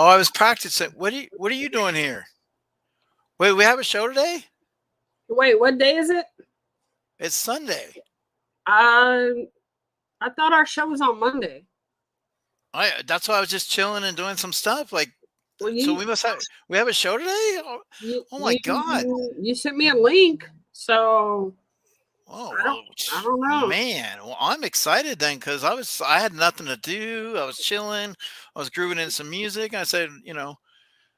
Oh, I was practicing. What are you doing here? Wait, we have a show today? Wait, what day is it? It's Sunday. I thought our show was on Monday. That's why I was just chilling and doing some stuff. Like, Well, so you we have a show today? Oh, you oh my you God. you sent me a link, so Oh, I don't well, I don't know. man. Well, I'm excited then because I had nothing to do. I was chilling. I was grooving in some music. I said,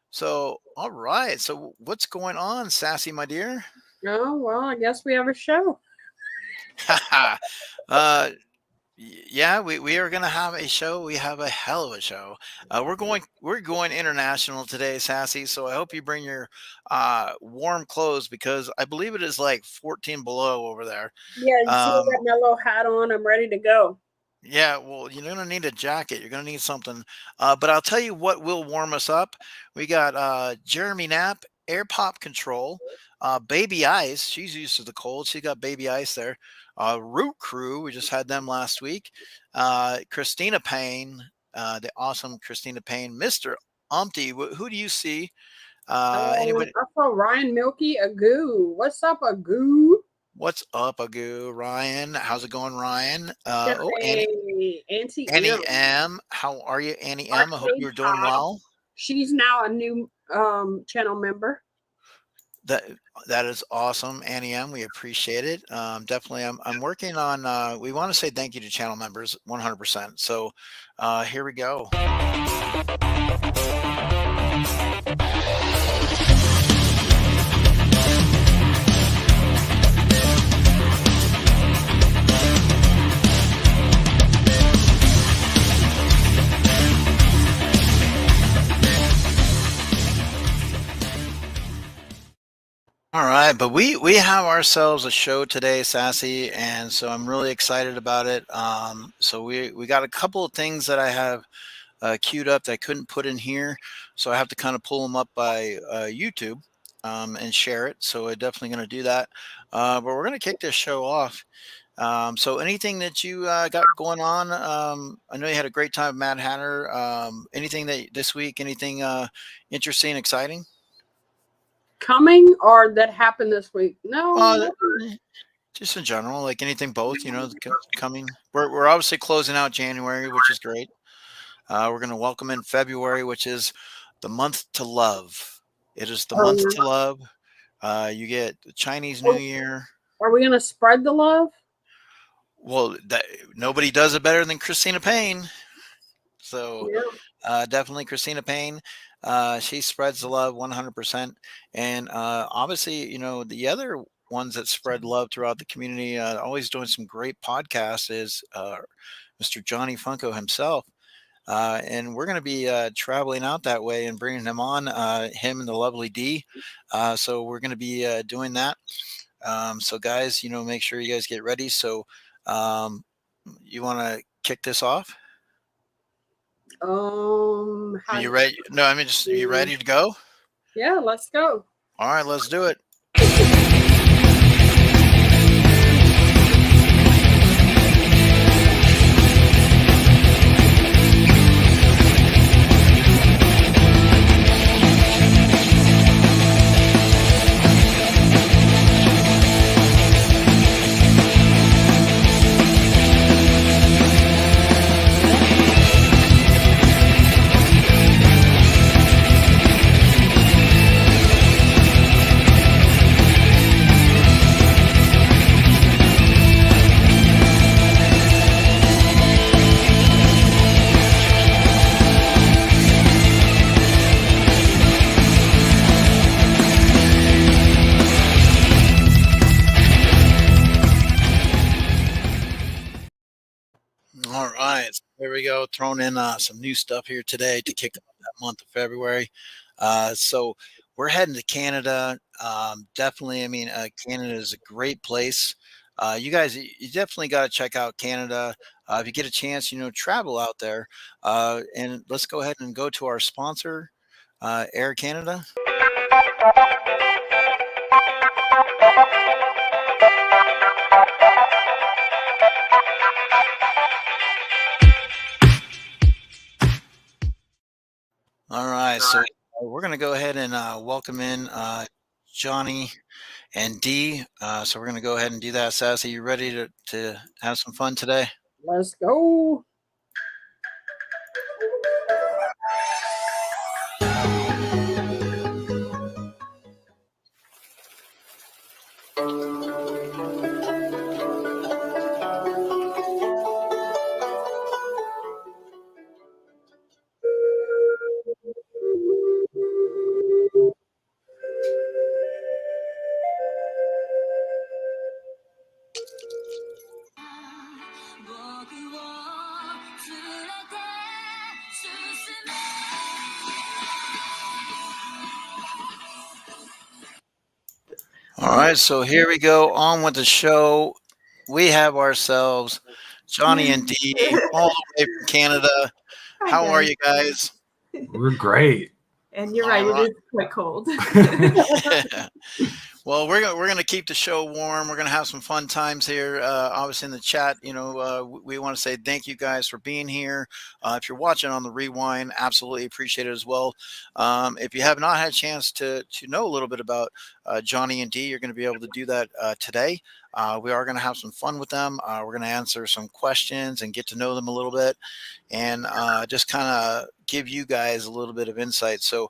so all right. So what's going on, Sassy, my dear? Oh well, I guess we have a show. uh yeah, we are gonna have a show. We have a hell of a show. We're going international today, Sassy. So I hope you bring your warm clothes because I believe it is like 14 below over there. Yeah, you see, I Um, got my little hat on. I'm ready to go. yeah, well, you're gonna need a jacket. You're gonna need something. But I'll tell you what will warm us up. We got Jeremy Knapp, Air Pop Control, Baby Ice. She's used to the cold. She got Baby Ice there. Root Crew. We just had them last week. Christina Payne, the awesome Christina Payne, Mister Umpty. Who do you see? Anybody? I saw Ryan Milky Agoo. What's up, Agoo? What's up, Agu? Ryan, how's it going, Ryan? Got Oh, a Auntie Annie M, M. How are you, Annie M? I hope Arcade you're doing Pop. well. She's now a new channel member. That that is awesome, Annie M. We appreciate it. Definitely, I'm working on. We want to say thank you to channel members, 100%. So, here we go. All right, but we have ourselves a show today, Sassy, and so I'm really excited about it. So we got a couple of things that I have queued up that I couldn't put in here, so I have to kind of pull them up by YouTube and share it. So we're definitely going to do that. But we're going to kick this show off. So anything that you got going on? I know you had a great time with Mad Hatter. Anything that this week? Anything interesting, exciting? Coming or that happened this week? No, Uh, just in general, like anything, both. Coming. We're obviously closing out January, which is great. We're going to welcome in February, which is the month to love. It is the month to love. You get the Chinese New Year. Are we gonna spread the love? Well, nobody does it better than Christina Payne. So definitely Christina Payne. She spreads the love 100%. And obviously, the other ones that spread love throughout the community, always doing some great podcasts is Mr. Johnny Funko himself. And we're going to be traveling out that way and bringing him on, him and the lovely D. So we're going to be doing that. So guys, make sure you guys get ready. So you want to kick this off? Are you ready? No, I mean, just, are you ready to go? Yeah, let's go. All right, let's do it. All right, so here we go. Throwing in some new stuff here today to kick off that month of February. So we're heading to Canada. Definitely, I mean, Canada is a great place. You guys, you definitely got to check out Canada. If you get a chance, travel out there. And let's go ahead and go to our sponsor, Air Canada. All So we're going to go ahead and welcome in Johnny and Dee. So we're going to go ahead and do that. Sassy, you ready to have some fun today? Let's go. All right, so here we go. On with the show. We have ourselves Johnny and Dee all the way from Canada. How are you guys? We're great. And you're right, Alright. it is quite cold. Well, we're gonna keep the show warm. We're gonna have some fun times here. Obviously, in the chat, we want to say thank you guys for being here. If you're watching on the rewind, absolutely appreciate it as well. If you have not had a chance to know a little bit about Johnny and Dee, you're going to be able to do that today. We are going to have some fun with them. We're going to answer some questions and get to know them a little bit, and just kind of give you guys a little bit of insight. So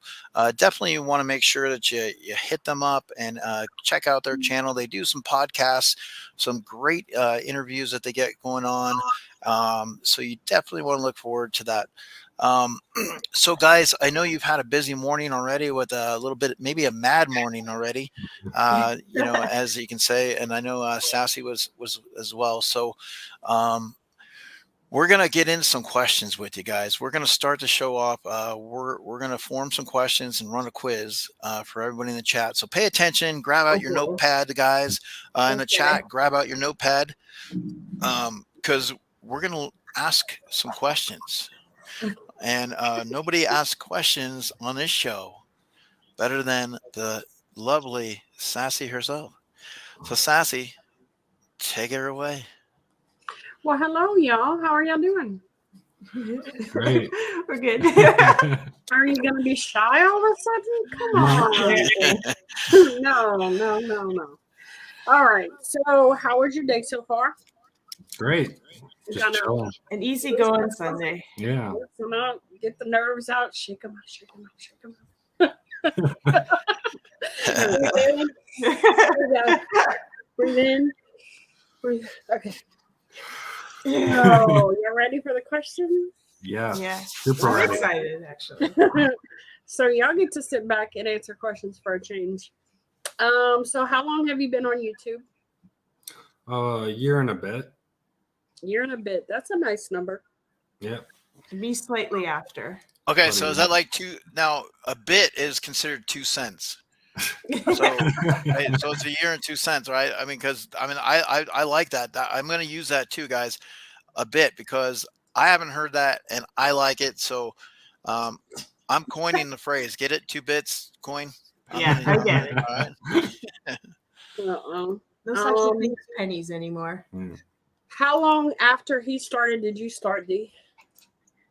definitely you want to make sure that you hit them up and check out their channel. They do some podcasts, some great interviews that they get going on. So you definitely want to look forward to that. So guys, I know you've had a busy morning already with a little bit, maybe a mad morning already, as you can say, and I know Sassy was as well. So we're going to get into some questions with you guys. We're going to start the show off. We're going to form some questions and run a quiz for everybody in the chat. So pay attention, grab out your notepad, guys, in the chat, grab out your notepad, because we're going to ask some questions. And nobody asks questions on this show better than the lovely Sassy herself. So Sassy, take it away. Well, hello, y'all. How are y'all doing? Great. We're good. Are you going to be shy all of a sudden? Come on. No. All right. So how was your day so far? Great. Just chill. An easygoing Sunday. Yeah. Listen up, get the nerves out, shake them out. Breathe in. Breathe. Okay. So, you ready for the question? Yeah. Yeah. Super I'm ready. excited, actually. So y'all get to sit back and answer questions for a change. So how long have you been on YouTube? A year and a bit. Year and a bit. That's a nice number. Yeah. Me slightly after. Okay, so is that like two? Now a bit is considered 2 cents. So, right, so it's a year and 2 cents, right? I mean, because I like that. I'm going to use that too, guys, a bit, because I haven't heard that and I like it. So, I'm coining the phrase. Get it? 2 bits coin. Yeah, I get it. All right. Uh-oh. No such thing as pennies anymore. How long after he started did you start, Dee?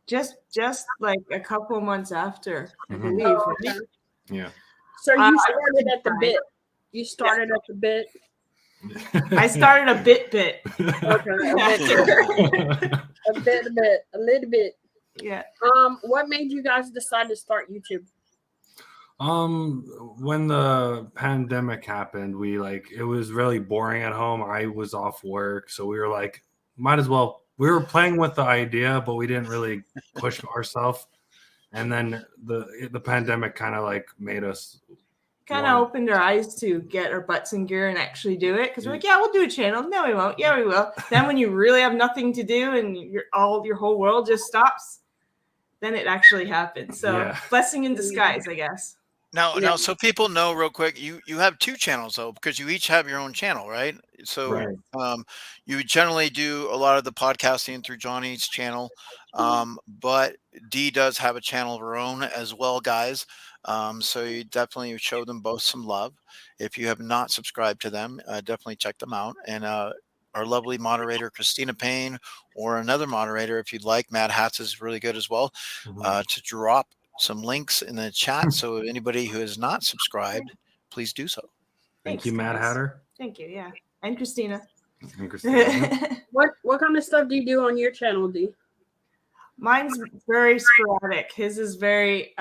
Just like a couple months after, I believe. Oh, okay. Yeah. So you started at the bit. You started at the bit. I started a bit. Okay. A little bit. Yeah. What made you guys decide to start YouTube? When the pandemic happened, it was really boring at home. I was off work, so we were like, might as well. We were playing with the idea, but we didn't really push ourselves. And then the pandemic kind of made us opened our eyes to get our butts in gear and actually do it, because we're like, yeah, we'll do a channel. No, we won't. Yeah, we will. Then when you really have nothing to do and your whole world just stops, then it actually happens. So blessing in disguise, I guess. Now, so people know real quick, you have 2 channels though, because you each have your own channel, right? So you generally do a lot of the podcasting through Johnny's channel, but Dee does have a channel of her own as well, guys. So you definitely show them both some love. If you have not subscribed to them, definitely check them out. And our lovely moderator, Christina Payne, or another moderator, if you'd like, Mad Hats is really good as well, to drop some links in the chat. So anybody who is not subscribed, please do so. Thank Thanks, you, Mad guys. Hatter. Thank you. Yeah, and Christina. And Christina. What kind of stuff do you do on your channel, D? Mine's very sporadic. His is very,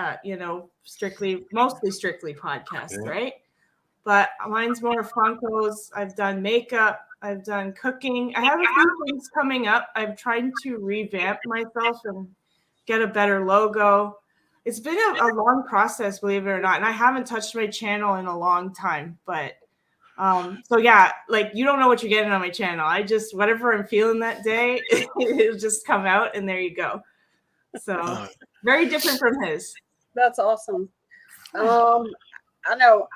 mostly strictly podcast, Yeah. right? But mine's more Funkos. I've done makeup. I've done cooking. I have a few things coming up. I'm trying to revamp myself and get a better logo. It's been a long process, believe it or not, and I haven't touched my channel in a long time. But so yeah, like you don't know what you're getting on my channel. I just whatever I'm feeling that day, it'll just come out, and there you go. So very different from his. That's awesome. I know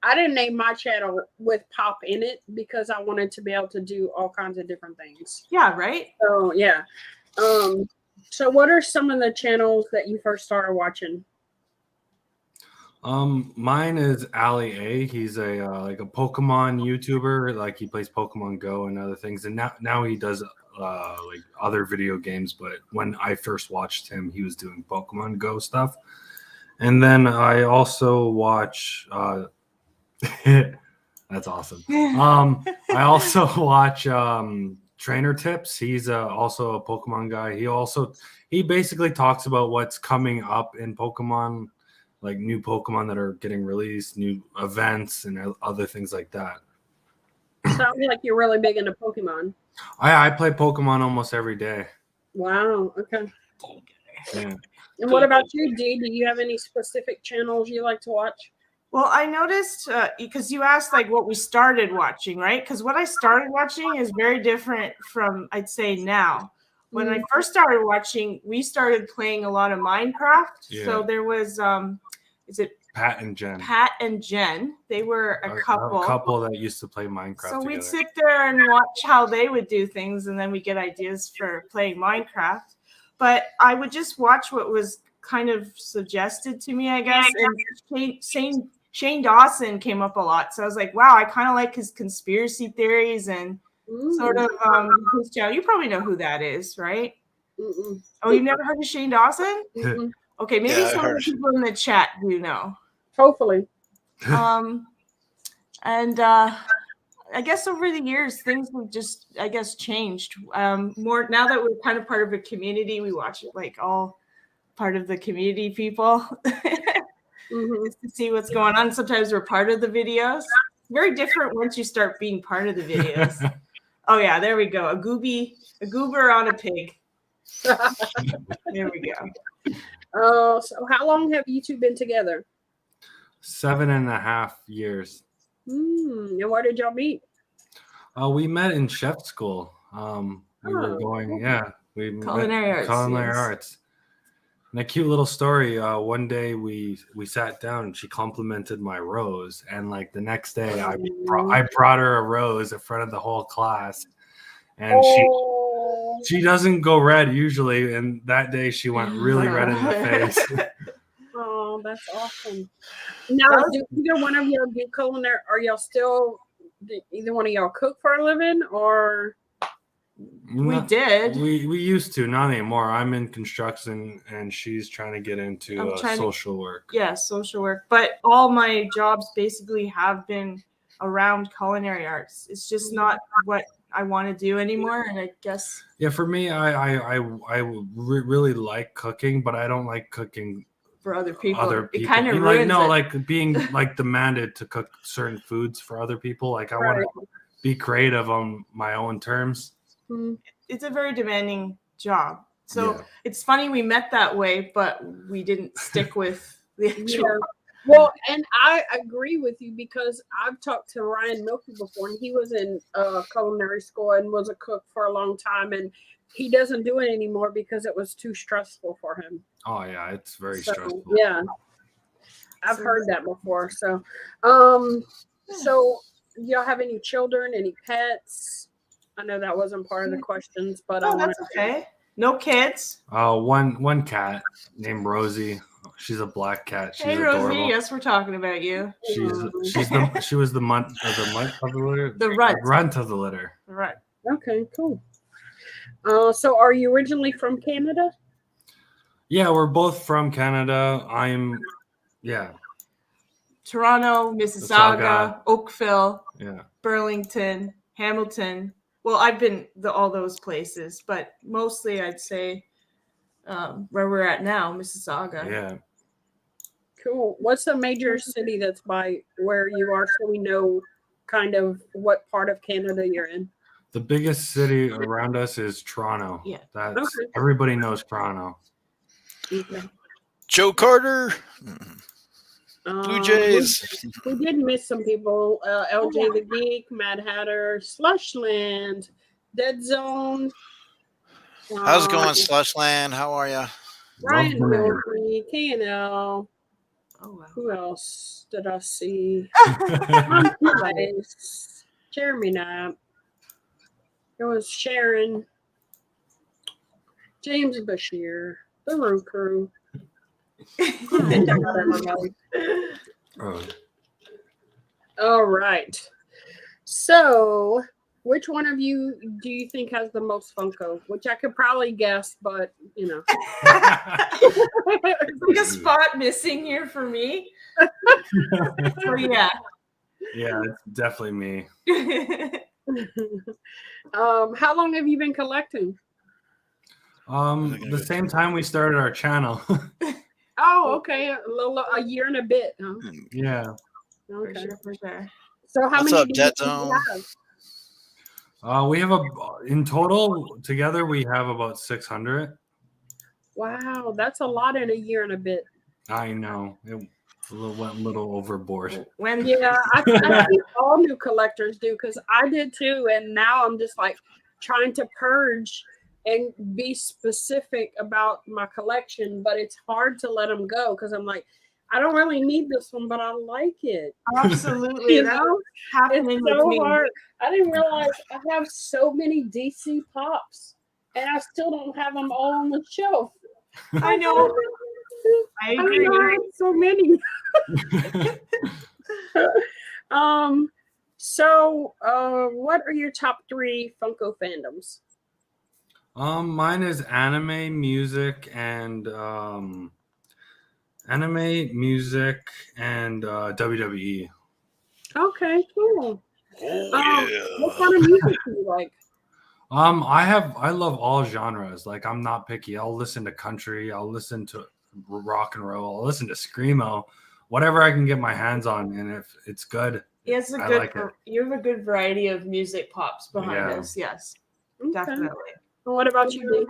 I didn't name my channel with pop in it because I wanted to be able to do all kinds of different things. Yeah, right? So yeah. So what are some of the channels that you first started watching? Mine is Ali A. He's a like a Pokemon YouTuber. Like he plays Pokemon Go and other things. And now he does like other video games. But when I first watched him, he was doing Pokemon Go stuff. And then I also watch that's awesome. I also watch Trainer Tips. He's also a Pokemon guy. He basically talks about what's coming up in Pokemon, like new Pokemon that are getting released, new events, and other things like that. Sounds like you're really big into Pokemon. I play Pokemon almost every day. Wow. Okay. Yeah. And what about you, Dee? Do you have any specific channels you like to watch? Well, I noticed because you asked like what we started watching, right? Because what I started watching is very different from I'd say now. When I first started watching, we started playing a lot of Minecraft. Yeah. So there was is it Pat and Jen. Pat and Jen? They were a couple. A couple that used to play Minecraft So together. we'd sit there and watch how they would do things, and then we get ideas for playing Minecraft. But I would just watch what was kind of suggested to me, I guess. And Shane Dawson came up a lot. So I was like, wow, I kind of like his conspiracy theories and sort of his channel. You probably know who that is, right? Mm-mm. Oh, you've never heard of Shane Dawson? Mm-mm. Okay, maybe Yeah, some of the people in the chat do know. Hopefully. I guess over the years, things have just, I guess, changed. More now that we're kind of part of a community, we watch it like all part of the community people just to see what's going on. Sometimes we're part of the videos. Very different once you start being part of the videos. Oh yeah, there we go. A goober on a pig. There we go. So how long have you two been together? 7.5 years. And where did y'all meet? We met in chef school. We were going, we Culinary arts. And a cute little story. One day we sat down and she complimented my rose, and like the next day I brought her a rose in front of the whole class, and she doesn't go red usually, and that day she went really red in the face. Oh, that's awesome. Now, do either one of y'all do culinary? Are y'all still? Do either one of y'all cook for a living, or? We did. We used to, not anymore. I'm in construction, and she's trying to get into social work. Yeah, social work. But all my jobs basically have been around culinary arts. It's just not what I want to do anymore, and I guess. Yeah, for me, I really like cooking, but I don't like cooking for other people. It kind of ruins it. Like being like demanded to cook certain foods for other people. Like I want to be creative on my own terms. It's a very demanding job. So it's funny we met that way, but we didn't stick with the actual. Yeah. Well, and I agree with you because I've talked to Ryan Milky before, and he was in culinary school and was a cook for a long time, and he doesn't do it anymore because it was too stressful for him. Oh yeah, it's very stressful. Yeah, I've heard that before. So, so do y'all have any children, any pets? I know that wasn't part of the questions, but that's okay. No kids. One cat named Rosie. She's a black cat. She's adorable. Rosie, yes, we're talking about you. She was the runt of the litter. The runt of the litter. Right. Okay, cool. So are you originally from Canada? Yeah, we're both from Canada. Toronto, Mississauga, Oakville, Yeah. Burlington, Hamilton. Well, I've been all those places, but mostly I'd say where we're at now, Mississauga. Yeah. Cool. What's the major city that's by where you are, so we know kind of what part of Canada you're in? The biggest city around us is Toronto. Yeah. Everybody knows Toronto. Okay. Joe Carter. Blue Jays. We did miss some people. LJ the Geek, Mad Hatter, Slushland, Dead Zone. How's it going, Slushland? How are you? Ryan Wilkie, KNL. Oh, wow. Who else did I see? Jeremy Knapp. There was Sharon, James Bashir, the Road Crew. All right. So, which one of you do you think has the most Funko? Which I could probably guess, but you know. Like a spot missing here for me. So yeah. Yeah, it's definitely me. How long have you been collecting? The same time we started our channel. Oh, okay. A year and a bit. Huh? Yeah. Okay. For sure. So how What's many up, do Dead you Zone? have? We have in total together we have about 600. Wow, that's a lot in a year and a bit. I know it went a little overboard. Yeah, I think all new collectors do, because I did too, and now I'm just like trying to purge and be specific about my collection, but it's hard to let them go because I'm like, I don't really need this one, but I like it. Absolutely. You know, happening it's with so me. hard. I didn't realize I have so many DC pops, and I still don't have them all on the shelf. I know. I agree. I have so many. So what are your top 3 Funko fandoms? Mine is anime, music, and WWE. Okay, cool. Oh, What kind of music do you like? I love all genres. Like, I'm not picky. I'll listen to country, I'll listen to rock and roll, I'll listen to screamo, whatever I can get my hands on, and if it's good, you have a good variety of music pops behind us. Yes, Okay. definitely. And what about you, Dave?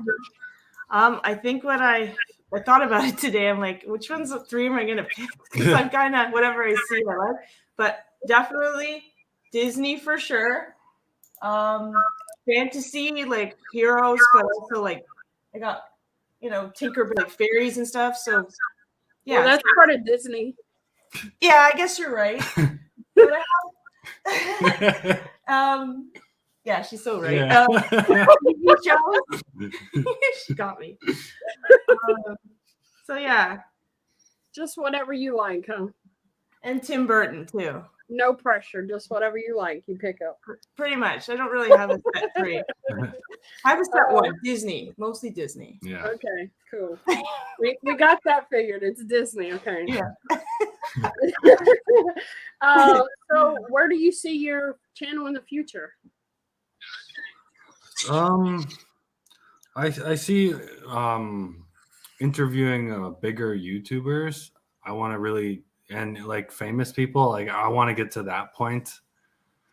I think when I thought about it today, I'm like, which one's the 3 am I gonna pick? Because I'm kind of whatever I see I like, but definitely Disney for sure. Fantasy, like heroes, but also like I got Tinker like fairies and stuff. So yeah, well, that's part of Disney. Yeah, I guess you're right. But I have, yeah, she's so right. Yeah. She got me. So yeah, Just whatever you like, huh? and Tim Burton too. No pressure. Just whatever you like, you pick up. Pretty much. I don't really have a set 3. I have a set 1. Disney, mostly Disney. Yeah. Okay, cool. we got that figured. It's Disney. Okay. Yeah. So where do you see your channel in the future? I see interviewing bigger YouTubers. I want to really, and like famous people, like I want to get to that point.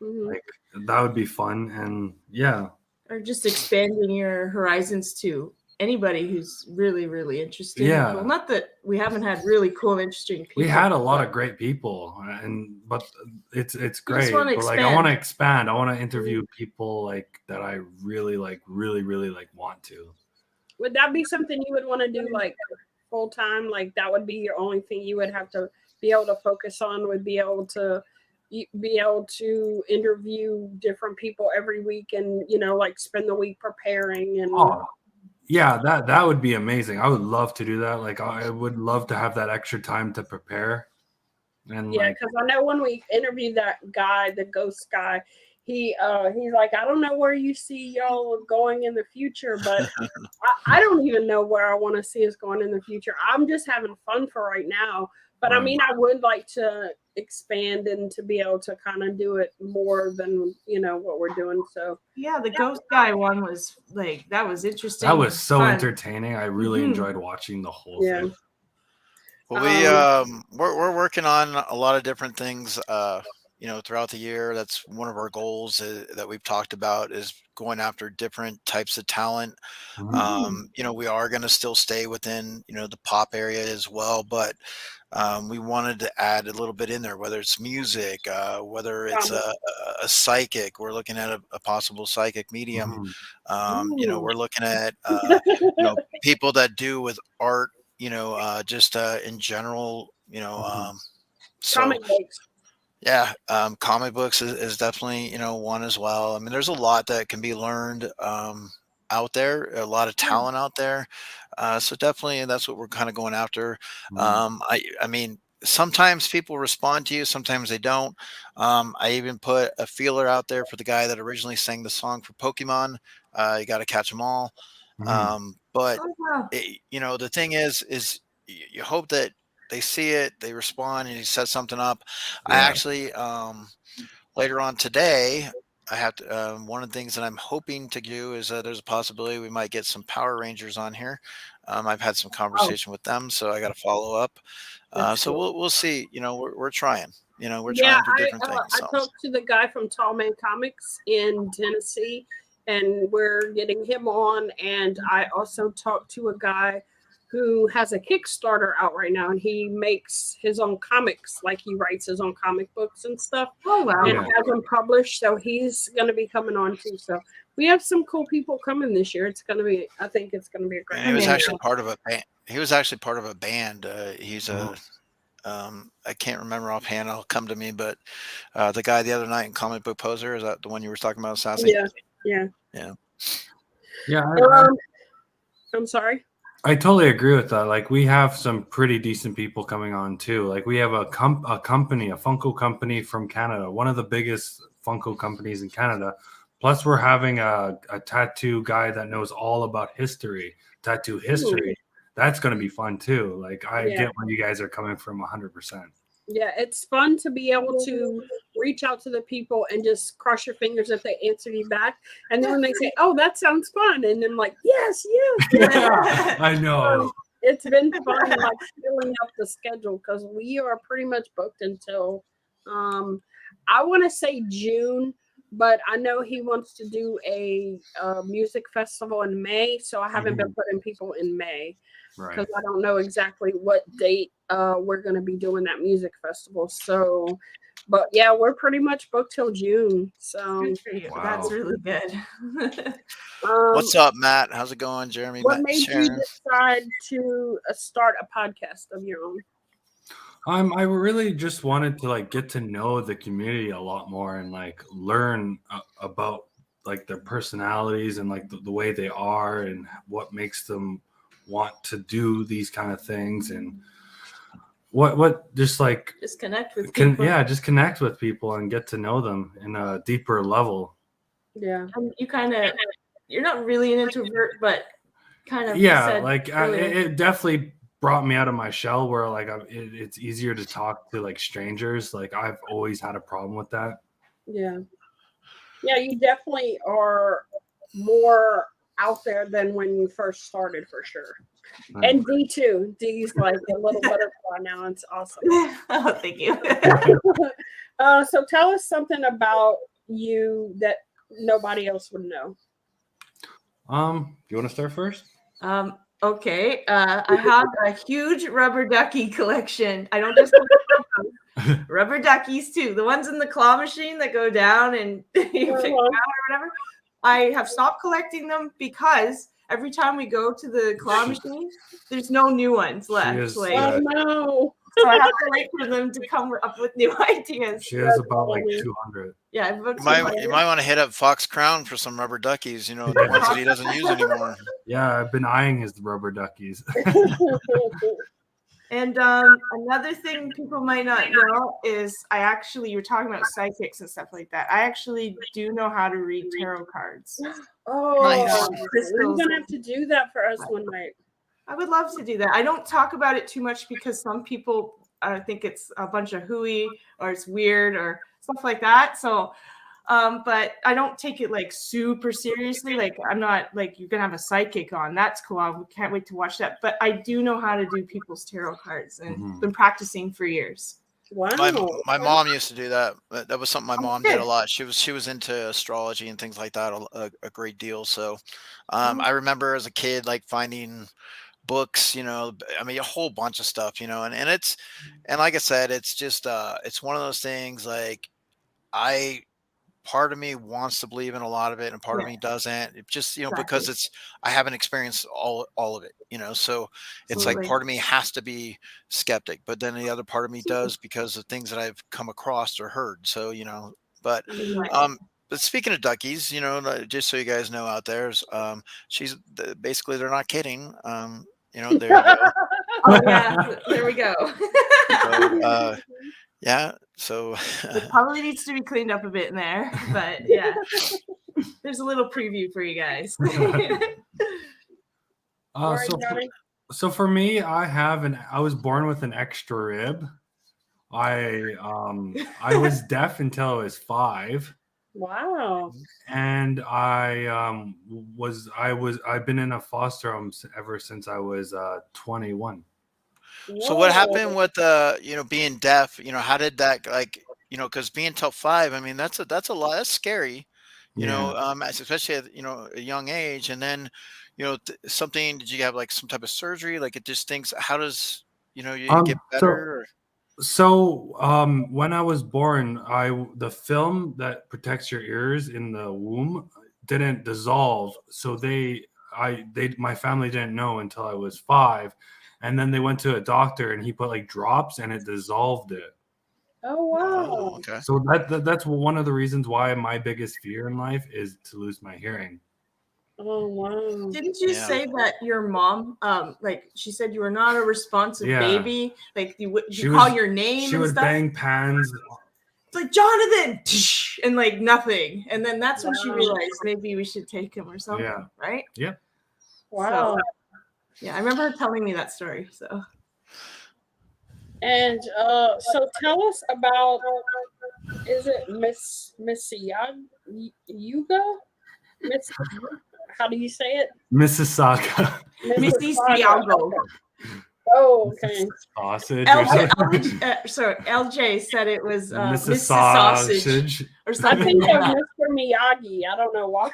Mhm. Like that would be fun. And yeah, Or just expanding your horizons to anybody who's really, really interested. Yeah. Cool. Not that we haven't had really cool, interesting people. we had a lot of great people, but it's great. wanna But like I want to expand. I want to interview people like that I really want to. Would that be something you would want to do like full time? Like that would be your only thing you would have to be able to focus on, would be able to interview different people every week and like spend the week preparing and Yeah, that would be amazing. I would love to do that. Like I would love to have that extra time to prepare. And yeah, because I know when we interviewed that guy, the ghost guy, he's like, I don't know where you see y'all going in the future, but I don't even know where I want to see us going in the future. I'm just having fun for right now. But I mean, I would like to expand and to be able to kind of do it more than, what we're doing. So yeah, the ghost guy one was like, that was interesting. That was so fun. entertaining. I really enjoyed watching the whole thing. Well, we're working on a lot of different things, throughout the year. That's one of our goals that we've talked about, is going after different types of talent. We are going to still stay within, the pop area as well, but we wanted to add a little bit in there, whether it's music, whether it's a psychic. We're looking at a possible psychic medium. We're looking at, people that do with art, just in general, so comic books. yeah, comic books is definitely, one as well. I mean, there's a lot that can be learned out there, a lot of talent out there. So definitely that's what we're kind of going after. I mean, sometimes people respond to you, sometimes they don't. I even put a feeler out there for the guy that originally sang the song for Pokemon. You got to catch them all. But the thing is you hope that they see it, they respond, and he sets something up. I actually, later on today, I have to, one of the things that I'm hoping to do is there's a possibility we might get some Power Rangers on here. I've had some conversation with them, so I got to follow up. So we'll see. We're trying. We're trying for different things. I talked to the guy from Tall Man Comics in Tennessee, and we're getting him on. And I also talked to a guy who has a Kickstarter out right now, and he makes his own comics, like he writes his own comic books and stuff. Oh, wow. And has them published, so he's going to be coming on too. So we have some cool people coming this year. I think it's going to be a great. And he was actually part of a band. He's I can't remember offhand. It'll come to me, but the guy the other night in Comic Book Poser, is that the one you were talking about, Sassy? Yeah. I'm sorry. I totally agree with that. Like, we have some pretty decent people coming on too. Like, we have a company, a Funko company from Canada, one of the biggest Funko companies in Canada. Plus, we're having a tattoo guy that knows all about tattoo history. Ooh. That's going to be fun too. Like, I get where you guys are coming from 100%. Yeah, it's fun to be able to reach out to the people and just cross your fingers if they answer you back. And then when they say, "Oh, that sounds fun," and then like, "Yes." Yeah, I know. It's been fun, like filling up the schedule, because we are pretty much booked until I want to say June, but I know he wants to do a music festival in May, so I haven't been putting people in May. Because I don't know exactly what date we're going to be doing that music festival. So, but yeah, we're pretty much booked till June. So wow. That's really good. What's up, Matt? How's it going, Jeremy? What made you decide to start a podcast of your own? I really just wanted to get to know the community a lot more and learn about their personalities and the way they are and what makes them want to do these kind of things and what just connect with people. Just connect with people and get to know them in a deeper level. Yeah. You're not really an introvert, but kind of. It definitely brought me out of my shell where it's easier to talk to strangers. I've always had a problem with that. Yeah, you definitely are more out there than when you first started, for sure. And D too. D's like a little butterfly now. It's awesome. Oh, thank you. So tell us something about you that nobody else would know. You want to start first? Okay. I have a huge rubber ducky collection. I don't just rubber duckies too. The ones in the claw machine that go down and you pick them out or whatever. I have stopped collecting them because every time we go to the claw machine, there's no new ones left. Oh no! So I have to wait for them to come up with new ideas. She has about 200. Yeah, you might want to hit up Fox Crown for some rubber duckies. The ones that he doesn't use anymore. Yeah, I've been eyeing his rubber duckies. And another thing people might not know is you were talking about psychics and stuff like that. I actually do know how to read tarot cards. Oh, Nice. we're gonna have to do that for us one night. I would love to do that. I don't talk about it too much because some people think it's a bunch of hooey or it's weird or stuff like that. So, but I don't take it like super seriously. Like I'm not like you're gonna have a psychic on. That's cool. I can't wait to watch that. But I do know how to do people's tarot cards and been practicing for years. Wow. My mom used to do that. That was something my mom did a lot. She was into astrology and things like that a great deal. So I remember as a kid like finding books, I mean a whole bunch of stuff, and like I said, it's just it's one of those things like part of me wants to believe in a lot of it and part of me doesn't. It just, because I haven't experienced all of it, so it's like part of me has to be skeptic, but then the other part of me does because of things that I've come across or heard. So, but but speaking of duckies, just so you guys know out there, basically they're not kidding. There you go. Oh yeah, there we go. So, yeah, so it probably needs to be cleaned up a bit in there, but yeah, there's a little preview for you guys. So for me, I was born with an extra rib. I was deaf until I was 5. Wow. And I've been in a foster home ever since I was 21. So what happened with being deaf? How did that because being till 5, I mean that's a lot. That's scary, especially at a young age. And then did you have like some type of surgery? Like it just thinks how does you get better? So when I was born, the film that protects your ears in the womb didn't dissolve. So my family didn't know until I was 5. And then they went to a doctor and he put like drops and it dissolved it. Oh wow. Oh, okay. So that's one of the reasons why my biggest fear in life is to lose my hearing. Oh wow. Didn't you say that your mom like she said you were not a responsive baby? Like you call your name she and would stuff? bang pans. It's like Jonathan and like nothing. And then that's when she realized maybe we should take him or something. Yeah. Right? Yep. Wow. So, yeah, I remember her telling me that story. So, and so tell us about, is it Miss Yuga? How do you say it? Mississauga. Mississauga. Oh, okay. Sausage. LJ said it was Mrs. Sausage or something. I think of Mr. Miyagi. I don't know why.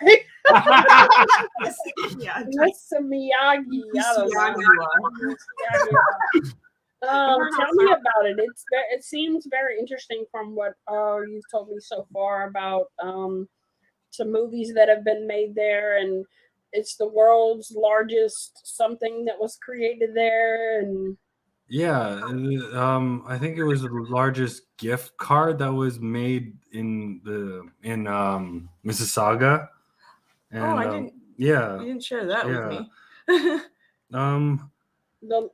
Mr. Miyagi. Tell me about it. It seems very interesting from what you've told me so far about some movies that have been made there, and it's the world's largest something that was created there. And I think it was the largest gift card that was made in Mississauga. And, I didn't. Yeah, you didn't share that with me.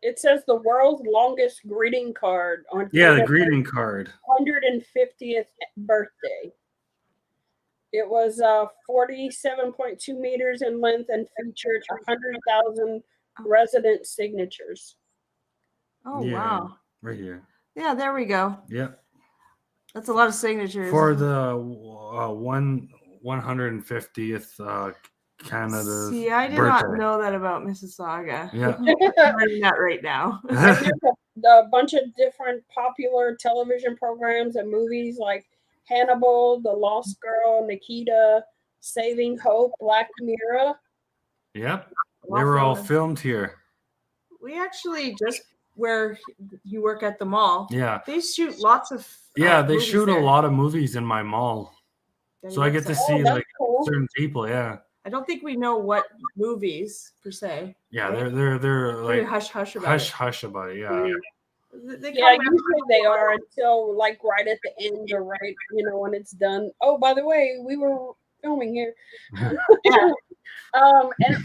It says the world's longest greeting card on. The greeting card. 150th birthday. It was 47.2 meters in length and featured 100,000 resident signatures. Oh, wow. Right here. Yeah, there we go. Yep. That's a lot of signatures. For the 150th Canada's See, I did birthday. not know that about Mississauga. Yeah. I'm learning that right now. There's a bunch of different popular television programs and movies like Hannibal, The Lost Girl, Nikita, Saving Hope, Black Mirror. Yep. They were all filmed here. We actually just where you work at the mall. Yeah. They shoot lots of they shoot there. A lot of movies in my mall. So I get to see certain people, I don't think we know what movies per se. Yeah, right? they're like hush about it. Yeah. Mm-hmm. Usually they are until like right at the end or right, when it's done. Oh, by the way, we were filming here. And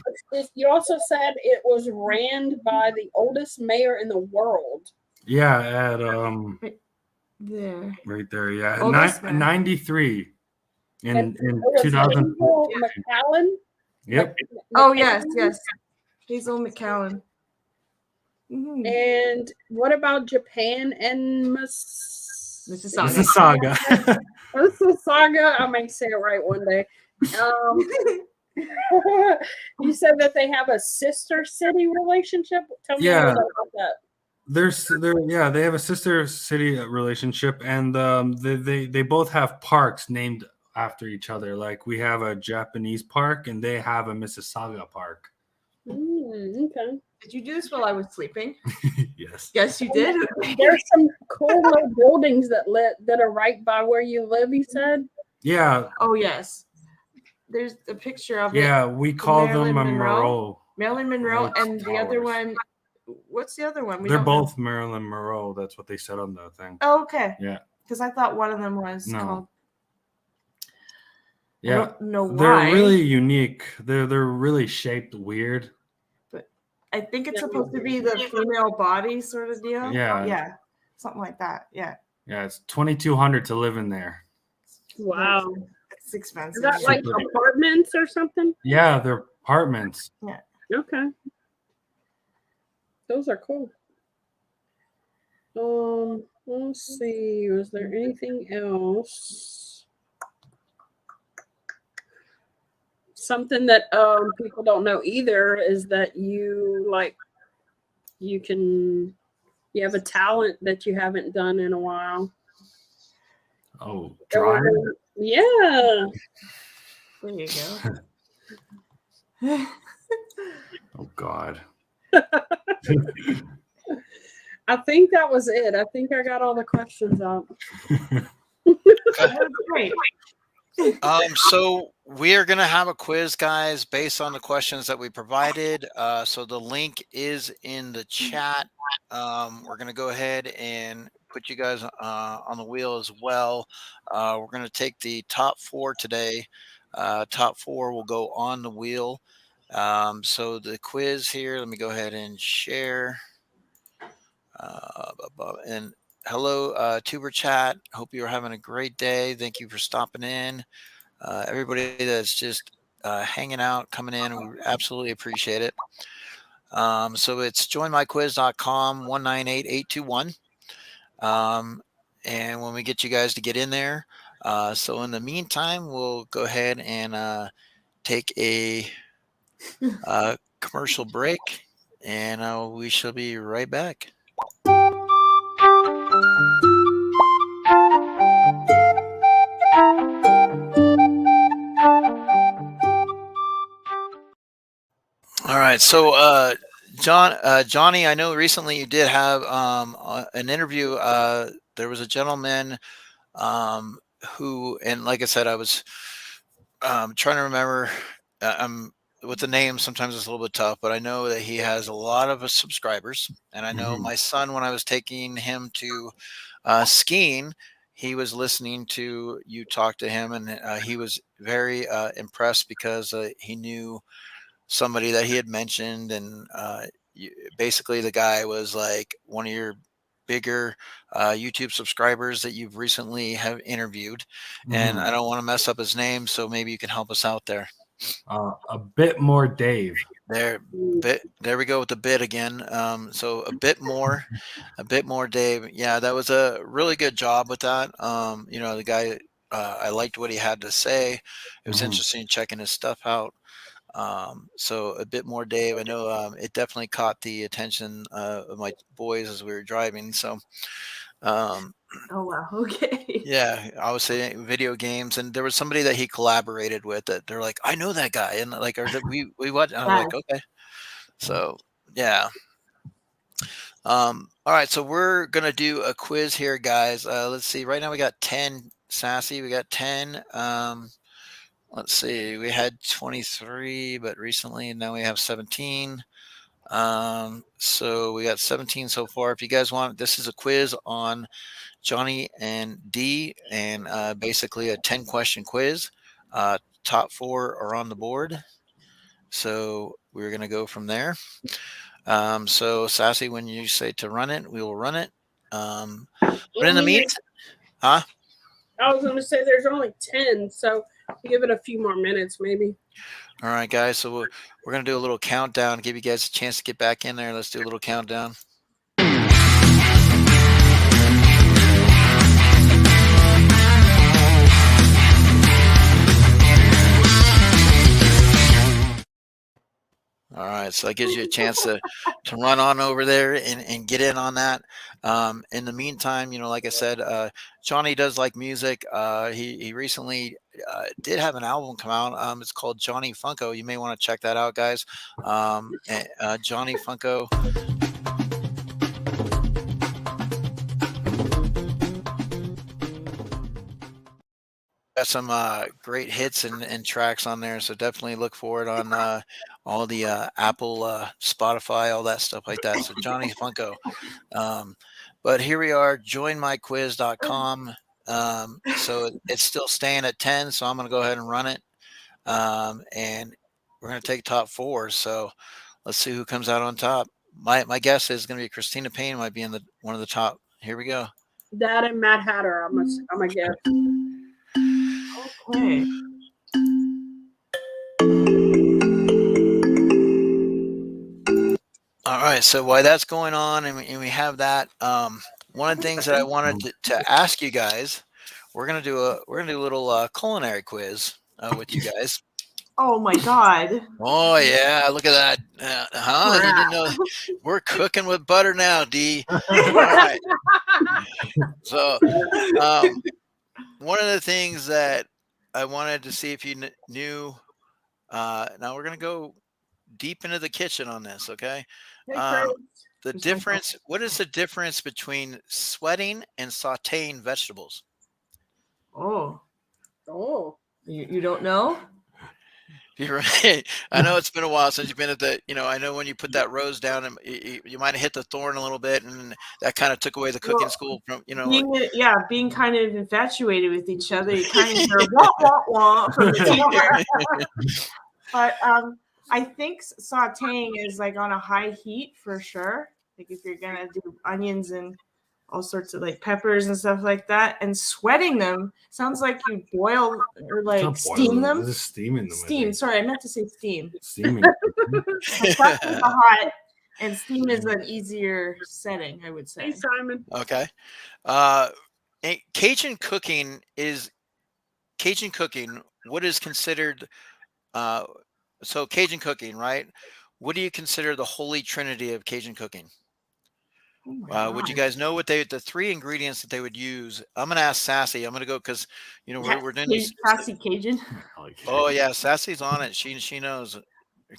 you also said it was ran by the oldest mayor in the world. Yeah, at There. right there. Yeah, Oldest man. 93 And in it was 2000. Hazel McAllen. Yep. Oh yes, yes. Hazel McAllen. Mhm. And what about Japan and Mississauga. Mississauga? I may say it right one day. You said that they have a sister city relationship. Tell me a little Yeah. bit about that. They have a sister city relationship, and they both have parks named after each other. Like we have a Japanese park, and they have a Mississauga park. Okay. Did you do this while I was sleeping? Yes. Yes, you did. There's some cool little buildings that are right by where you live. You said. Yeah. Oh yes. There's a picture of it. Yeah, we call them Marilyn a Monroe. Marilyn Monroe, Right, and the other towers. one. What's the other one? They're both Marilyn Monroe. That's what they said on the thing. Oh, okay. Yeah. Because I thought one of them was called. Yeah. I don't know why. They're really unique. They're really shaped weird. But I think it's supposed to be the female body sort of deal. Yeah. Yeah. Something like that. Yeah. Yeah, it's $2,200 to live in there. Wow. It's expensive. Is that like apartments or something? Yeah, they're apartments. Yeah. Okay. Those are cool. Let's see. Was there anything else? Something that people don't know either is that you have a talent that you haven't done in a while. Oh, drawing? Yeah. There you go. Oh God. I think that was it. I think I got all the questions out. Great. So we are going to have a quiz, guys, based on the questions that we provided. So the link is in the chat. We're going to go ahead and put you guys on the wheel as well. We're going to take the top 4 today. Top 4 will go on the wheel. So the quiz here, let me go ahead and share. And hello, Tuber Chat. Hope you're having a great day. Thank you for stopping in. Everybody that's just hanging out, coming in, we absolutely appreciate it. So it's joinmyquiz.com 198821. And when we get you guys to get in there, so in the meantime, we'll go ahead and take a commercial break, and we shall be right back. All right, so Johnny, I know recently you did have an interview. There was a gentleman who, and like I said, I was trying to remember. With the name, sometimes it's a little bit tough, but I know that he has a lot of subscribers, and I know my son, when I was taking him to skiing, he was listening to you talk to him, and he was very impressed because he knew somebody that he had mentioned, and basically the guy was like one of your bigger YouTube subscribers that you've recently have interviewed. And I don't want to mess up his name, so maybe you can help us out there. A bit more Dave. There we go with the bit again. So a bit more Dave. Yeah, that was a really good job with that. The guy, I liked what he had to say. It was interesting checking his stuff out. So a bit more Dave. I know it definitely caught the attention of my boys as we were driving. So Oh wow, okay. yeah, I was saying video games, and there was somebody that he collaborated with that they're like, I know that guy, and like, we what? And I'm like, okay. So yeah. All right, so we're gonna do a quiz here, guys. Let's see. Right now we got 10 Sassy. We got 10. Let's see. We had 23, but recently, and now we have 17. So we got 17 so far. If you guys want, this is a quiz on Johnny and D, and basically a 10-question quiz. Top 4 are on the board. So we're going to go from there. So Sassy, when you say to run it, we will run it. But in the meantime, huh? I was going to say there's only 10, so give it a few more minutes, maybe. All right, guys. So we're going to do a little countdown, give you guys a chance to get back in there. Let's do a little countdown. All right, so that gives you a chance to run on over there and get in on that. In the meantime, like I said, Johnny does like music. He recently did have an album come out. It's called Johnny Funko. You may want to check that out, guys. Johnny Funko. Got some great hits and tracks on there, so definitely look for it on all the Apple, Spotify, all that stuff like that. So Johnny Funko. But here we are, joinmyquiz.com. So it's still staying at 10, so I'm going to go ahead and run it. And we're going to take top 4. So let's see who comes out on top. My guess is going to be Christina Payne might be in one of the top. Here we go. That and Mad Hatter, I'm a guess. Okay. All right. So while that's going on, and we have that, one of the things that I wanted to ask you guys, we're gonna do a little culinary quiz with you guys. Oh my God. Oh yeah, look at that. You didn't know we're cooking with butter now, D. All right. So one of the things that I wanted to see if you knew. Now we're gonna go deep into the kitchen on this, okay? The difference. What is the difference between sweating and sauteing vegetables? Oh, Oh, you don't know? You're right. I know it's been a while since you've been at the. I know when you put that rose down, and you might have hit the thorn a little bit, and that kind of took away the cooking school from. Being kind of infatuated with each other, you kind of hear wah wah wah from the teacher. But I think sauteing is like on a high heat for sure. Like if you're gonna do onions and all sorts of like peppers and stuff like that, and sweating them sounds like you boil or like steam them. This is steaming them. Steam. Sorry, I meant to say steam. Steaming. Sweat is hot, and steam is an easier setting, I would say. hey Simon. Okay. Cajun cooking. What is considered? So Cajun cooking, right? What do you consider the holy trinity of Cajun cooking? Would you guys know what the 3 ingredients that they would use? I'm going to ask Sassy. I'm going to go because we're doing this. Sassy Cajun. Oh yeah, Sassy's on it. She knows.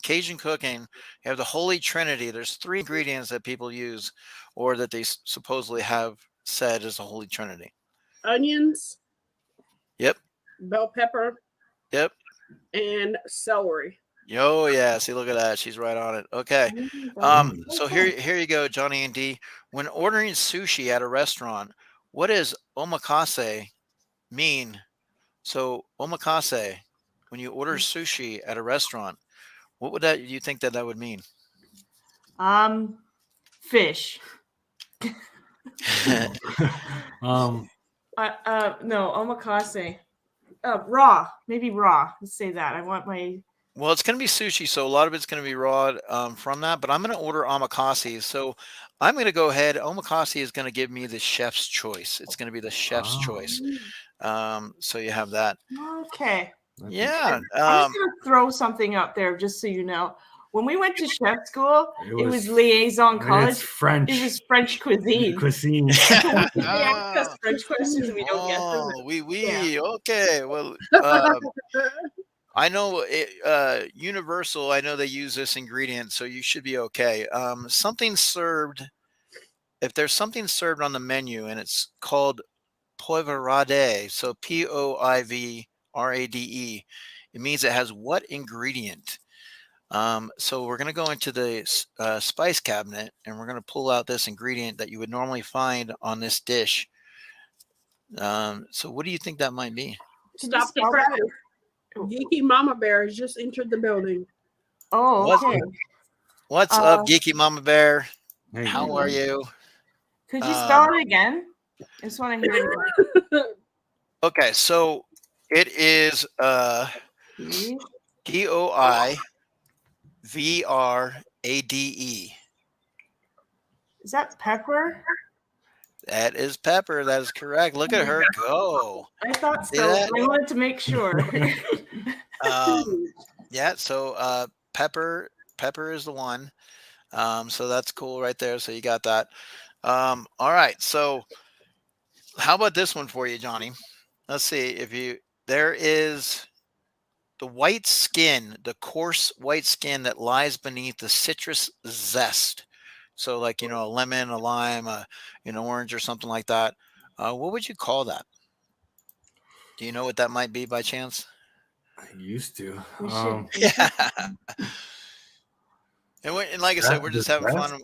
Cajun cooking. You have the holy trinity. There's 3 ingredients that people use, or that they supposedly have said is the holy trinity. Onions. Yep. Bell pepper. Yep. And celery. Oh yeah, see, look at that. She's right on it. Okay. So here you go, Johnny and D. When ordering sushi at a restaurant, what does omakase mean? So omakase, when you order sushi at a restaurant, what would you think that would mean? Fish. No, omakase. Raw. Maybe raw. Let's say that. I want my. Well, it's going to be sushi, so a lot of it's going to be raw from that. But I'm going to order omakase. So I'm going to go ahead. Omakase is going to give me the chef's choice. It's going to be the chef's choice. So you have that. Okay. Yeah. I'm just going to throw something out there just so you know. When we went to chef school, it was liaison college. It's French. It was French cuisine. They ask us French questions and we don't get them. Yeah. Okay. Well, I know Universal. I know they use this ingredient, so you should be okay. Something served. If there's something served on the menu and it's called poivrade, so Poivrade, it means it has what ingredient? So we're going to go into the spice cabinet and we're going to pull out this ingredient that you would normally find on this dish. So what do you think that might be? Stop the presses. Geeky Mama Bear has just entered the building. Oh, What's- okay. What's up, Geeky Mama Bear? Hey, How you are guys. you? Could you spell it again? I just want to hear it again. Okay, so it is See? Poivrade. Is that pepper? That is Pepper. That is correct. Look at her go. I thought See so. that? I wanted to make sure. Yeah, so Pepper is the one. So that's cool right there. So you got that. All right. So how about this one for you, Johnny? Let's see there is the white skin, the coarse white skin that lies beneath the citrus zest. So like, a lemon, a lime, an orange or something like that. What would you call that? Do you know what that might be by chance? I used to. We should. Yeah. And like I said, we're just having fun.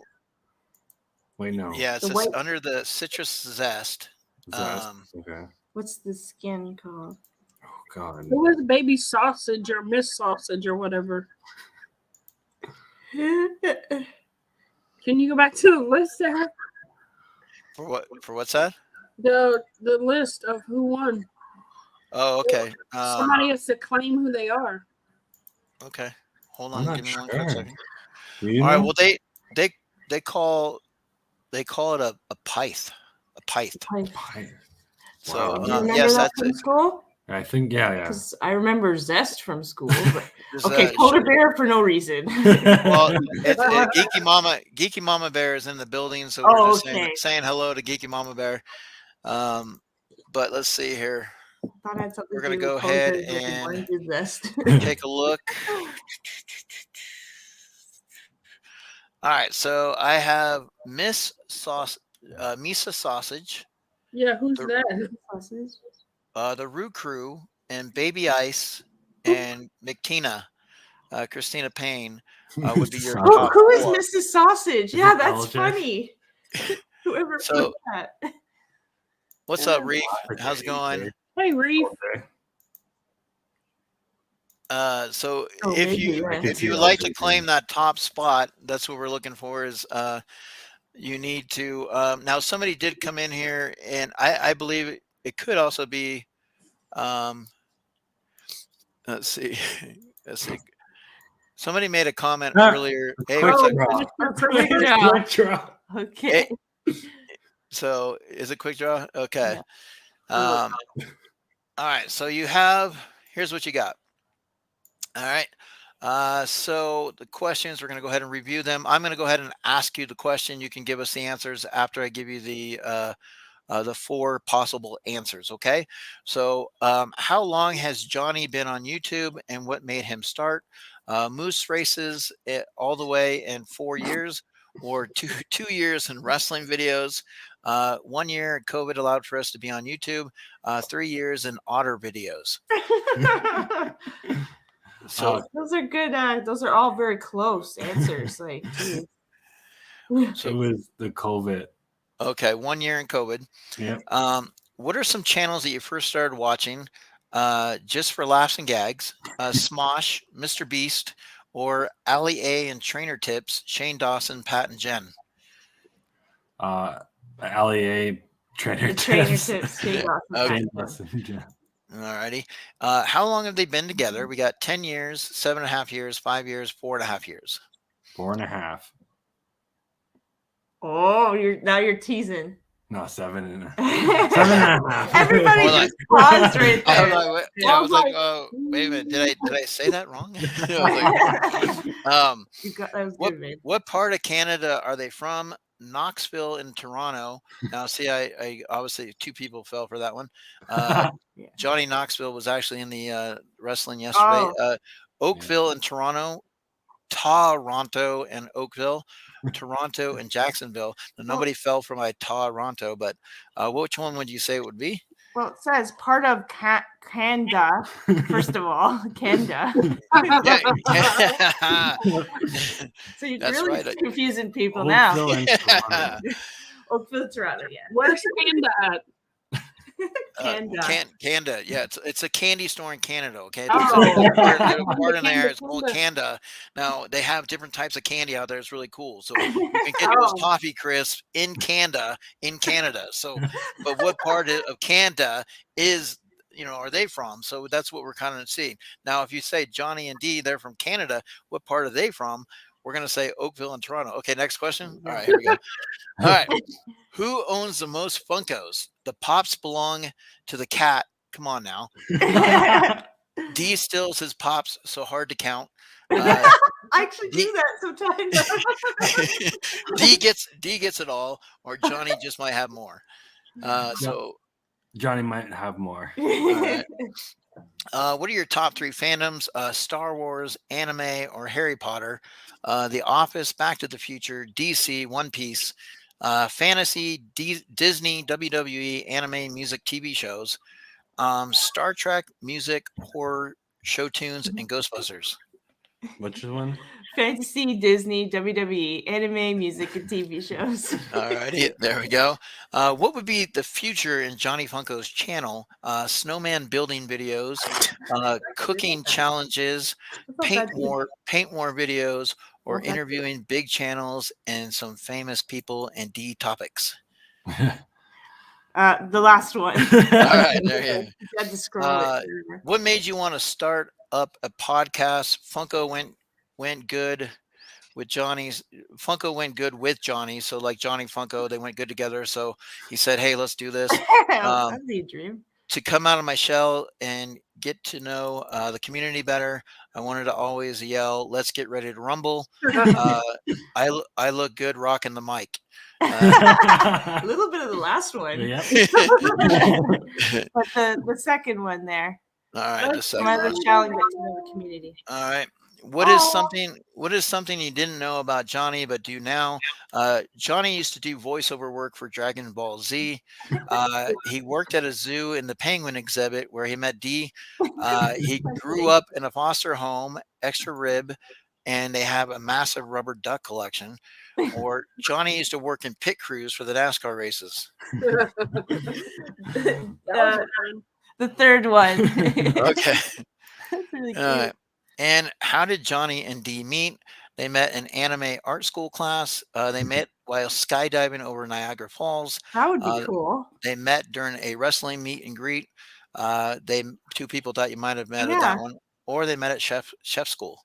Wait, no. Yeah, it's The just white- under the citrus zest. Okay. What's the skin called? Oh God. Who was baby sausage or Miss Sausage or whatever? Can you go back to the list there? For what? For what's that? The list of who won. Oh, okay. Somebody has to claim who they are. Okay. Hold I'm on. not Give me one sure. quick second. Do you All right. know? Well, they call it a pith. A pith. Pie. So Wow. Do you remember yes, that that's from it. school? I think yeah. Because I remember zest from school. But... There's, okay, polar bear for no reason. Well, Geeky Mama Bear is in the building, so we're Oh, just okay. saying hello to Geeky Mama Bear. But let's see here. Thought I had something We're to gonna do go with polar ahead bears looking and orange with zest. take a look. All right, so I have Misa Sausage, Yeah, who's The- that? Sausage. the Roo Crew, and Baby Ice, and McTina, Christina Payne would be your Sausage. Oh, top who is four. Mrs. Sausage? Is Yeah, it that's LJ? funny. Whoever So- put that. What's up, Reef? How's it going? Hey, Reef. Okay. So Oh, if maybe, you yeah. I can if see you would like to LJ claim too. that top spot, that's what we're looking for. Is you need to now somebody did come in here, and I believe it could also be. Let's see, let's see. Somebody made a comment earlier. Hey, Quick what's up? draw. Quick draw. Quick draw. Okay. So is it quick draw? Okay. Yeah. All right. So here's what you got. All right. So the questions, we're going to go ahead and review them. I'm going to go ahead and ask you the question. You can give us the answers after I give you the four possible answers. Okay. So how long has Johnny been on YouTube and what made him start? Moose races all the way in 4 years, or 2 years in wrestling videos. 1 year COVID allowed for us to be on YouTube. 3 years in otter videos. So those are good. Those are all very close answers. Like, geez. It was the COVID. okay, 1 year in COVID. Yeah. What are some channels that you first started watching just for laughs and gags? Smosh, Mr. Beast, or Ali A and Trainer Tips, Shane Dawson, Pat and Jen? LEA trainer Trainer tips. tips. Stay awesome. Okay. Jane Lesson, yeah. Alrighty. How long have they been together? We got 10 years, 7.5 years, 5 years, 4.5 years. 4.5. Oh, you're teasing. No, 7 and a 7 Everybody and a half. Everybody Hold on. just paused right I there. was like, oh, wait a minute. Did I say that wrong? I was like, That was good, man. what part of Canada are they from? Knoxville and Toronto. Now, see, I obviously 2 people fell for that one. Yeah. Johnny Knoxville was actually in the wrestling yesterday. Oh. Oakville and Toronto, Toronto and Oakville, Toronto and Jacksonville. Now, nobody fell for my Toronto, but which one would you say it would be? Well, it says part of Canada. First of all, Canada. Yeah. So you're That's really right. confusing people now. Oakville and Toronto. Oakville, Toronto, yeah. Where's Panda at? Canda. Yeah, it's a candy store in Canada. Okay, Oh. there's a part in there. Canda, It's called Canda. Canda. Now they have different types of candy out there. It's really cool. So you can get those Oh. toffee crisps in Canada, in Canada. So, but what part of Canada is are they from? So that's what we're kind of seeing. Now, if you say Johnny and Dee, they're from Canada. What part are they from? We're gonna say Oakville and Toronto. Okay, next question. All right, here we go. All right. Who owns the most Funkos? The pops belong to the cat. Come on now. D steals his pops, so hard to count. I actually do that sometimes. D gets it all, or Johnny just might have more. So Johnny might have more. all right. What are your top 3 fandoms? Star Wars, anime, or Harry Potter? The Office, Back to the Future, DC, One Piece, fantasy, Disney, WWE, anime, music, TV shows, Star Trek, music, horror, show tunes, and Ghostbusters. Which one? Fantasy, Disney, WWE, anime, music, and TV shows. All righty, there we go. What would be the future in Johnny Funko's channel? Snowman building videos, cooking challenges, paint war videos, or interviewing big channels and some famous people and D topics. The last one. All right, there you You had to scroll it. What made you want to start up a podcast? Funko went good with Johnny's. Funko went good with Johnny, so like Johnny Funko, they went good together. So he said, "Hey, let's do this." That'd be a dream. To come out of my shell and get to know the community better, I wanted to always yell, "Let's get ready to rumble!" I look good rocking the mic. A little bit of the last one. Yep. But the second one there. All right, the second My one. challenge to know the community. All right. What is something you didn't know about Johnny but do now? Johnny used to do voiceover work for Dragon Ball Z. He worked at a zoo in the penguin exhibit where he met Dee. He grew up in a foster home, extra rib, and they have a massive rubber duck collection. Or Johnny used to work in pit crews for the NASCAR races. The third one. Okay. That's really cute. All right. And how did Johnny and Dee meet? They met in anime art school class. They met while skydiving over Niagara Falls. That would be cool. They met during a wrestling meet and greet. Two people thought you might have met at that one, or they met at chef school.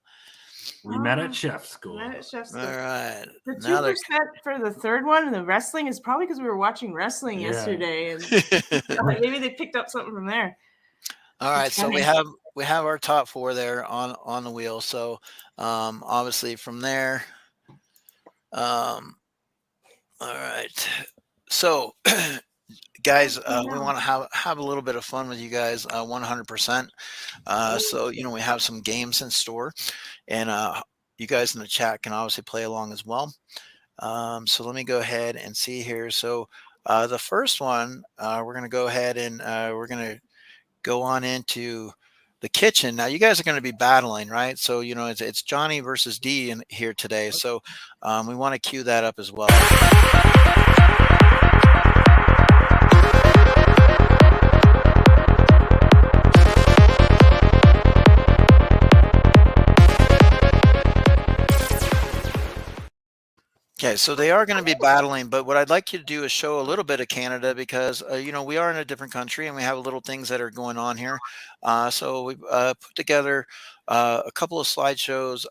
We met at chef school. All right. The 2% for the third one and the wrestling is probably because we were watching wrestling yesterday, and maybe they picked up something from there. All right, so we have our top 4 there on the wheel. So obviously from there, all right. So guys, we want to have a little bit of fun with you guys, 100%. So we have some games in store, and you guys in the chat can obviously play along as well. So let me go ahead and see here. So the first one, we're going to go ahead and we're going to go on into the kitchen. Now you guys are going to be battling, right? So it's Johnny versus Dee in here today. So we want to cue that up as well. Okay, so they are going to be battling, but what I'd like you to do is show a little bit of Canada because, we are in a different country and we have little things that are going on here. So we put together a couple of slideshows.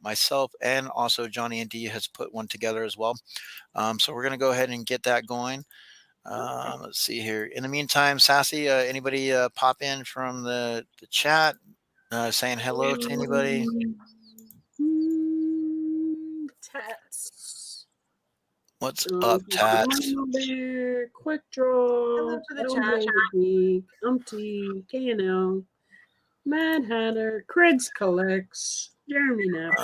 Myself and also Johnny and Dee has put one together as well. So we're going to go ahead and get that going. Let's see here. In the meantime, Sassy, anybody pop in from the chat saying hello to anybody? Tats. What's up, Tats? Quick Draw. Hello to the chat. Umpty, KNL, Mad Hatter, Creds Collects, Jeremy Knapp.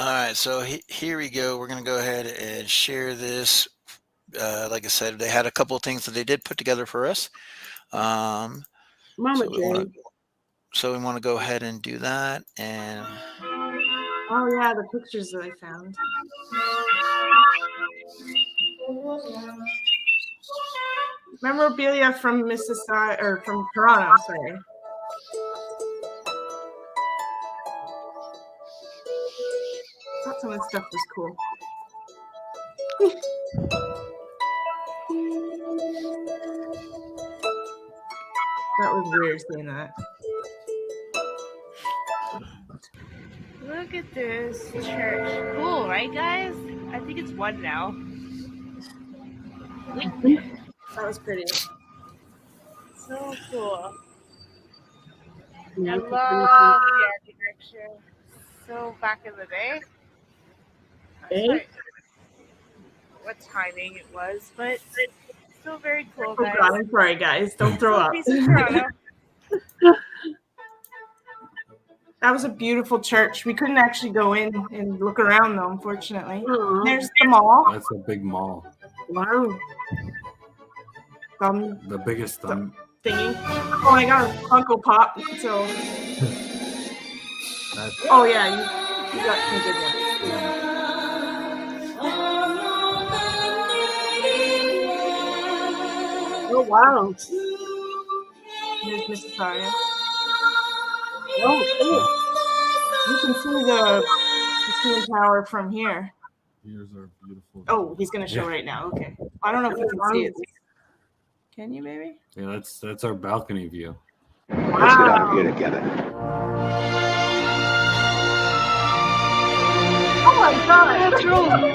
All right, so here we go. We're going to go ahead and share this. Like I said, they had a couple of things that they did put together for us. Mama so J. So we want to go ahead and do that. And oh yeah, the pictures that I found. Memorabilia from Mississauga or from Toronto, sorry. I thought some of the stuff was cool. That was weird seeing that. Look at this church. Cool, right, guys? I think it's one now. That was pretty. So cool. I Yeah, love the architecture. So back in the day. I Okay. forgot what timing it was, but still very cool, Oh guys. God, I'm sorry, guys. Don't throw up. Piece of Toronto. That was a beautiful church. We couldn't actually go in and look around, though, unfortunately. Aw. There's the mall. That's a big mall. Wow. The biggest thumb. Thingy. Oh, I got a Funko Pop. So. That's, Oh yeah, you got some good ones. Oh wow. Here's Mississauga. Oh, cool. You can see the CN Tower from here. Here's our beautiful. Oh, he's gonna show right now. Okay. I don't know if you can see it. Can you, baby? Yeah, that's our balcony view. Let's get out of here together. Oh my God! Tomorrow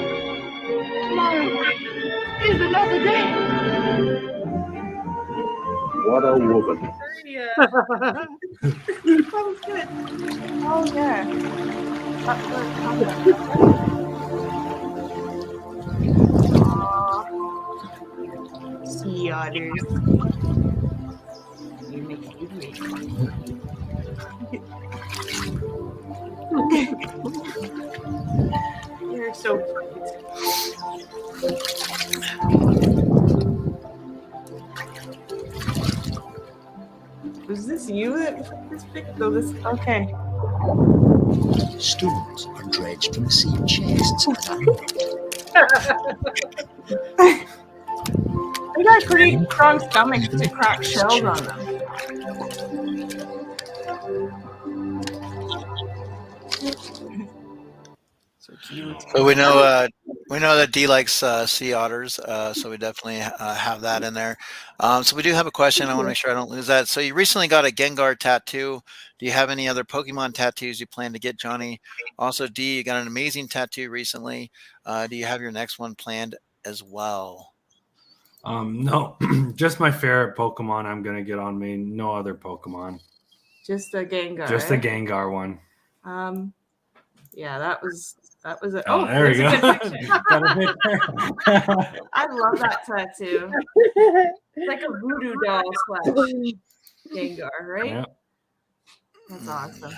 is another day. What a woman. Yeah. That was good. Oh yeah. Sea otters. You make it great. You're so Was this you that took this picture? This okay. Stones are dredged from sea chests. They got pretty strong stomachs to crack shells on them. So cute. So we know that Dee likes sea otters, so we definitely have that in there. So we do have a question. I want to make sure I don't lose that. So you recently got a Gengar tattoo. Do you have any other Pokemon tattoos you plan to get, Johnny? Also, Dee, you got an amazing tattoo recently. Do you have your next one planned as well? No, just my favorite Pokemon I'm gonna get on me. No other Pokemon. Just a Gengar. Just the Gengar one. Yeah, that was a Oh, there we go. that's a good picture. Got a picture. I love that tattoo. It's like a voodoo doll slash Gengar, right? Yep. That's awesome.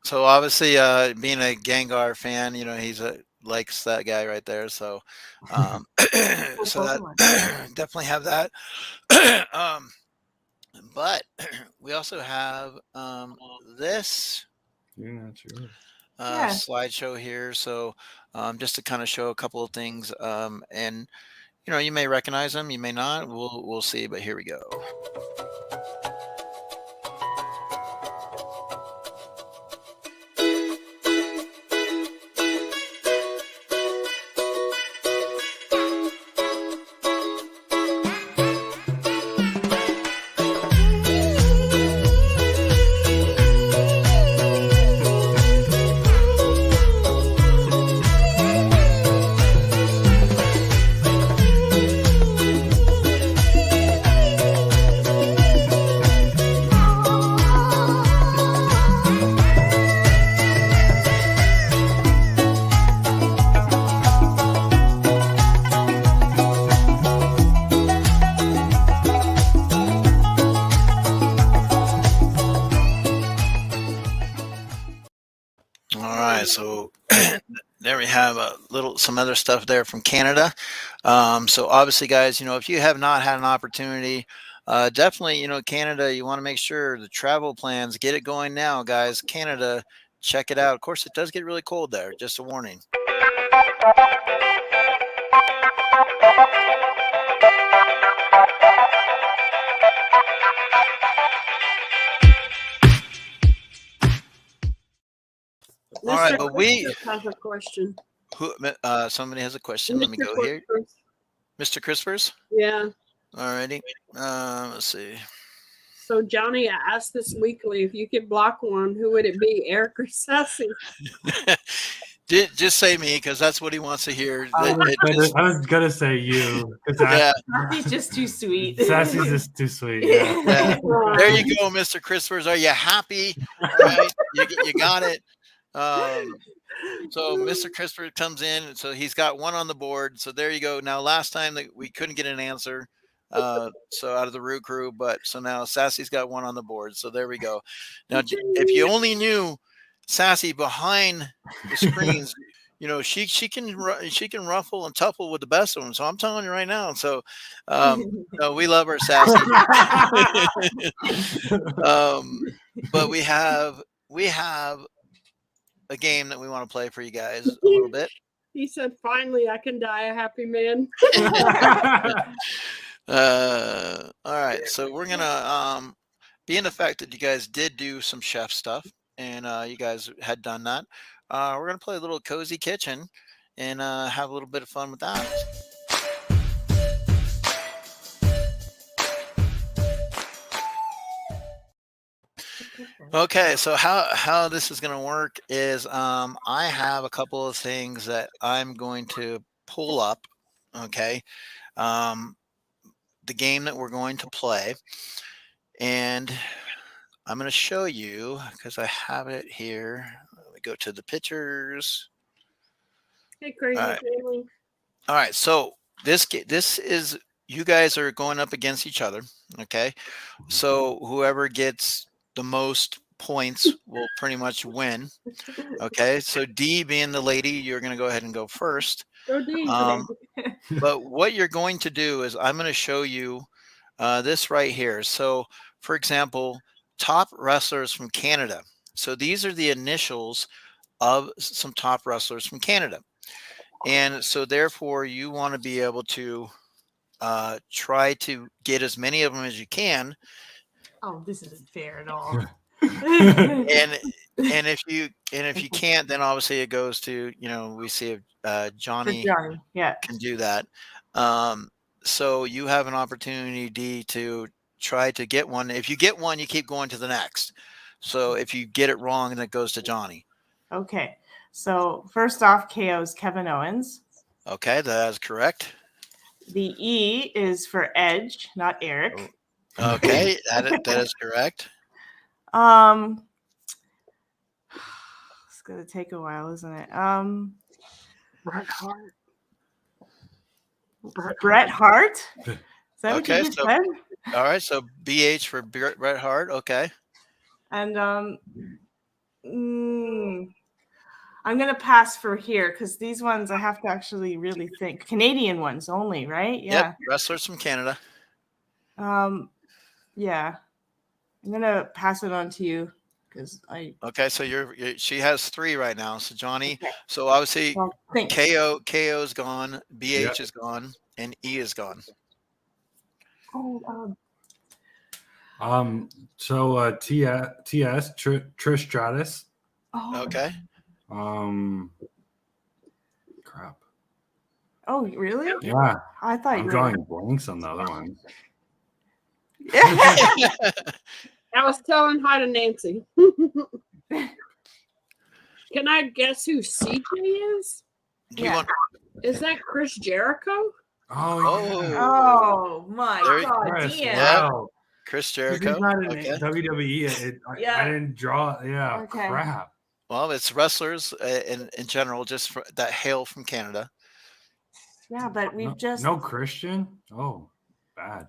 So obviously, being a Gengar fan, you know he's likes that guy right there. So, so that definitely have that. But we also have this You're not sure. slideshow here. So just to kind of show a couple of things, and you know you may recognize them, you may not. We'll see. But here we go. So there we have some other stuff there from Canada. So obviously, guys, you know, if you have not had an opportunity, definitely, you know, Canada, you want to make sure the travel plans, get it going now, guys. Canada, check it out. Of course, it does get really cold there. Just a warning. All right, Mr. but we Christopher has a question. somebody has a question. Let me go here. Mr. Crispers. Yeah. All righty. Let's see. So Johnny, I asked this weekly if you could block one, who would it be, Eric or Sassy? Just say me because that's what he wants to hear. I was gonna say you. Yeah. Sassy's just too sweet. Sassy's just too sweet. Yeah. Yeah. There you go, Mr. Crispers. Are you happy? All right, you got it. So Mr. Crisper comes in, so he's got one on the board. So there you go. Now, last time that we couldn't get an answer, so out of the root crew, but so now Sassy's got one on the board. So there we go. Now, if you only knew Sassy behind the screens, you know she can ruffle and tuffle with the best of them. So I'm telling you right now. So no, we love our Sassy. But we have a game that we want to play for you guys a little bit. He said, "Finally, I can die a happy man." All right, so we're gonna being the fact that you guys did do some chef stuff and you guys had done that, we're gonna play a little cozy kitchen and have a little bit of fun with that. Okay, so how this is going to work is I have a couple of things that I'm going to pull up. Okay, the game that we're going to play, and I'm going to show you because I have it here. Let me go to the pictures. Hey, crazy family. All right, so this is you guys are going up against each other. Okay, so whoever gets the most points will pretty much win. Okay, so D being the lady, you're going to go ahead and go first. Go D. But what you're going to do is I'm going to show you this right here. So, for example, top wrestlers from Canada. So these are the initials of some top wrestlers from Canada. And so therefore you want to be able to try to get as many of them as you can. Oh, this isn't fair at all. and if you can't, then obviously it goes to, you know, we see if Johnny yeah, can do that. So you have an opportunity, D, to try to get one. If you get one, you keep going to the next. So if you get it wrong, then it goes to Johnny. Okay. So first off, KO's Kevin Owens. Okay, that is correct. The E is for Edge, not Eric. Okay, that is correct. It's gonna take a while, isn't it? Bret Hart. Bret Hart. Is that Okay, what you just said? All right, so BH for Bret Hart. Okay. And I'm gonna pass for here because these ones I have to actually really think. Canadian ones only, right? Yeah. Yep, wrestlers from Canada. Yeah. I'm gonna pass it on to you because I. Okay, so she has 3 right now. So Johnny, so obviously KO's gone, BH is gone, and E is gone. So TS Trish Stratus. Oh. Okay. Crap. Oh, really? Yeah. I thought I'm drawing blanks on the other one. I was telling hi to Nancy. Can I guess who CJ is? Is that Chris Jericho? Oh my God, Chris, Ian. wow. Chris Jericho. He's not in WWE. I didn't draw. Yeah, Okay. crap. Well, it's wrestlers in general, just that hail from Canada. Yeah, but we've just no Christian. Oh, bad.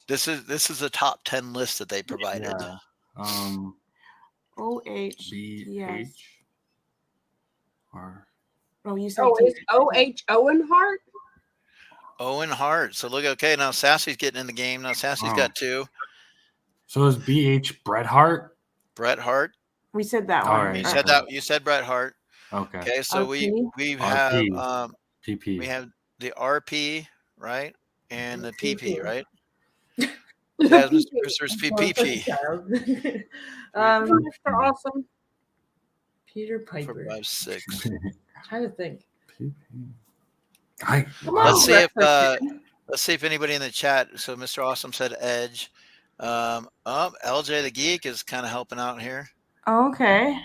This is a top 10 list that they provided. Yeah. OH R. Oh, you said it's OH Owen Hart? Owen Hart. So look, okay, now Sassy's getting in the game. Now Sassy's got 2. So is BH Bret Hart? Bret Hart. We said that All one. right. You said that. You said Bret Hart. Okay. Okay, so we RP? have RP. PP. we have the RP, right, and the PP, right? Peter Jasmine Cruiser's PPP Mr. Awesome. Peter for Piper. 5-6. Trying to think. PP. Let's see if Breakfast. let's see if anybody in the chat. So Mr. Awesome said Edge. LJ the Geek is kind of helping out here. Okay.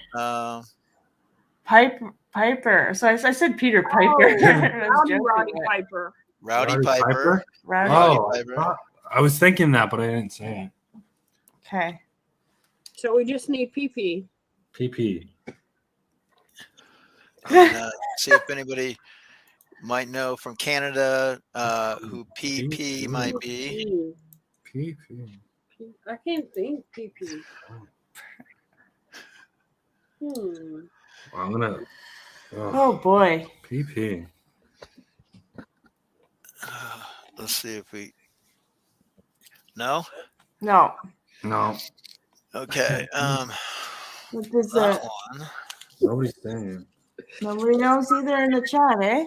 Piper. So I said Peter Piper. I was joking, Roddy but- Piper. Rowdy Piper. Rowdy. Oh, Piper. I was thinking that, but I didn't say it. Okay. So we just need PP. PP. And, see if anybody might know from Canada who PP might be. PP. I can't think PP. I'm gonna. Oh boy. PP. Let's see if we. No. No. No, Okay. What is That that? one. nobody's saying. Nobody knows either in the chat, eh?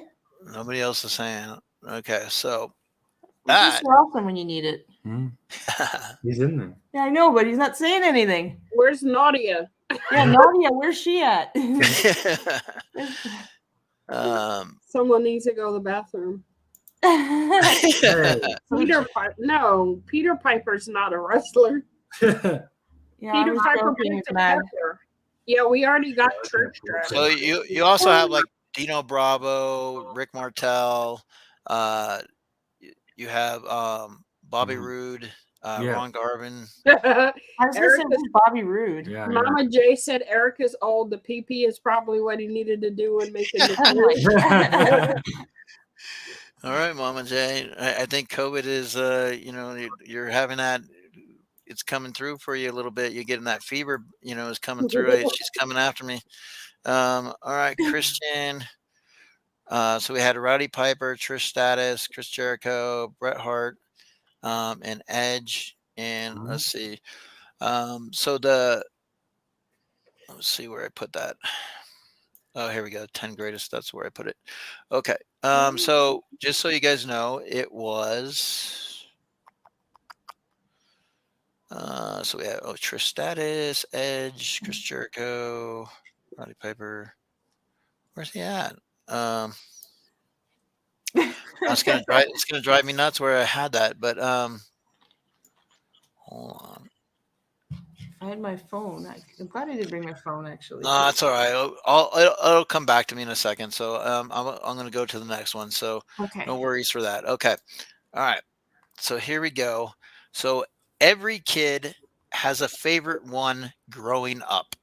Nobody else is saying. Okay, so It's that. so awesome when you need it. He's in there. Yeah, I know, but he's not saying anything. Where's Nadia? Yeah, Nadia, where's she at? Someone needs to go to the bathroom. Hey. Peter Piper. No, Peter Piper's not a wrestler. Yeah, Peter I was Piper joking, picked it's a mad. pepper. Yeah, we already got Trish Stratus. So you also have like Dino Bravo, Rick Martel. You have Bobby Roode, Yeah. Ron Garvin. I was gonna say Erica's- who's Bobby Roode. Yeah. Mama J said Eric is old. The PP is probably what he needed to do in making the Oh my quiz. God. All right, Mama J. I think COVID is, you're having that. It's coming through for you a little bit. You're getting that fever, is coming through. She's coming after me. All right, Christian. So we had Rowdy Piper, Trish Stratus, Chris Jericho, Bret Hart, and Edge. And let's see. Let's see where I put that. Oh, here we go. 10 greatest. That's where I put it. Okay. So just so you guys know, it was. So we have Trish Stratus, Edge, Chris Jericho, Roddy Piper. Where's he at? It's gonna drive me nuts where I had that, but hold on. I had my phone. I'm glad I did bring my phone actually. No, that's all right. It'll come back to me in a second. So I'm gonna go to the next one. So Okay. no worries for that. Okay. All right. So here we go. So every kid has a favorite one growing up.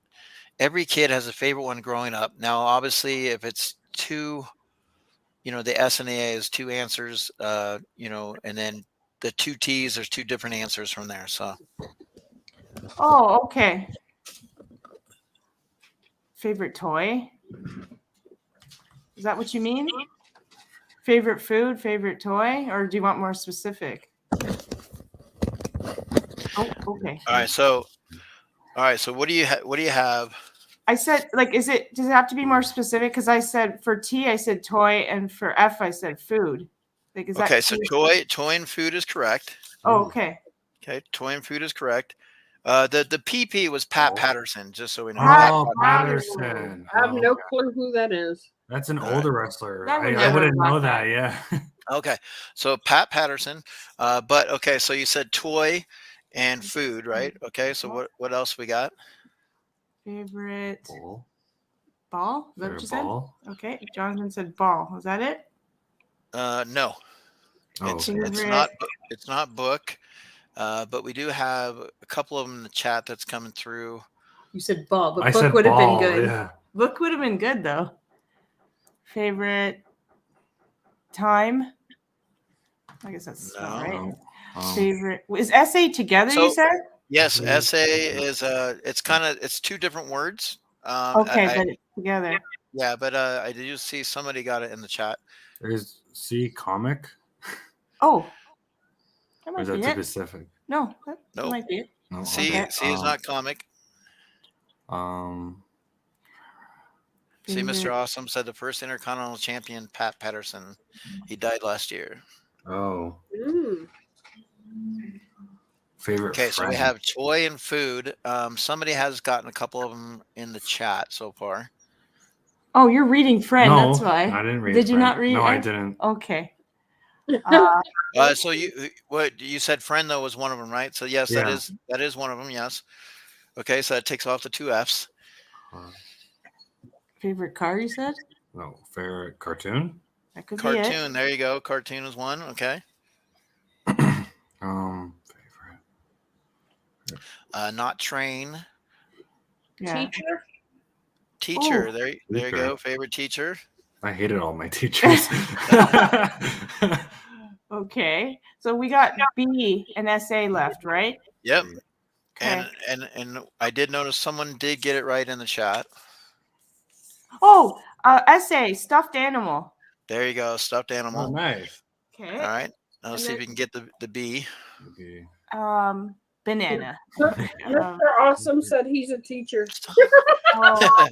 Every kid has a favorite one growing up. Now, obviously, if it's two, the S and the A is two answers, and then the two T's, there's two different answers from there. So. Oh, okay. Favorite toy? Is that what you mean? Favorite food, favorite toy, or do you want more specific? Oh, okay. All right. So what do you have? I said, does it have to be more specific? Because I said for T, I said toy, and for F, I said food. Is that Okay. So toy and food is correct. Oh, okay. Okay. Toy and food is correct. The PP was Pat Patterson, just so we know. Oh, Patterson. I have no clue who that is. That's an older wrestler. Never I wouldn't got know that. Yeah. Okay, so Pat Patterson, but okay, so you said toy and food, right? Okay, so what else we got? Favorite Ball. ball? Is that what you said? Ball. Okay. Jonathan said ball. Was that it? No, Oh, it's not book, but we do have a couple of them in the chat that's coming through. You said ball, but I book said would have been ball, good. Yeah. Book would have been good though. Favorite time? I guess that's not right. Favorite is SA together, So- you said? Yes, essay is it's two different words. Okay, but it's together. Yeah, but I did see somebody got it in the chat. There's C comic. Oh. That Or might is that be too it. specific? No, that Nope. might be it. No. C okay. is not comic. See, Mr. Favorite- Awesome said the first Intercontinental Champion, Pat Patterson. He died last year. Oh, Mm. favorite. Okay, so we friend. have toy and food. Somebody has gotten a couple of them in the chat so far. Oh, you're reading friend. No, That's why. I didn't read. Did you friend. not read? No, I it? didn't. Okay. So you said friend though was one of them, right? So yes, Yeah. that is one of them. Yes. Okay, so that takes off the 2 Fs. Favorite car, you said? No, favorite cartoon. That could be it. Cartoon. There you go. Cartoon is one. Okay. Favorite. Not train. Yeah. Teacher. Oh. There you Teacher. go. Favorite teacher. I hated all my teachers. Okay. So we got B and SA left, right? Yep. Okay. And I did notice someone did get it right in the chat. Oh, SA, stuffed animal. There you go. Stuffed Oh, animal. nice. Okay. All right. Now And let's see if then- we can get the B. Okay. Banana. Mr. Awesome said he's a teacher. Oh.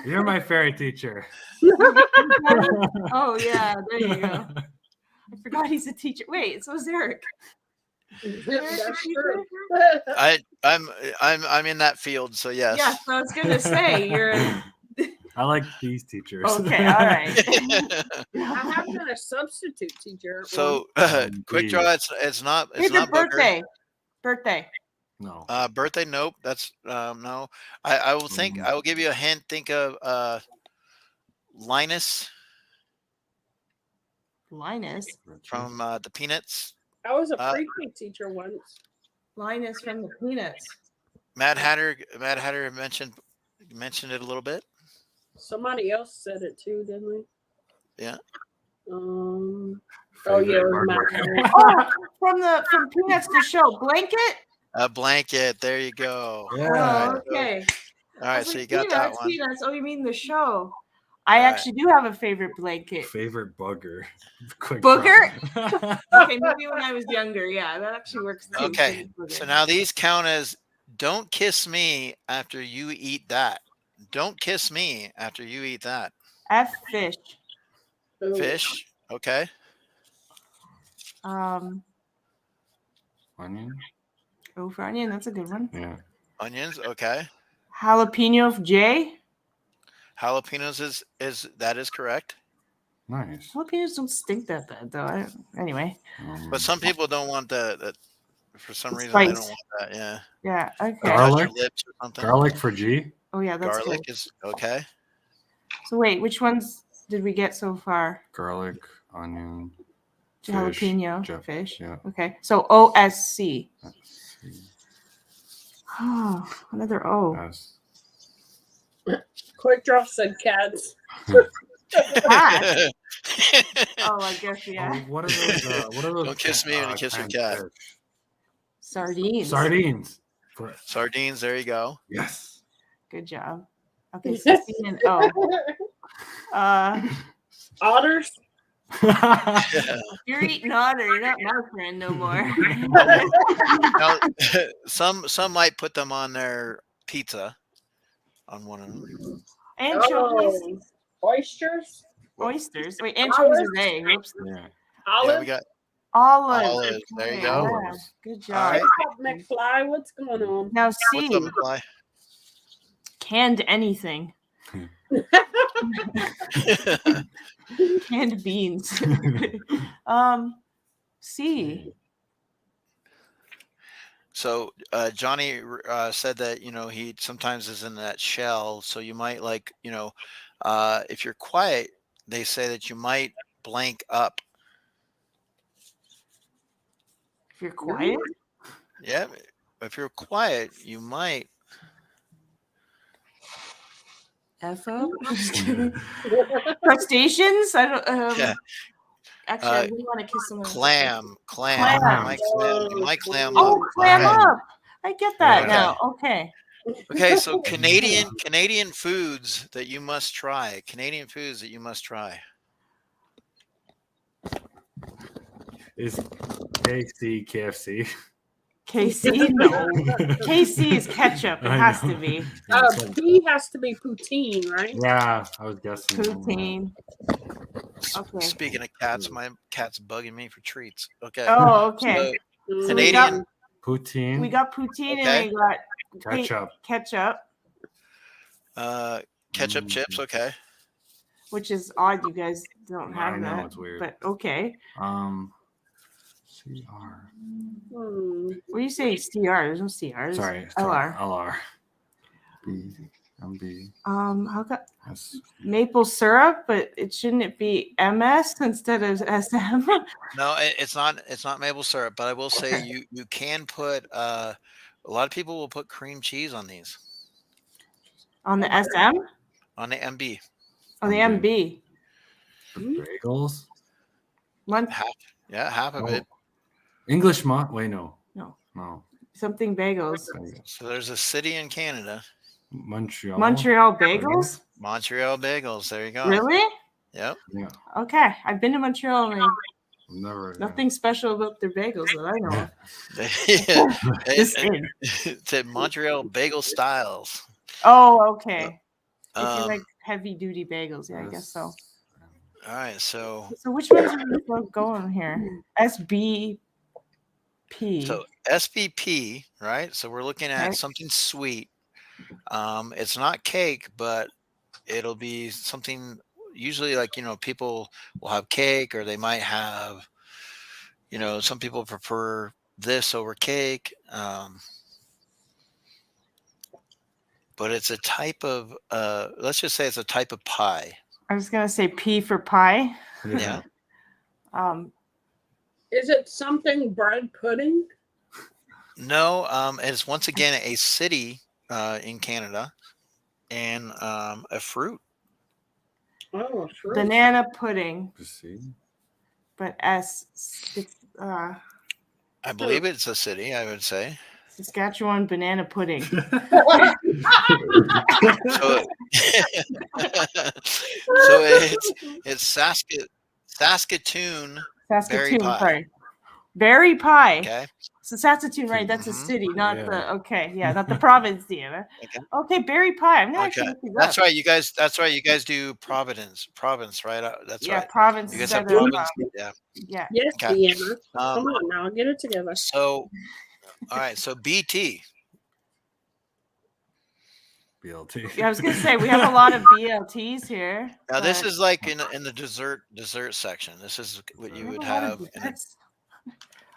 You're my fairy teacher. Oh yeah, there you go. I forgot he's a teacher. Wait, so is Eric. That's true. I'm in that field, so yes. Yes, I was gonna say you're. I like these teachers. Okay, all right. I have been a substitute teacher. at So quick draw. It's not. It's Favorite not booger. birthday. No. Birthday. Nope. That's no. I will think. I will give you a hint. Think of Linus Linus. from the Peanuts. I was a pre-K teacher once. Linus from the Peanuts. Mad Hatter mentioned it a little bit. Somebody else said it too, didn't they? Yeah. Oh Favorite yeah, it was burger. Matt. Oh, from Peanuts the show. Blanket. A blanket. There you go. Yeah. Oh, okay. All I right. was So like, you got that one. Peanuts. Oh, you mean the show? I All right. actually do have a favorite blanket. Favorite booger. Quick Booger? draw. Okay, maybe when I was younger. Yeah, that actually works too. Okay. Favorite booger. So now these count as don't kiss me after you eat that. Don't kiss me after you eat that. F fish. Ooh. Fish. Okay. Onion. Oh, for onion, that's a good one. Yeah. Onions. Okay. Jalapeno J. Jalapenos is that is correct. Nice. Jalapenos don't stink that bad though. Anyway. But some people don't want that for some The reason they don't spice. want that. Yeah. Yeah. Okay. Garlic? Touch your lips or something. Garlic for G. Oh yeah, that's Garlic good. is okay. So wait, which ones did we get so far? Garlic, onion, fish, Jalapeno, fish. Yeah. Okay. So OSC. Let's see. Oh, another O. S. Quick draw said cats. Cat. Oh, I guess yeah. Oh, what are those? What are those? Don't kiss me when you kiss your canned cat. fish? Sardines. Sardines. Sardines. There you go. Yes. Good job. Okay, 16 and O. Otters. You're eating otter. You're not my friend no more. Now, some might put them on their pizza. On one of them. Anchovies. Oh, oysters. Oysters. Wait, anchovies is A. Whoops. Yeah. Yeah, Olive. we got Olives. olives. There you go. Yeah, good job. All right. McFly. What's going on? Now What's C. up, McFly? Canned anything. Canned beans. C. So Johnny said that he sometimes is in that shell. So you might if you're quiet, they say that you might blank up. If you're quiet. Yeah, if you're quiet, you might. F up. Crustaceans. I don't. Yeah. Actually, I really want to kiss someone. Clam. Clam. You might clam Oh, up. clam up. I get that Yeah. now. Okay. Okay, so Canadian foods that you must try. Canadian foods that you must try. Is KFC KFC? KC? No. KC is ketchup. It I has know. to be. Yeah, it's like- P has to be poutine, right? yeah, I was guessing. Poutine. Okay. Speaking of cats, my cat's bugging me for treats. Okay. Oh, okay. So, So we got, Canadian. Poutine. we got poutine Okay. and we got Ketchup. ketchup, Ketchup chips. Okay. which is odd. You guys don't I have know, that. it's weird. But okay. CR. What do you say? CR? There's no CRs. Sorry. LR. LR. B. MB. How come S. maple syrup? But shouldn't it be MS instead of SM? No, it's not. It's not maple syrup. But I will say you can put. A lot of people will put cream cheese on these. On the SM? On the MB. On the MB? Bagels. Half of it. English Wait, no. No. Something bagels. So there's a city in Canada. Montreal. Montreal bagels? Montreal bagels. There you go. Really? Yep. Yeah. Okay. I've been to Montreal and Never. nothing special about their bagels that I know of. It's Just in. Montreal bagel styles. Oh, okay. If you Um, like heavy duty bagels, yeah, I guess so. All right. So which ones are we going here? SBP. So SBP, right? So we're looking at Okay. something sweet. It's not cake, but it'll be something usually like, people will have cake or they might have, some people prefer this over cake. But it's a type of, let's just say it's a type of pie. I was gonna say P for pie. Yeah. Is it something bread pudding? No, it's once again a city in Canada and a fruit. Oh, sure. Banana pudding, See? but it's I believe it's a city, I would say. Saskatchewan banana pudding. So, it's Saskatoon Saskatoon, pie. sorry. Berry pie. Okay. So Saskatoon, right? That's a Mhm. city, not Yeah. not the province, Diana. Okay. Okay, berry pie. I'm gonna Okay. actually look these That's up. right. You guys. That's right. You guys do province, right? That's Yeah, right. province You guys have instead of province. Yeah. yeah. Yes, Okay. Deanna. Um, Come on now, get it together. so, all right. So BT. BLT. Yeah, I was gonna say we have a lot of BLTs here. Now this but- is like in the dessert section. This is what you We would a lot of have. In a, desserts.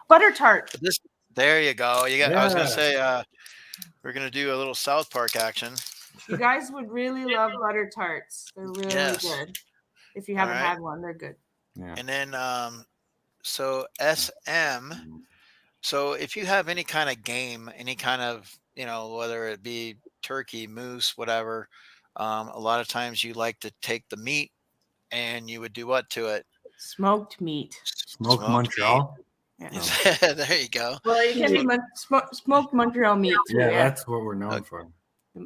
Butter tart. this. There you go. You got. I was gonna Yeah. say. We're gonna do a little South Park action. You guys would really love butter tarts. They're really Yes. good. If you haven't Alright. had one, they're good. Yeah. And then so SM. So if you have any kind of game, any kind of, whether it be turkey, moose, whatever, a lot of times you like to take the meat and you would do what to it? Smoked meat. Smoked Smoked Montreal. Yeah. There you go. Well, it can be smoked Montreal meat too. Yeah, that's what we're known for.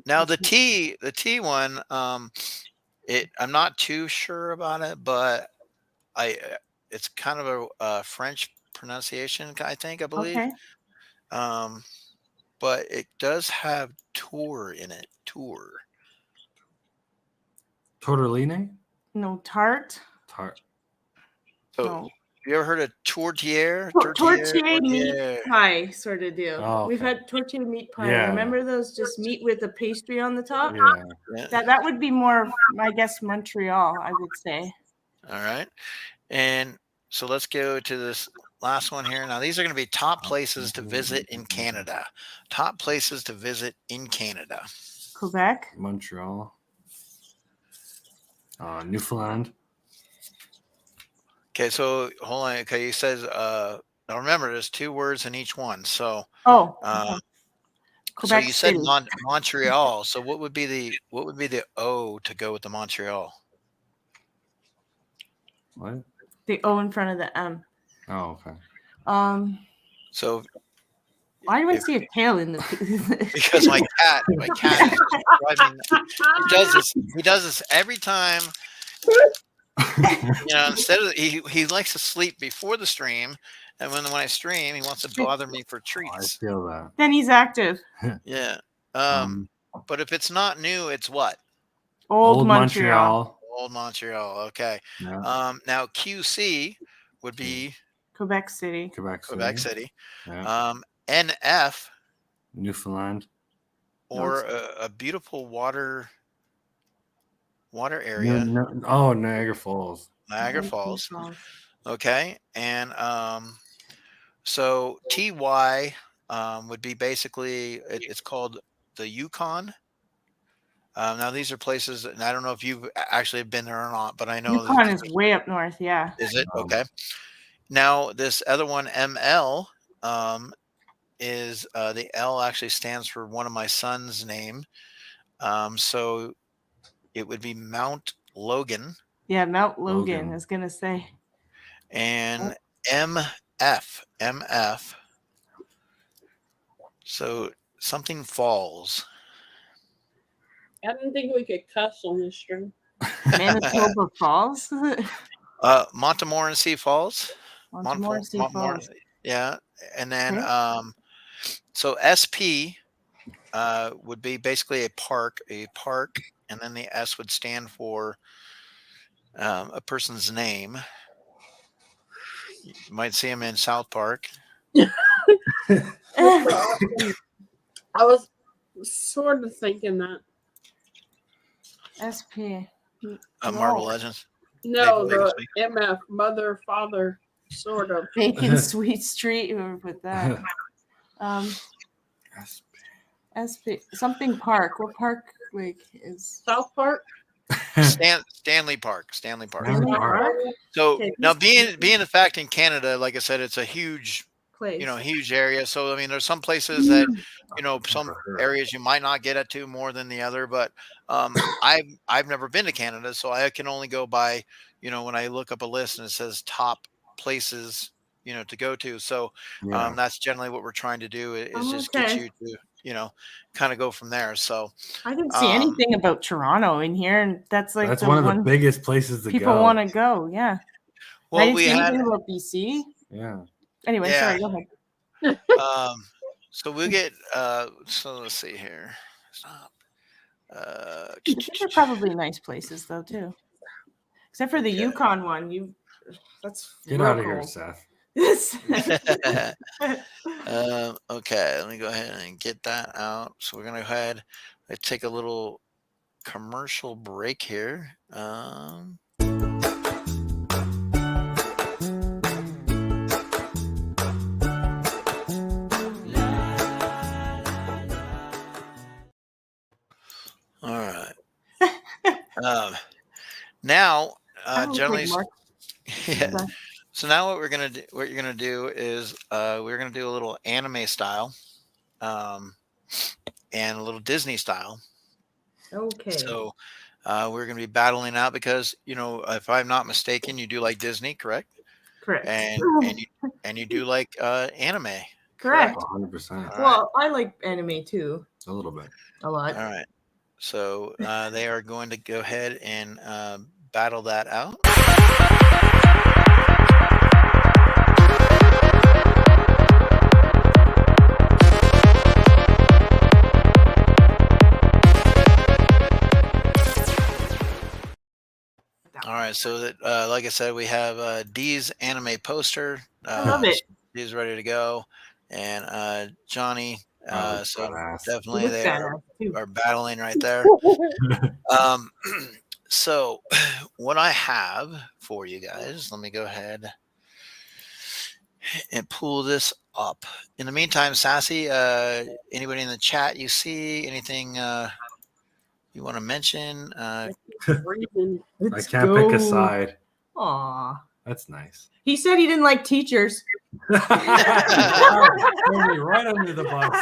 Now the T one, I'm not too sure about it, but it's kind of a French pronunciation, I believe. Okay. But it does have tour in it. Tour. Tortellini? No tart. Tart. So No. you ever heard of tourtière? Tortilla meat pie sort of deal. Oh, We've okay. had tortilla meat pie. Yeah. Remember those just meat with a pastry on the top? Yeah. Yeah. That would be more, I guess, Montreal, I would say. All right. And so let's go to this last one here. Now, these are going to be top places to visit in Canada. Top places to visit in Canada. Quebec. Montreal. Newfoundland. Okay, so hold on. Okay, he says, now remember, there's 2 words in each one. So, Oh, so Quebec you said City. Montreal. So what would be the O to go with the Montreal? What? The O in front of the M. Oh, okay. So Why do I see a tail in the? because my cat is driving. He does this every time. Instead of he likes to sleep before the stream, and when I stream, he wants to bother me for I treats. feel that. Then he's active. Yeah. Um, But if it's not new, it's what? Old Montreal. Old Montreal. Okay. Yeah. Now QC would be Quebec City. Quebec City. Yeah. NF Newfoundland. or a beautiful water area. Oh, Niagara Falls. Niagara Falls. Okay. And so TY would be basically it's called the Yukon. Now these are places, and I don't know if you've actually been there or not, but I know Yukon is way up north. Yeah. Is it okay? Now this other one, ML, is the L actually stands for one of my son's name. So it would be Mount Logan. Yeah, Mount Logan. I was gonna say. And MF. So something falls. I didn't think we could cuss on this stream. Manitoba Falls. Montmorency Falls. Montmorency Falls. Yeah, and then so SP would be basically a park, and then the S would stand for a person's name. You might see him in South Park. I was sort of thinking that. SP. Marvel Legends. No, the MF, mother, father, sort of. Bacon Sweet Street. Whoever put that. SP. Something Park. What park is South Park? Stanley Park. Stanley Park. So now being a fact in Canada, like I said, it's a huge place. Huge area. So I mean, there's some places that some areas you might not get to more than the other. But I've never been to Canada, so I can only go by when I look up a list and it says top places to go to. So that's generally what we're trying to do is just get you to kind of go from there. So I didn't see anything about Toronto in here, and that's like one of the biggest places to people want to go. Yeah. Well, I didn't see anything about BC. Yeah. Anyway, sorry, go ahead. So we'll get so let's see here. Stop. These are probably nice places though too. Except for the Yukon one. That's get out of here, Seth. Okay, let me go ahead and get that out. So we're gonna go ahead and take a little commercial break here. All right. Now, generally, yeah. So now what you're gonna do is we're gonna do a little anime style, and a little Disney style. Okay. So we're gonna be battling out because if I'm not mistaken, you do like Disney, correct? Correct. And you do like anime. Correct. 100%. Well, I like anime too. A little bit. A lot. All right. So they are going to go ahead and battle that out. All right, so that like I said, we have Dee's anime poster. I love it. He's ready to go, and Johnny. So definitely they are battling right there. So what I have for you guys, let me go ahead and pull this up. In the meantime, Sassy, anybody in the chat you see anything you want to mention? I can't pick a side. Aw. That's nice. He said he didn't like teachers. Throw me right under the bus.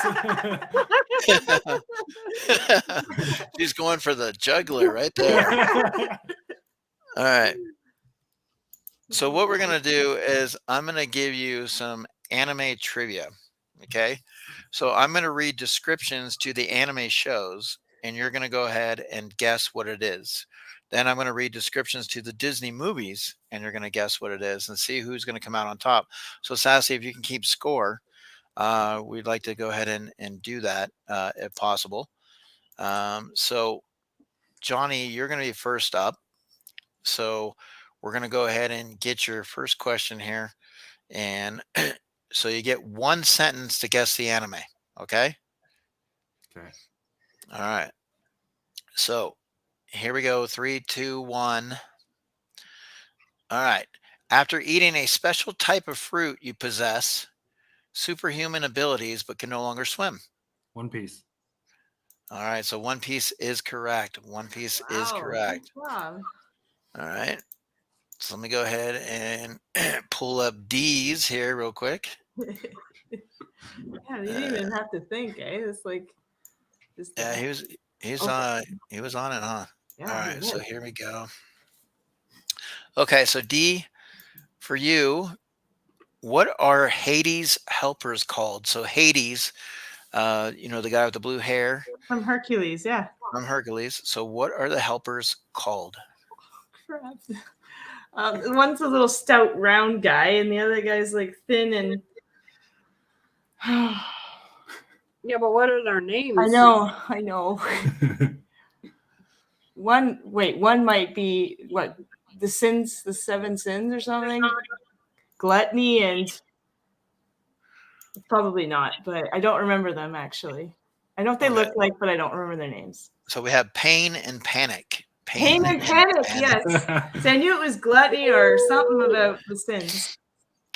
She's going for the juggler right there. All right. So what we're going to do is I'm going to give you some anime trivia. Okay. So I'm going to read descriptions to the anime shows. and you're going to go ahead and guess what it is. Then I'm going to read descriptions to the Disney movies, and you're going to guess what it is and see who's going to come out on top. So, Sassy, if you can keep score, we'd like to go ahead and do that if possible. So, Johnny, you're going to be first up. So, we're going to go ahead and get your first question here. And so you get one sentence to guess the anime. Okay. Okay. All right. So here we go. 3, 2, 1. All right. After eating a special type of fruit, you possess superhuman abilities but can no longer swim. One Piece. All right. So One Piece is correct. One Piece is correct. Wow. All right. So let me go ahead and pull up D's here real quick. Yeah, you didn't even have to think, eh? It's like just Yeah, he was on it, huh? Yeah, All right. he So was. here we go. Okay. So D, for you, what are Hades' helpers called? So Hades, the guy with the blue hair From Hercules, yeah. from Hercules. So what are the helpers called? Crap. One's a little stout, round guy, and the other guy's like thin and. Yeah, but what are their names? I know. One might be what? The 7 sins or something? Gluttony and probably not, but I don't remember them actually. I know what they look like, but I don't remember their names. So we have pain and panic. Pain and panic, yes. So I knew it was gluttony or something about the sins.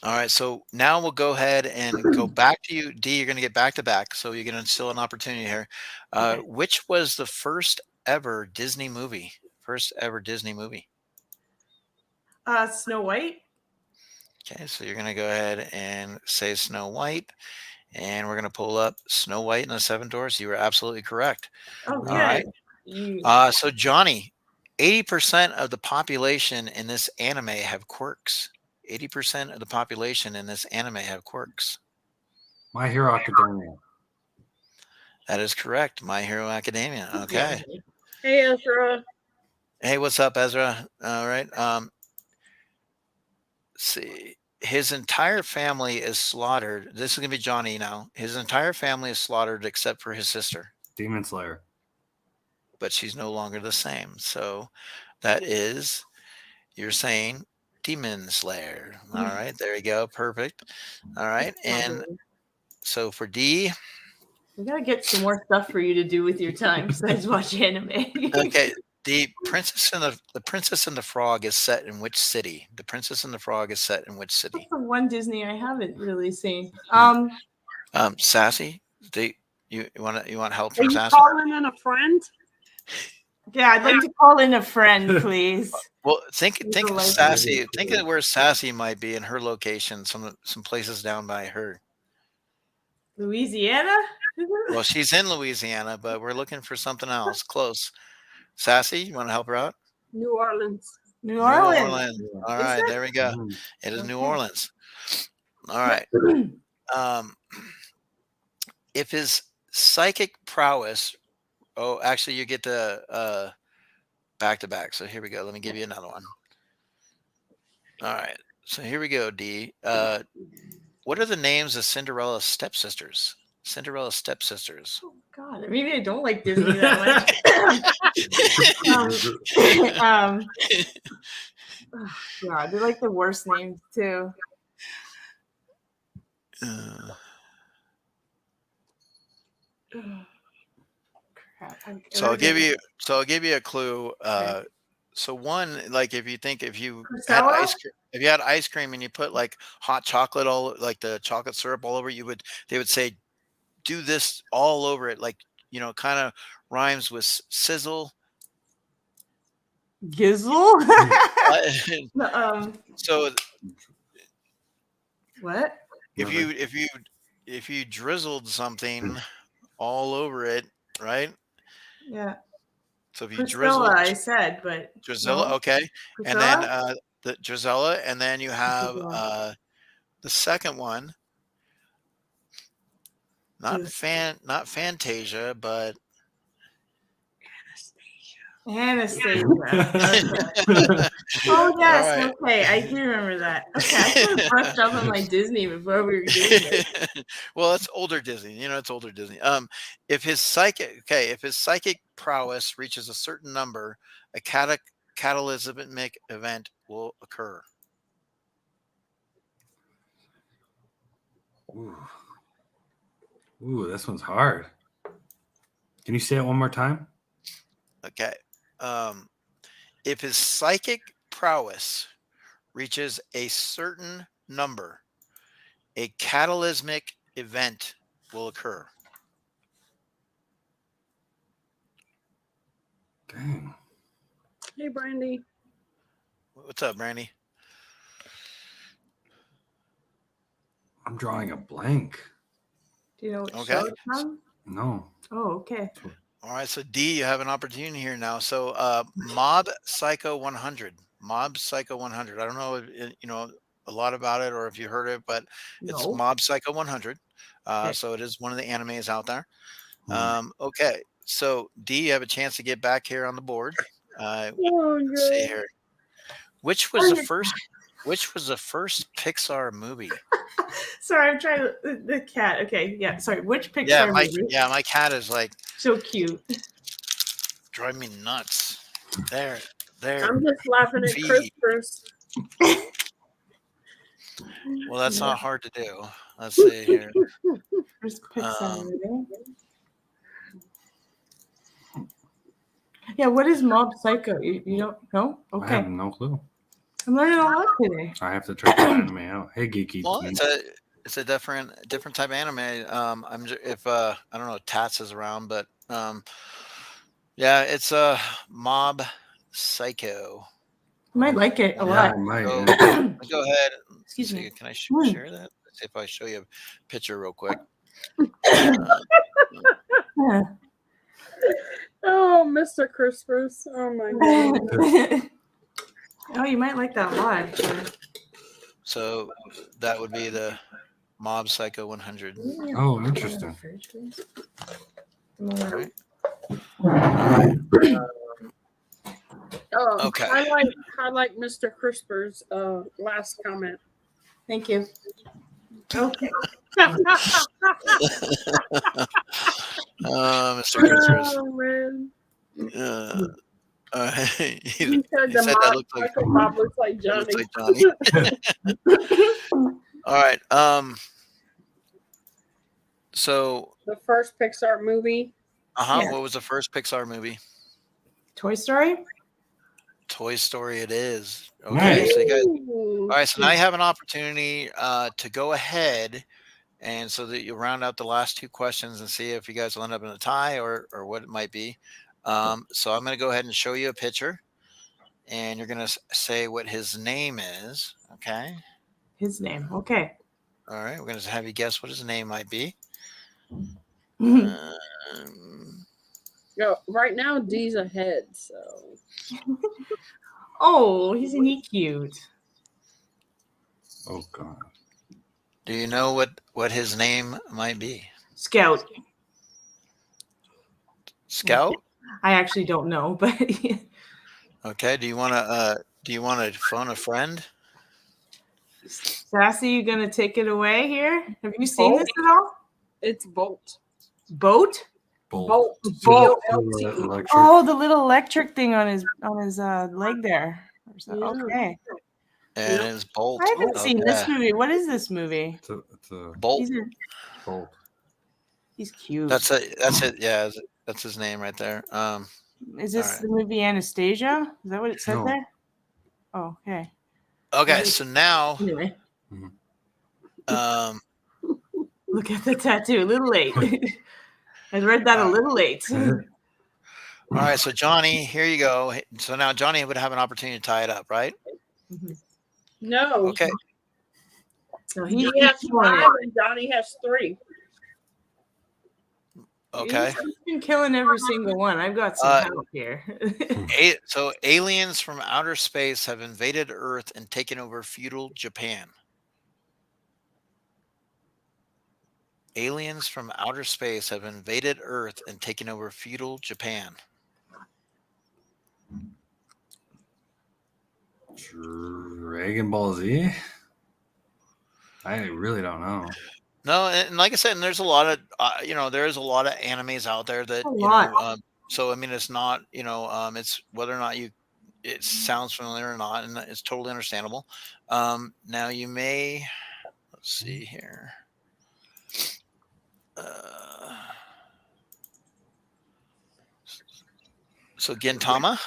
All right. So now we'll go ahead and go back to you, D. You're going to get back to back. So you're going to still an opportunity here. Okay. Which was the first ever Disney movie? First ever Disney movie. Snow White. Okay. So you're going to go ahead and say Snow White. And we're going to pull up Snow White and the Seven Dwarfs. You were absolutely correct. Oh, All good. right. So Johnny, 80% of the population in this anime have quirks. 80% of the population in this anime have quirks. My Hero Academia. That is correct. My Hero Academia. Okay. Hey, Ezra. Hey, what's up, Ezra? All right. Let's see. His entire family is slaughtered. This is going to be Johnny now. His entire family is slaughtered except for his sister. Demon Slayer. But she's no longer the same. So that is, you're saying Demon Slayer. All right. There you go. Perfect. All right. And so for D. We got to get some more stuff for you to do with your time besides watch anime. Okay. The Princess and the Frog is set in which city? The Princess and the Frog is set in which city? That's the one Disney I haven't really seen. Sassy, you want help Are from you Sassy? calling in a friend? Yeah, I'd like to call in a friend, please. Well, think of Sassy. Think of where Sassy might be in her location. Some places down by her. Louisiana? Well, she's in Louisiana, but we're looking for something else close. Sassy, you want to help her out? New Orleans. New Orleans. All right, there we go. It is New Orleans. All right. If his psychic prowess, actually, you get the back to back. So here we go. Let me give you another one. All right. So here we go, D. What are the names of Cinderella's stepsisters? Cinderella's stepsisters. Oh God, maybe I don't like Disney that much. Oh, God, they're like the worst names too. Crap. So I'll give you a clue. So one, like if you had ice cream and you put like hot chocolate like the chocolate syrup all over, they would say, do this all over it, like kind of rhymes with sizzle. Gizzle. So what? If you drizzled something all over it, right? Yeah. So if you Priscilla, I said, but Drizella, no. okay. Priscilla? And then the Drizella, and then you have the second one. Not Fantasia, but Anastasia. Okay. Oh yes, All right. okay. I do remember that. Okay, I should have brushed up on my Disney before we were doing this. Well, it's older Disney. It's older Disney. If his psychic prowess reaches a certain number, a catalysmic event will occur. Ooh, this one's hard. Can you say it one more time? Okay. If his psychic prowess reaches a certain number, a catalysmic event will occur. Dang. Hey, Brandy. What's up, Brandy? I'm drawing a blank. Do you know what Okay. show it's from? No. Oh, okay. All right, so D, you have an opportunity here now. So, Mob Psycho 100. Mob Psycho 100. I don't know if you know a lot about it or if you heard it, but it's No. Mob Psycho 100. Okay. So it is one of the animes out there. Hmm. Okay, so D, you have a chance to get back here on the board. Oh, Let's see good. here. Which was the first Pixar movie? Sorry, I'm trying to, the cat. Okay, yeah. Sorry, which Pixar movie? My cat is like So cute. driving me nuts. There. I'm just laughing at Feed. Chris. Well, that's not hard to do. Let's see here. First Pixar Um, movie. Yeah, what is Mob Psycho? You don't know? I Okay. have no clue. I'm learning a lot today. I have to check the anime out. Hey, geeky. Well, it's a different type of anime. If I don't know if Tats is around, but yeah, it's a Mob Psycho. You might like it a Yeah, lot. I might. So, Yeah. go ahead. Excuse See, me. can I Hmm. share that? Let's see if I show you a picture real quick. Yeah. Oh, Mr. Crispers. Oh my god. Oh, you might like that a lot. Actually. So that would be the Mob Psycho 100. Oh, interesting. All right. Okay. Highlight Mr. Crispers' last comment. Thank you. Okay. Mr. Christmas. Oh man. He He said said that Mob looked like Psycho Bob looks like Johnny. All right. So The first Pixar movie. Yeah. What was the first Pixar movie? Toy Story? Toy Story it is. Okay. Nice. So you guys, Ooh. all right, so now you have an opportunity to go ahead and so that you round out the last two questions and see if you guys will end up in a tie or what it might be. So I'm going to go ahead and show you a picture and you're going to say what his name is. Okay. His name. Okay. All right. We're going to have you guess what his name might be. Right now D's ahead, so Oh, isn't he cute? Oh, God. Do you know what his name might be? Scout. Scout? I actually don't know, but Okay. Do you want to phone a friend? Sassy, you gonna take it away here? Have you seen this at all? it's Bolt. Boat? Bolt. Bolt. Electric. Oh, the little electric thing on his leg there. Yeah. Okay. And it's Bolt. I haven't seen this Okay. movie. What is this movie? It's a Bolt. bolt. He's cute. That's it. Yeah, that's his name right there. Is this all right. the movie Anastasia? Is that what it said No. there? Oh, okay. Okay, so now, Anyway, um, look at the tattoo. A little late. I read that a little late. all right, so Johnny, here you go. So now Johnny would have an opportunity to tie it up, right? No. Okay. So He he has won 5 and Johnny has 3. Okay. He's been killing every single one. I've got some help here. So aliens from outer space have invaded Earth and taken over feudal Japan. Aliens from outer space have invaded Earth and taken over feudal Japan. Dragon Ball Z. I really don't know. No, and like I said, and there's a lot of there's a lot of animes out there that A lot. so I mean, it's not it's whether or not it sounds familiar or not, and it's totally understandable. Now you may let's see here. So Gintama,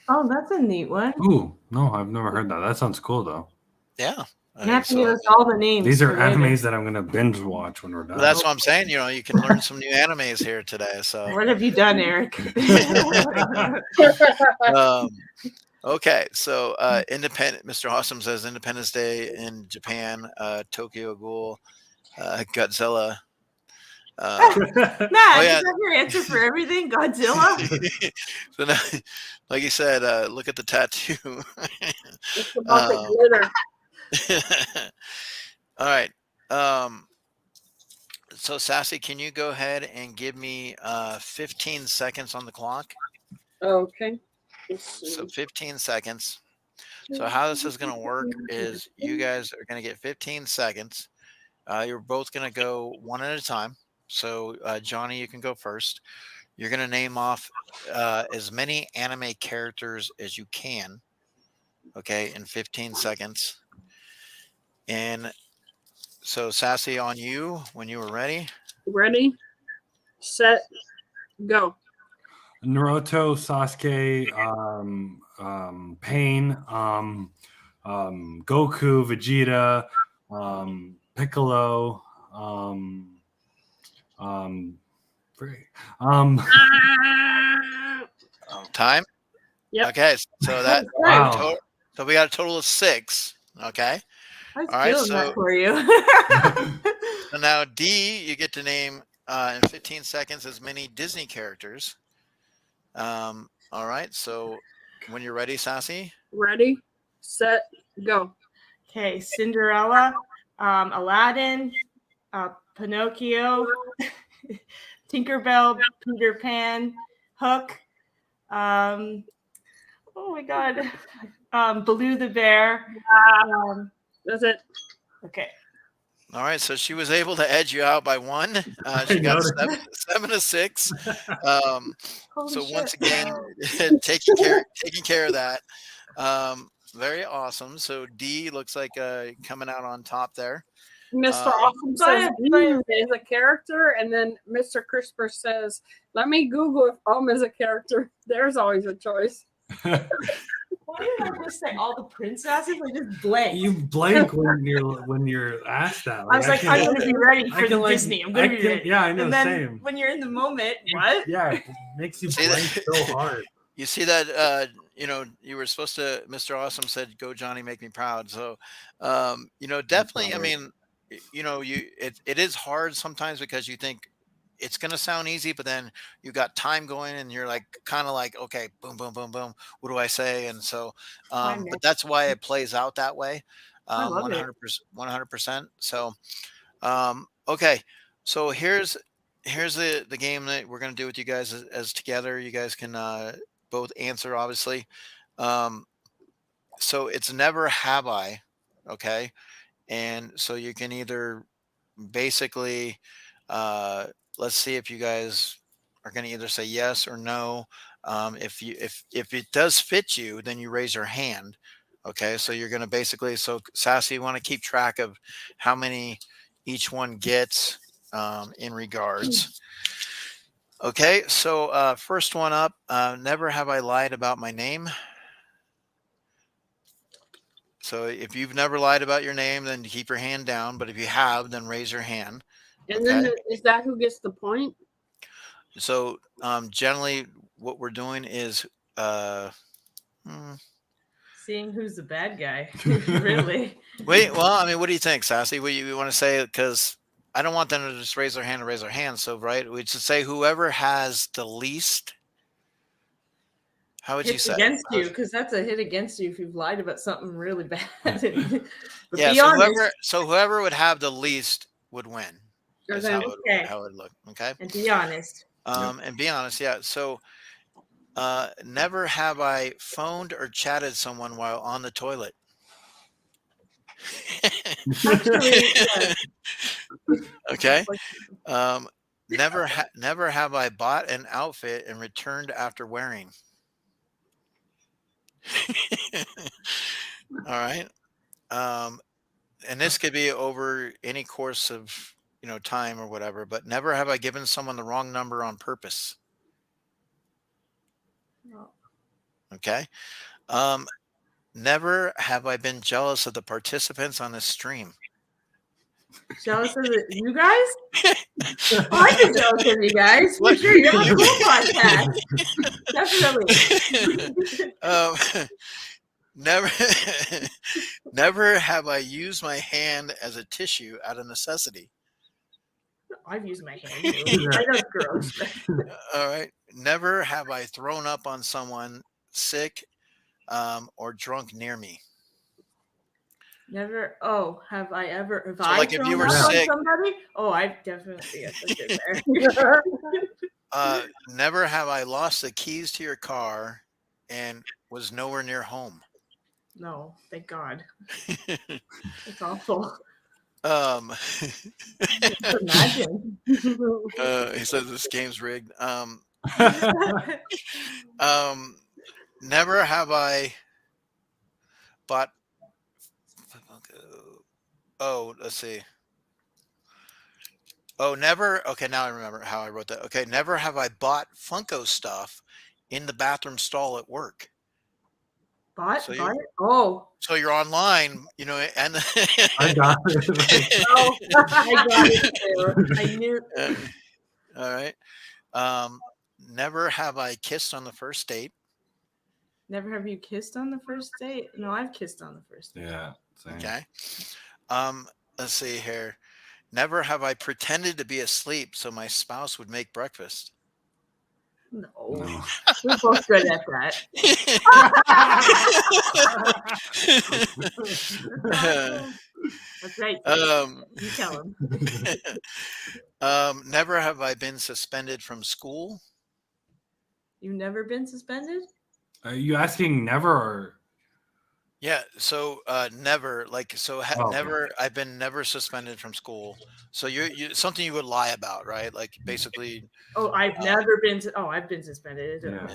Oh, that's a neat one. Ooh, no, I've never heard that. That sounds cool though. yeah. You have to give us all the names. These are for later. animes that I'm gonna binge watch when we're done. Well, that's what I'm saying. You can learn some new animes here today. So What have you done, Eric? okay, so independent. Mr. Awesome says Independence Day in Japan, Tokyo Ghoul, Godzilla. Matt, yeah. is that your answer for everything? Godzilla? So now, like you said, look at the tattoo. It's about the glitter. All right. So Sassy, can you go ahead and give me 15 seconds on the clock? Okay. So 15 seconds. So how this is going to work is you guys are going to get 15 seconds. You're both going to go one at a time. So Johnny, you can go first. You're going to name off as many anime characters as you can. Okay, in 15 seconds. And so Sassy, on you when you were ready. Ready, set, go. Naruto, Sasuke, Pain, Goku, Vegeta, Piccolo, Time. Yep. Okay, so that Wow. so we got a total of 6. Okay. I was All right, feeling so- that for you. So now D, you get to name in 15 seconds as many Disney characters. All right. So when you're ready, Sassy. Ready, set, go. Okay, Cinderella, Aladdin, Pinocchio, Tinkerbell, Peter Pan, Hook. Oh my God, Baloo the bear. That's it. Okay. All right. So she was able to edge you out by 1. She got noticed. 7 to 6. Holy So shit. once again, taking care of that. Very awesome. So D looks like coming out on top there. Mr. Awesome says is a character, and then Mr. Crisper says, "Let me Google if is a character." There's always a choice. Why did I just say all the princesses? I just blanked. You blank when you're asked that. I was like, I'm going to be ready I for can, the like, Disney. I'm going to be ready. Yeah, I know. And then Same. when you're in the moment, what? Yeah, it makes you See blank that? so hard. You see that? You were supposed to. Mr. Awesome said, "Go Johnny, make me proud." So, definitely. I mean, it is hard sometimes because you think it's going to sound easy, but then you got time going and you're like, kind of like, okay, boom, boom, boom, boom. What do I say? And so, but that's why it plays out that way. I love 100%, 100%. So, okay. So here's the game that we're going to do with you guys as together. You guys can both answer, obviously. So it's never have I. Okay. And so you can either basically, let's see if you guys are going to either say yes or no. If it does fit you, then you raise your hand. Okay, so you're going to basically, so Sassy, you want to keep track of how many each one gets in regards. Okay, so first one up, never have I lied about my name. So if you've never lied about your name, then keep your hand down. But if you have, then raise your hand. And then is that who gets the point? So generally what we're doing is Seeing who's the bad guy. Really? wait, well, I mean, what do you think, Sassy? What you want to say? Because I don't want them to just raise their hand and raise their hand. So, right, we should say whoever has the least. How would you say? Against you, because that's a hit against you if you've lied about something really bad. But Yeah, be so honest. whoever would have the least would win. Is Okay. how Okay. it would look. Okay. And be honest. And be honest, yeah. So Never have I phoned or chatted someone while on the toilet. Actually, yeah. Okay. Never have I bought an outfit and returned after wearing. All right. And this could be over any course of time or whatever, but never have I given someone the wrong number on purpose. No. Okay. Never have I been jealous of the participants on this stream. Jealous of you guys? Oh, I've been jealous of you guys. For sure. You have a cool podcast. Definitely. Never, never have I used my hand as a tissue out of necessity. I've used my hand. I know it's gross. All right. Never have I thrown up on someone sick or drunk near me. Never. Oh, have I ever? Have So, I like, if you thrown were up on sick- somebody? Oh, I've definitely. Yes, I did there. Never have I lost the keys to your car and was nowhere near home. No, thank God. It's awful. Imagine. He says this game's rigged. Never have I bought. Oh, let's see. Oh, never. Okay, now I remember how I wrote that. Okay, never have I bought Funko stuff in the bathroom stall at work. Bought? So you- Bought it? Oh, So you're online, and I got it. oh, I got it too. I knew. all right. Never have I kissed on the first date. Never have you kissed on the first date? No, I've kissed on the first date. Yeah. Same. Okay. Let's see here. Never have I pretended to be asleep so my spouse would make breakfast. No, No. we're both good at that. That's right. You tell him. Never have I been suspended from school. You've never been suspended? Are you asking never or? Yeah, so never, like, so Oh, okay. never, I've been never suspended from school. So you something you would lie about, right? Like, basically, Oh, I've never been. I've been suspended. Yeah.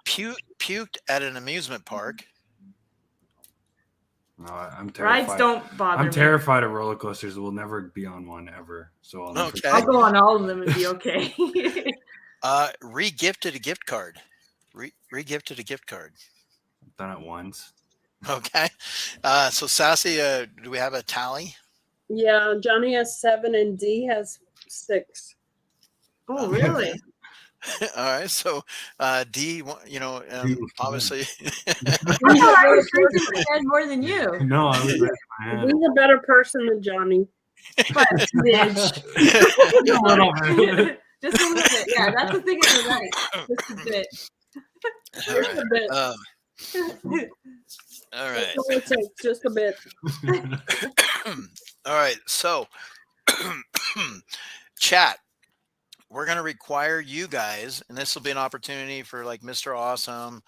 puked at an amusement park. No, I'm Rides terrified. don't bother I'm me. terrified of roller coasters. We'll never be on one ever. So I'll never. Okay. I'll go on all of them and be okay. Re-gifted a gift card. Re-gifted a gift card. I've done it once. Okay. So Sassy, do we have a tally? Yeah, Johnny has 7 and D has 6. Oh, really? All right. So D, obviously. I thought I was drinking my head more than you. No, I was raising my hand. He's a better person than Johnny. But smidge. A little bit. Just a little bit. Yeah, that's the thing of the night. Just a bit. Just a bit. All That's right. all it takes, just a bit. All right. So, chat, we're going to require you guys, and this will be an opportunity for like Mr. Awesome,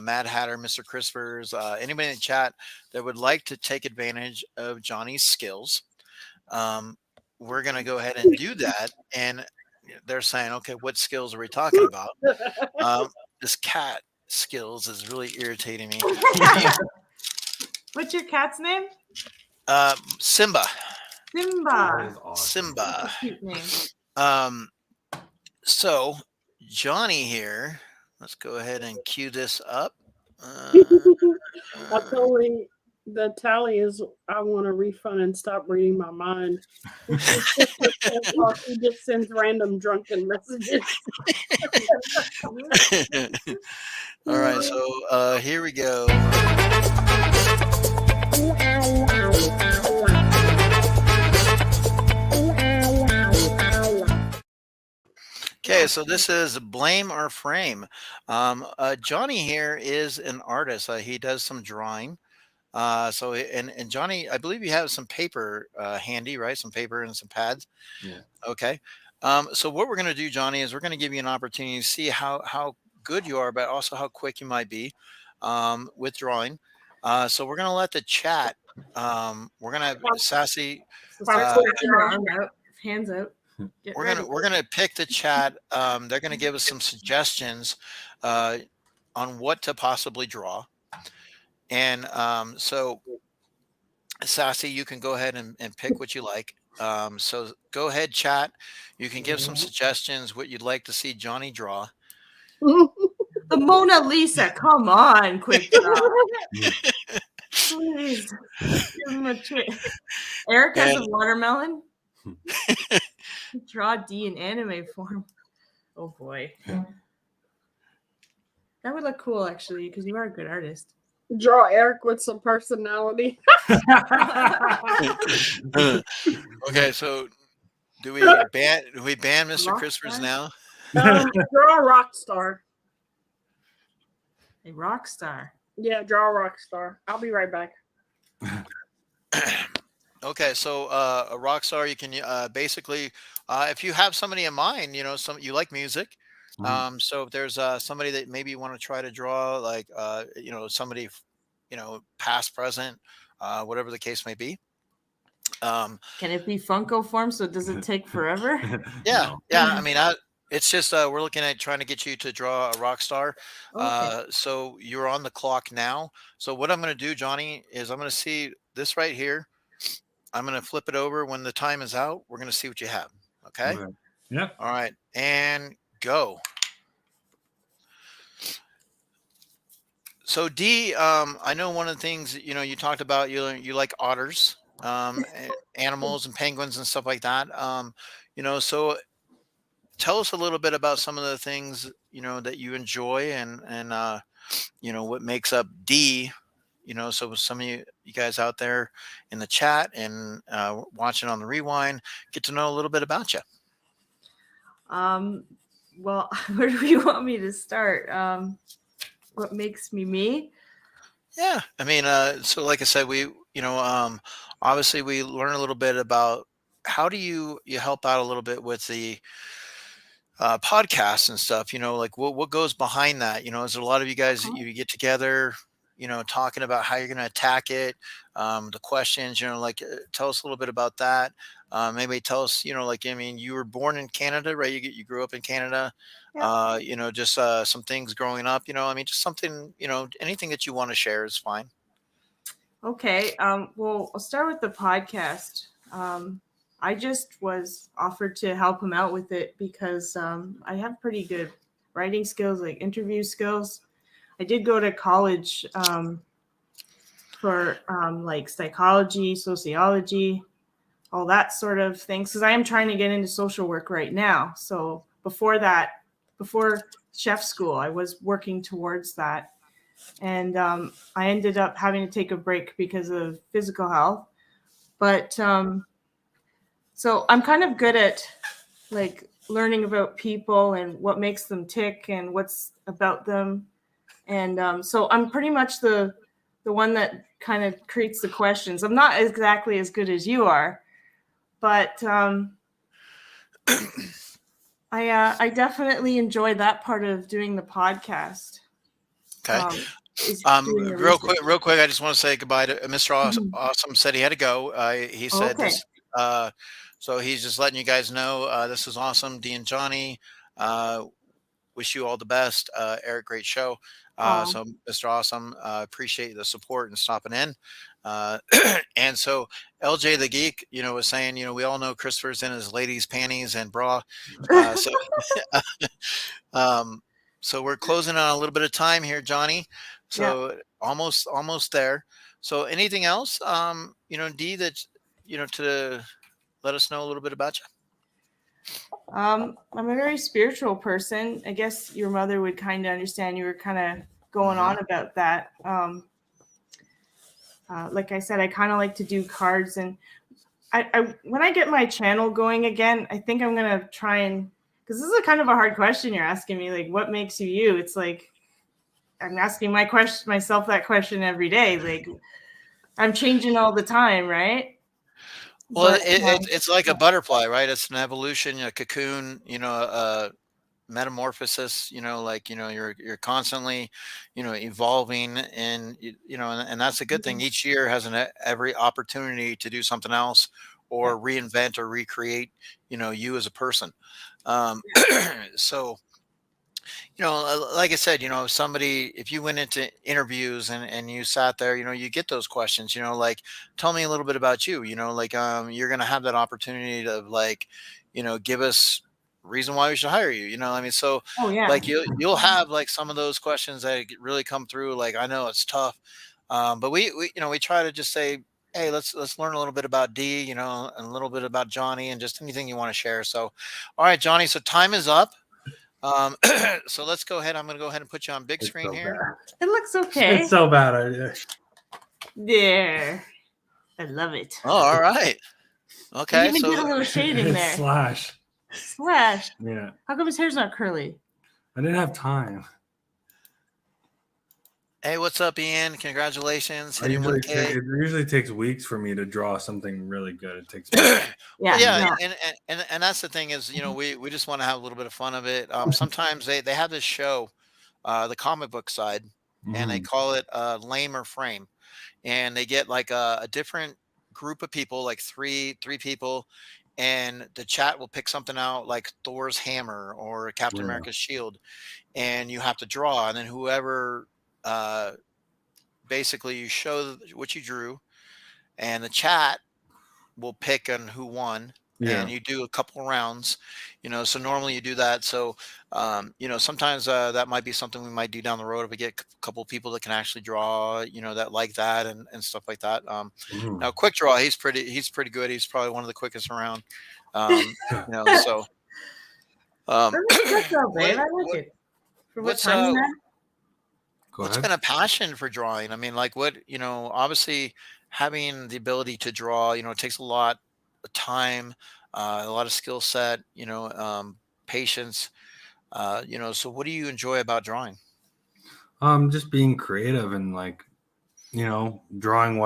Mad Hatter, Mr. Crispers, anybody in the chat that would like to take advantage of Johnny's skills. We're going to go ahead and do that. And they're saying, okay, what skills are we talking about? This cat skills is really irritating me. What's your cat's name? Simba. Simba. That is awesome. Simba. That's a cute name. So Johnny here, let's go ahead and cue this up. I told him the tally is I want a refund and stop reading my mind. He just sends random drunken messages. All right, so here we go. Okay, so this is Blame or Frame. Johnny here is an artist. He does some drawing. And Johnny, I believe you have some paper handy, right? Some paper and some pads. Yeah. Okay. So what we're going to do, Johnny, is we're going to give you an opportunity to see how good you are, but also how quick you might be with drawing. So we're going to let the chat. We're going to have Sassy. So start Uh, stretching your arm out, hands out. Get ready. we're gonna pick the chat. They're going to give us some suggestions on what to possibly draw. And so, Sassy, you can go ahead and pick what you like. So go ahead, chat. You can give some suggestions what you'd like to see Johnny draw. The Mona Lisa. Come on, quick draw. Please. Give him a chance. Eric has a watermelon. Draw D in anime form. Oh boy. That would look cool, actually, because you are a good artist. Draw Eric with some personality. Okay, so do we ban Mr. Rock Christopher's star? now? Draw a rock star. A rock star. Yeah, draw a rock star. I'll be right back. Okay, so a rock star, you can basically, if you have somebody in mind, you like music. So if there's somebody that maybe you want to try to draw, like somebody, past, present, whatever the case may be. Can it be Funko form? So does it take forever? Yeah. I mean, it's just we're looking at trying to get you to draw a rock star. Okay. So you're on the clock now. So what I'm going to do, Johnny, is I'm going to see this right here. I'm going to flip it over when the time is out. We're going to see what you have. Okay. Yeah. All right. And go. So D, I know one of the things, you talked about, you like otters, animals and penguins and stuff like that. So tell us a little bit about some of the things, that you enjoy and what makes up D, so some of you guys out there in the chat and watching on the rewind, get to know a little bit about you. Well, where do you want me to start? What makes me me? Yeah. I mean, so like I said, we, obviously we learn a little bit about how do you help out a little bit with the podcasts and stuff, like what goes behind that, is there a lot of you guys that you get together, talking about how you're going to attack it, the questions, tell us a little bit about that. Maybe tell us, you were born in Canada, right? You grew up in Canada. Yeah. Just some things growing up, just something, anything that you want to share is fine. Okay. Well, I'll start with the podcast. I just was offered to help him out with it because I have pretty good writing skills, like interview skills. I did go to college for like psychology, sociology, all that sort of things, because I am trying to get into social work right now. So before chef school, I was working towards that. And I ended up having to take a break because of physical health. But so I'm kind of good at like learning about people and what makes them tick and what's about them. And so I'm pretty much the one that kind of creates the questions. I'm not exactly as good as you are, but I definitely enjoy that part of doing the podcast. Okay. Doing real quick, I just want to say goodbye to Mr. Awesome. Said he had to go. He said Okay. this. So he's just letting you guys know this is awesome. D and Johnny, wish you all the best. Eric, great show. So Mr. Awesome, appreciate the support and stopping in. And so LJ the Geek, was saying, we all know Christopher's in his ladies' panties and bra. So we're closing on a little bit of time here, Johnny. So almost there. So anything else, D, that, to let us know a little bit about you? I'm a very spiritual person. I guess your mother would kind of understand. You were kind of going on about that. Like I said, I kind of like to do cards, and I when I get my channel going again, I think I'm gonna try and, because this is a kind of a hard question you're asking me, like what makes you you? It's like I'm asking myself that question every day. Like I'm changing all the time, right? Well, But it's like a butterfly, right? It's an evolution, a cocoon, metamorphosis. You're constantly, evolving, and and that's a good thing. Each year has every opportunity to do something else, yeah, or reinvent or recreate, you as a person. So like I said, somebody, if you went into interviews and you sat there, you get those questions, like, tell me a little bit about you, like, you're going to have that opportunity to, like, give us reason why we should hire you, I mean, so oh yeah, like you'll have like some of those questions that really come through. Like, I know it's tough. But we try to just say, hey, let's learn a little bit about D, and a little bit about Johnny, and just anything you want to share. So, all right, Johnny, so time is up. Um, so let's go ahead. I'm going to go ahead and put you on big It's screen so here. bad. it looks okay. It's so bad. There, I love it. Oh, all right. You Okay. even did a So little shading It's there. slash. Slash. Yeah. How come his hair's not curly? I didn't have time. hey, what's up, Ian? Congratulations. It Hitting 1K. usually takes weeks for me to draw something really good. It takes weeks. Yeah, Yeah, no. and that's the thing is, we just want to have a little bit of fun of it. Sometimes they have this show, the comic book side, and they Mhm. call it Lame or Frame, and they get like a different group of people, like three people, and the chat will pick something out like Thor's hammer or Captain Yeah. America's shield, and you have to draw, and then whoever, uh, basically, you show what you drew, and the chat will pick on who won, Yeah. and you do a couple rounds, so normally you do that. So sometimes that might be something we might do down the road if we get a couple people that can actually draw, that like that, and stuff like that. Mhm. Now, quick draw, he's pretty good. He's probably one of the quickest around. So Good job, babe. I like what, it. For what what's time you had? Go what's ahead. been a passion for drawing? I mean, like, what, obviously having the ability to draw, it takes a lot of time, a lot of skill set, patience, so what do you enjoy about drawing? Just being creative and like, drawing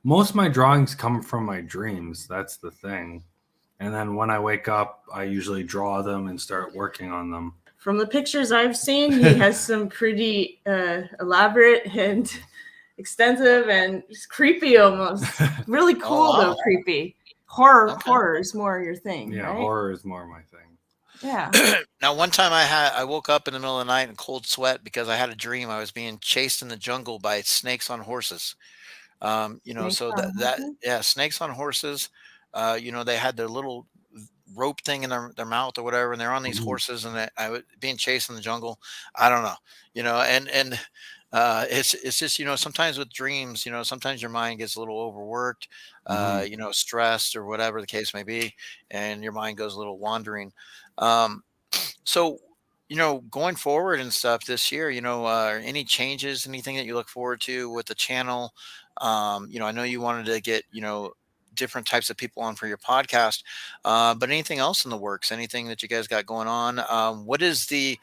most of my drawings come from my dreams. That's the thing. And then when I wake up, I usually draw them and start working on them. From the pictures I've seen, he has some pretty elaborate and extensive and just creepy almost. Really cool wow. though, creepy. Horror Okay. horror is more your thing, Yeah, right? horror is more my thing. Yeah. Now, one time I woke up in the middle of the night in cold sweat because I had a dream I was being chased in the jungle by snakes on horses. Snakes So on horses? yeah, snakes on horses. They had their little rope thing in their mouth or whatever, and they're on these Mhm. horses, and I was being chased in the jungle. I don't know, and it's just, sometimes with dreams, sometimes your mind gets a little overworked, stressed or whatever the case may be, and your mind goes a little wandering. Um, so, going forward and stuff this year, any changes, anything that you look forward to with the channel? I know you wanted to get, different types of people on for your podcast, but anything else in the works, anything that you guys got going on? What is you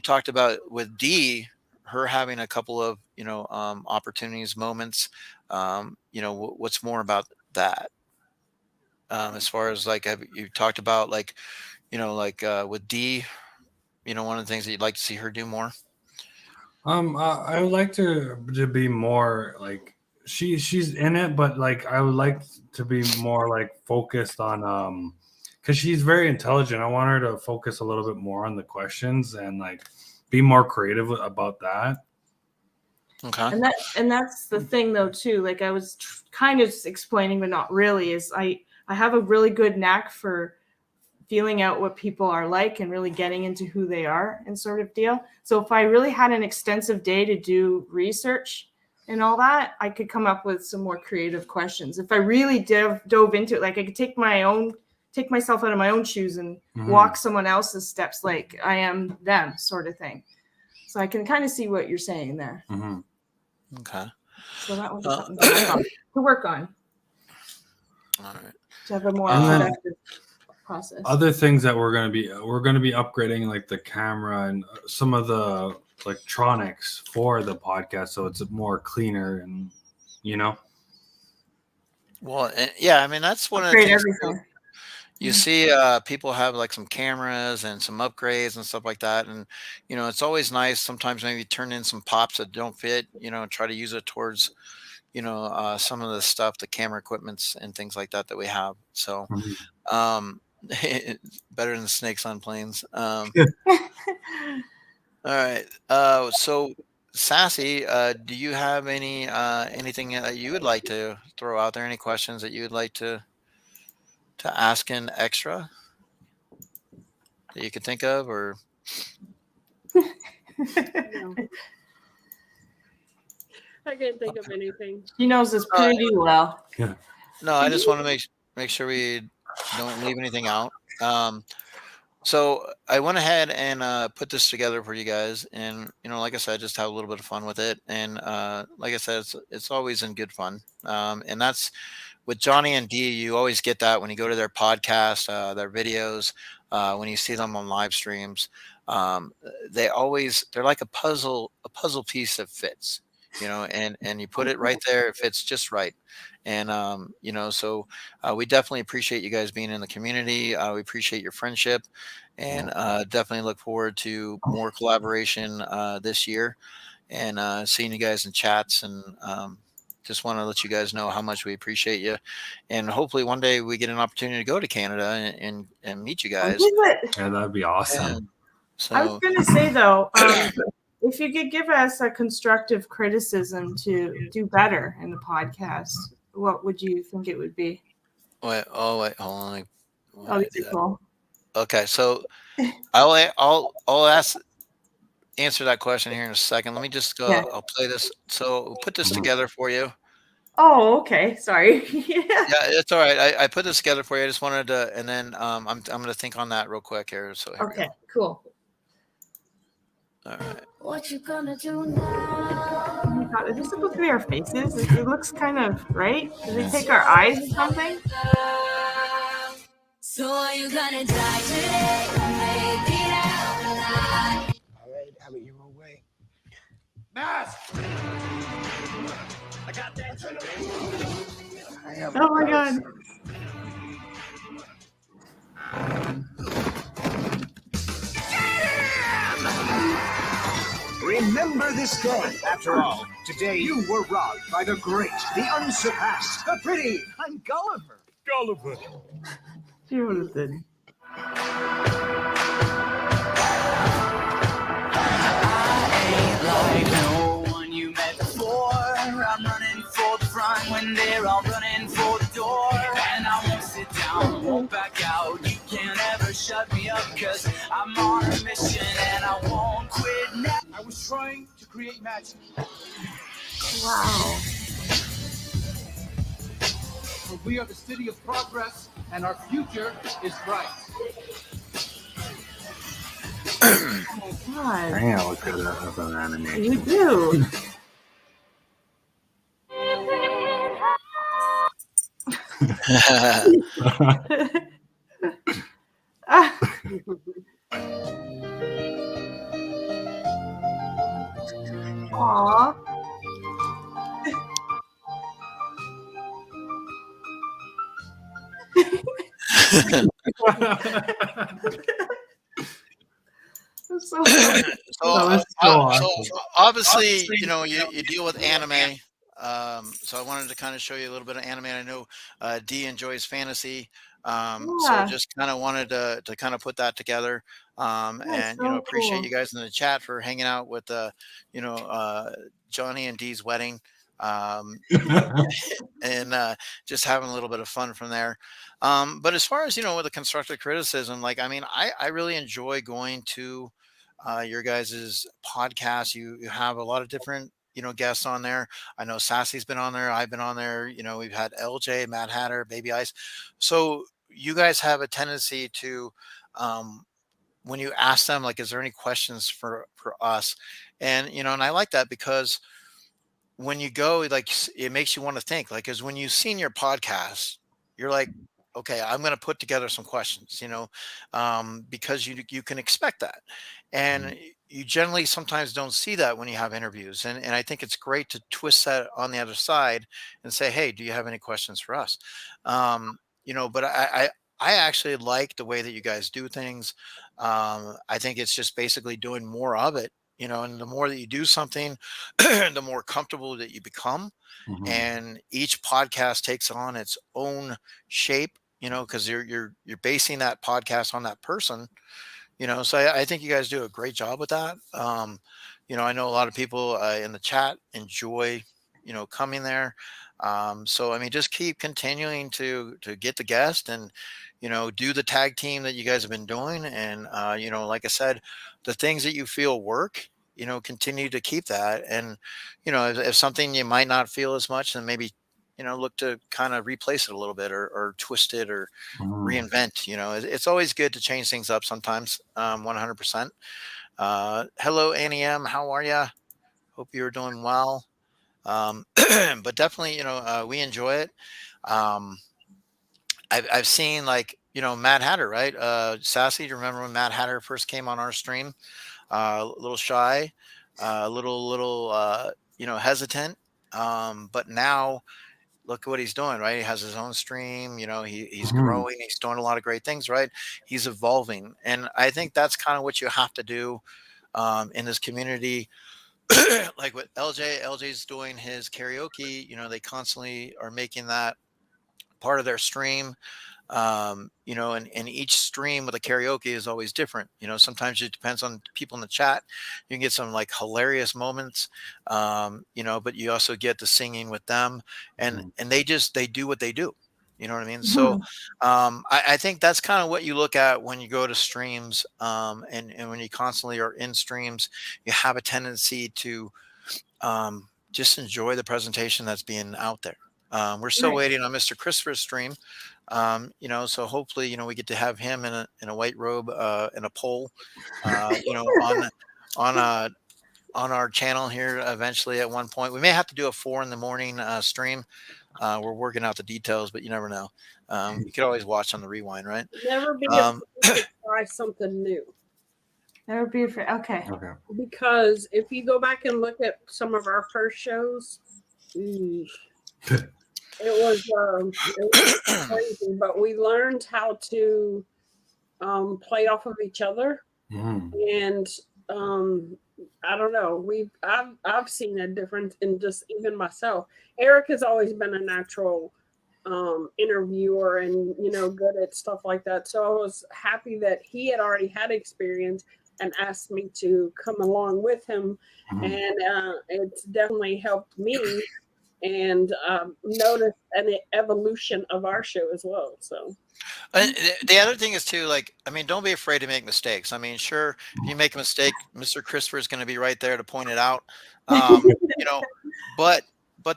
talked about with D, her having a couple of, opportunities, moments, what's more about that? As far as like, have you talked about like, with D, one of the things that you'd like to see her do more? I would like to be more like she's in it, but like I would like to be more like focused on because she's very intelligent. I want her to focus a little bit more on the questions and like be more creative about that. Okay. And that's the thing though too. Like I was kind of explaining, but not really. Is I have a really good knack for feeling out what people are like and really getting into who they are and sort of deal. So if I really had an extensive day to do research and all that, I could come up with some more creative questions. If I really dove into it, like I could take myself out of my own shoes and walk someone else's steps, like I am them, sort of thing. So I can kind of see what you're saying there. Okay. So that would be something to work on. All right. To have a more productive process. Other things that we're going to be upgrading like the camera and some of the electronics for the podcast, so it's more cleaner and Well, yeah, I mean that's one of the Upgrade things too. everything. You see people have like some cameras and some upgrades and stuff like that, and it's always nice sometimes maybe turn in some pops that don't fit, try to use it towards some of the stuff, the camera equipments and things like that we have. So Mhm. better than snakes on planes. All right. So Sassy, do you have anything that you would like to throw out there? Any questions that you would like to ask in extra that you could think of, or No, I can't think of anything. She knows this pretty well. no? I just want to make sure we don't leave anything out. So I went ahead and put this together for you guys, and like I said, just have a little bit of fun with it. And like I said, it's always in good fun. And that's with Johnny and Dee. You always get that when you go to their podcast, their videos, when you see them on live streams. They're like a puzzle piece that fits. And you put it right there, it fits just right. And so we definitely appreciate you guys being in the community. We appreciate your friendship, and definitely look forward to more collaboration this year, and seeing you guys in chats. And just want to let you guys know how much we appreciate you, and hopefully one day we get an opportunity to go to Canada and meet you guys. Yeah, that'd be awesome. And I was so going to say though, if you could give us a constructive criticism to do better in the podcast, what would you think it would be? wait, hold on. That'd be cool. Okay, so I'll answer that question here in a second. Let me just go. Yeah. I'll play this. So we'll put this together for you. Oh, okay. Sorry. Yeah, it's all right. I put this together for you. I just wanted to, and then I'm going to think on that real quick here. So here we Okay, cool. go. All right. What you gonna do now? Oh my god, is this supposed to be our faces? It looks kind of, right? Did they take our eyes or something? So are you gonna die today? Maybe out alive. All right, have it your own way. Mask! I got that. Oh my god. Remember this day. After all, today you were robbed by the great, the unsurpassed, the pretty. I'm Gulliver. Gulliver. Jonathan. Like no one you met before. I'm running for the front when they're all running for the door. And I won't sit down, won't back out. You can't ever shut me up, cause I'm on a mission and I won't quit now. I was trying to create magic. Wow. For we are the city of progress, and our future is bright. Oh my god. I gotta look at that as an animation. You do. Ah. Aw. That's so funny. Oh, that's so awesome. So obviously, you deal with anime. So I wanted to kind of show you a little bit of anime. I know Dee enjoys fantasy. So Yeah. just kind of wanted to kind of put that together. And so appreciate cool. you guys in the chat for hanging out with Johnny and Dee's wedding. And just having a little bit of fun from there. But as far as with the constructive criticism, like I really enjoy going to your guys's podcast. You have a lot of different guests on there. I know Sassy's been on there. I've been on there. We've had LJ, Mad Hatter, Baby Ice. So you guys have a tendency to when you ask them, like, is there any questions for us? And and I like that because when you go, like, it makes you want to think, like, because when you've seen your podcast, you're like, okay, I'm going to put together some questions, because you can expect that. And, you generally sometimes don't see that when you have interviews, and I think it's great to twist that on the other side and say, hey, do you have any questions for us? But I actually like the way that you guys do things. I think it's just basically doing more of it, and the more that you do something, the more comfortable that you become, Mhm. and each podcast takes on its own shape, because you're basing that podcast on that person. So I think you guys do a great job with that. I know a lot of people in the chat enjoy, coming there. So I mean, just keep continuing to get the guest, and do the tag team that you guys have been doing, and like I said, the things that you feel work. Continue to keep that, and if something you might not feel as much, then maybe look to kind of replace it a little bit, or twist it, or Mhm. reinvent. It's always good to change things up sometimes. 100%. Hello, Annie M. How are you? Hope you're doing well. But definitely, we enjoy it. Um, I've seen, like, Mad Hatter, right? Sassy, do you remember when Mad Hatter first came on our stream? A little shy, a little, hesitant. But now look at what he's doing, right? He has his own stream, he's Mhm. growing, he's doing a lot of great things, right? He's evolving. And I think that's kind of what you have to do in this community. Like with LJ's doing his karaoke, they constantly are making that part of their stream. And each stream with a karaoke is always different. Sometimes it depends on people in the chat. You can get some like hilarious moments, but you also get the singing with them, and Mhm. they do what they do. You know what I mean? So Mhm. I think that's kind of what you look at when you go to streams, and when you constantly are in streams, you have a tendency to just enjoy the presentation that's being out there. We're still Right. waiting on Mr. Christopher's stream. So hopefully, we get to have him in a white robe, in a pole, on uh on our channel here eventually at one point. We may have to do a 4 in the morning stream. We're working out the details, but you never know. You could always watch on the rewind, right? Never be Um, afraid to try something new. Never be afraid. Okay. Okay. Because if you go back and look at some of our first shows, eesh, it was crazy. But we learned how to play off of each other, Mhm. and I don't know. I've seen a difference in just even myself. Eric has always been a natural interviewer, and good at stuff like that. So I was happy that he had already had experience and asked me to come along with him, Mhm. and it's definitely helped me and notice an evolution of our show as well. So the other thing is too, like, I mean, don't be afraid to make mistakes. I mean, sure, if you make a mistake, Mr. Christopher is going to be right there to point it out. You know, but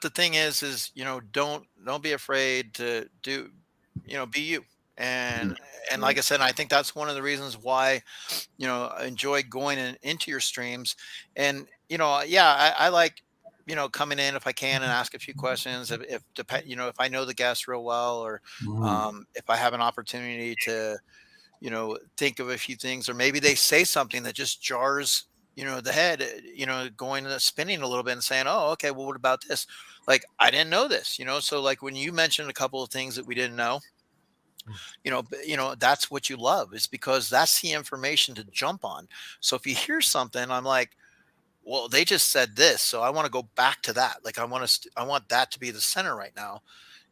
the thing is, don't be afraid to do, be you. And like I said, I think that's one of the reasons why, I enjoy going into your streams. And yeah, I like, coming in if I can and ask a few questions, if depend, if I know the guest real well, or Mhm. if I have an opportunity to, think of a few things, or maybe they say something that just jars, the head, going and spinning a little bit and saying, oh, okay, well, what about this? Like, I didn't know this, so like when you mentioned a couple of things that we didn't know, that's what you love, is because that's the information to jump on. So if you hear something, I'm like, well, they just said this, so I want to go back to that. Like, I want that to be the center right now.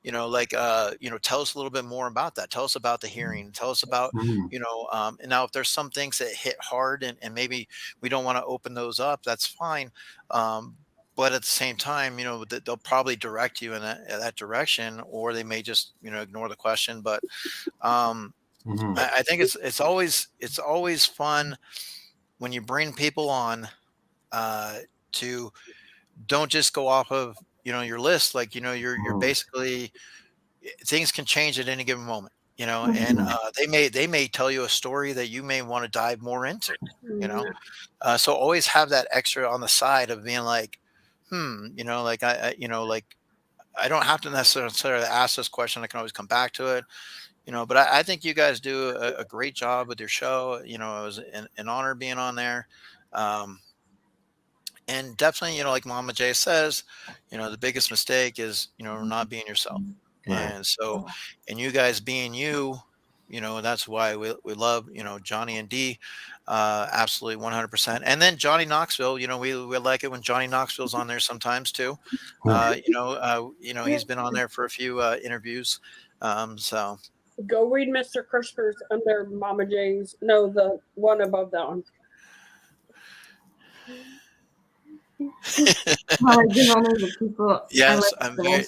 Like, tell us a little bit more about that. Tell us about the hearing. Tell us about, Mhm. and now if there's some things that hit hard, and maybe we don't want to open those up, that's fine. But at the same time, they'll probably direct you in that direction, or they may just, ignore the question. But um, Mhm. I think it's always fun when you bring people on, uh, to don't just go off of, your list. Like, you're Mhm. basically, things can change at any given moment, and Mhm. they may tell you a story that you may want to dive more into, you know. yeah. So always have that extra on the side of being like, like like, I don't have to necessarily ask this question. I can always come back to it, but I think you guys do a great job with your show. It was an honor being on there. Um, and definitely, like Mama J says, the biggest mistake is, not being yourself. Right. And so, and you guys being you, that's why we love, Johnny and D, absolutely 100%. And then Johnny Knoxville, we like it when Johnny Knoxville's on there sometimes too. He's been on there for a few interviews. So Go read Mr. Crisper's under Mama J's. No, the one above that one. Yes, I'm very.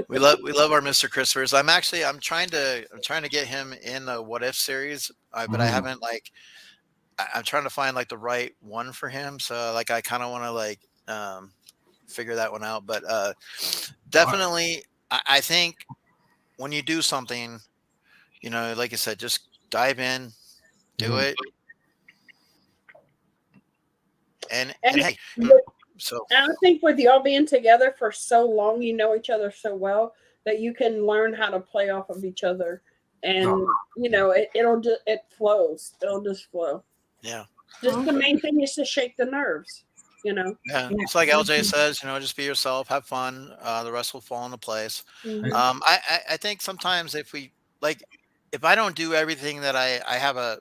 We love our Mr. Crispers. I'm trying to get him in the What If series, but I haven't I'm trying to find the right one for him. So I kind of want to figure that one out. But definitely, I think when you do something, like you said, just dive in, do it. And hey, so and I think with y'all being together for so long, you know each other so well that you can learn how to play off of each other, and it flows. It'll just flow. Yeah. Just the main thing is to shake the nerves. Yeah, it's like LJ says, just be yourself, have fun. The rest will fall into place. I think sometimes if I don't do everything that I have a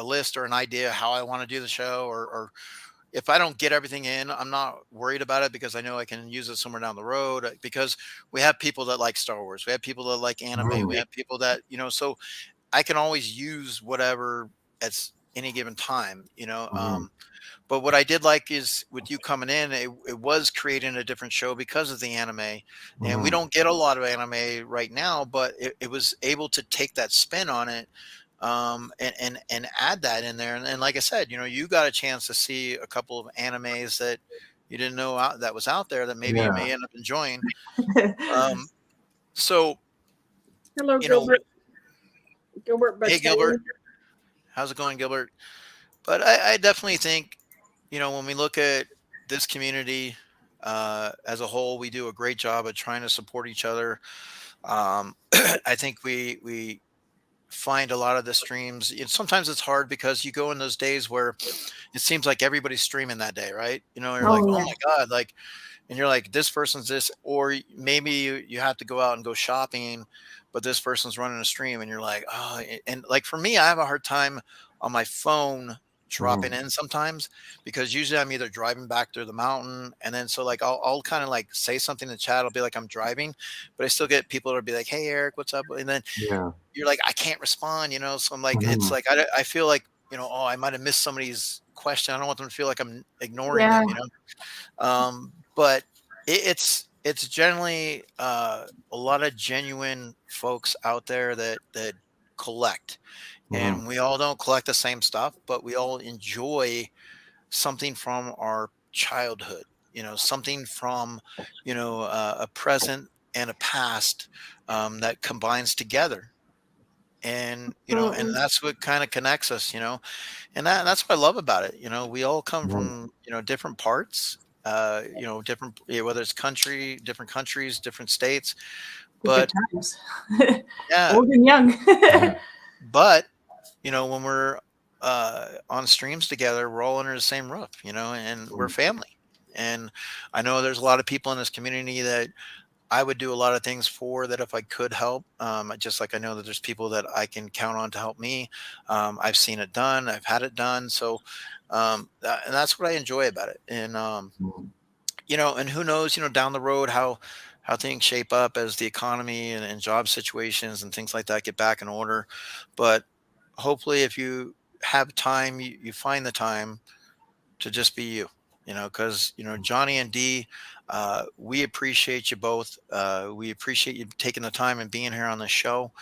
list or an idea how I want to do the show, or if I don't get everything in, I'm not worried about it because I know I can use it somewhere down the road, because we have people that like Star Wars. We have people that like anime. We have people that, so I can always use whatever at any given time, but what I did like is with you coming in, it was creating a different show because of the anime, and we don't get a lot of anime right now, but it was able to take that spin on it, and add that in there. And like I said, you got a chance to see a couple of animes that you didn't know that was out there that maybe you may end up enjoying. So, hello, Gilbert. Hey, Gilbert. How's it going, Gilbert? But I definitely think, when we look at this community as a whole, we do a great job of trying to support each other. I think we find a lot of the streams. Sometimes it's hard because you go in those days where it seems like everybody's streaming that day, right? You're oh my God, and you're like, this person's this, or maybe you have to go out and go shopping, but this person's running a stream, and you're like, oh, and for me, I have a hard time on my phone dropping in sometimes, because usually I'm either driving back through the mountain, and then so I'll kind of say something in the chat. I'll be like, I'm driving, but I still get people that'll be like, hey Eric, what's up? And then you're like, I can't respond, so I'm like, it's like I feel like, oh, I might have missed somebody's question. I don't want them to feel like I'm ignoring them, but it's generally a lot of genuine folks out there that collect. And we all don't collect the same stuff, but we all enjoy something from our childhood, something from, a present and a past that combines together. And, and that's what kind of connects us, and that's what I love about it. We all come from, different parts, different, whether it's different countries, different states, but times. Yeah, old and young. But when we're on streams together, we're all under the same roof, and we're family. And I know there's a lot of people in this community that I would do a lot of things for, that if I could help, just like I know that there's people that I can count on to help me. I've seen it done. I've had it done. So, and that's what I enjoy about it. And, and who knows, down the road, how things shape up as the economy and job situations and things like that get back in order. But hopefully if you have time, you find the time to just be you, because, Johnny and D, we appreciate you both. We appreciate you taking the time and being here on the show.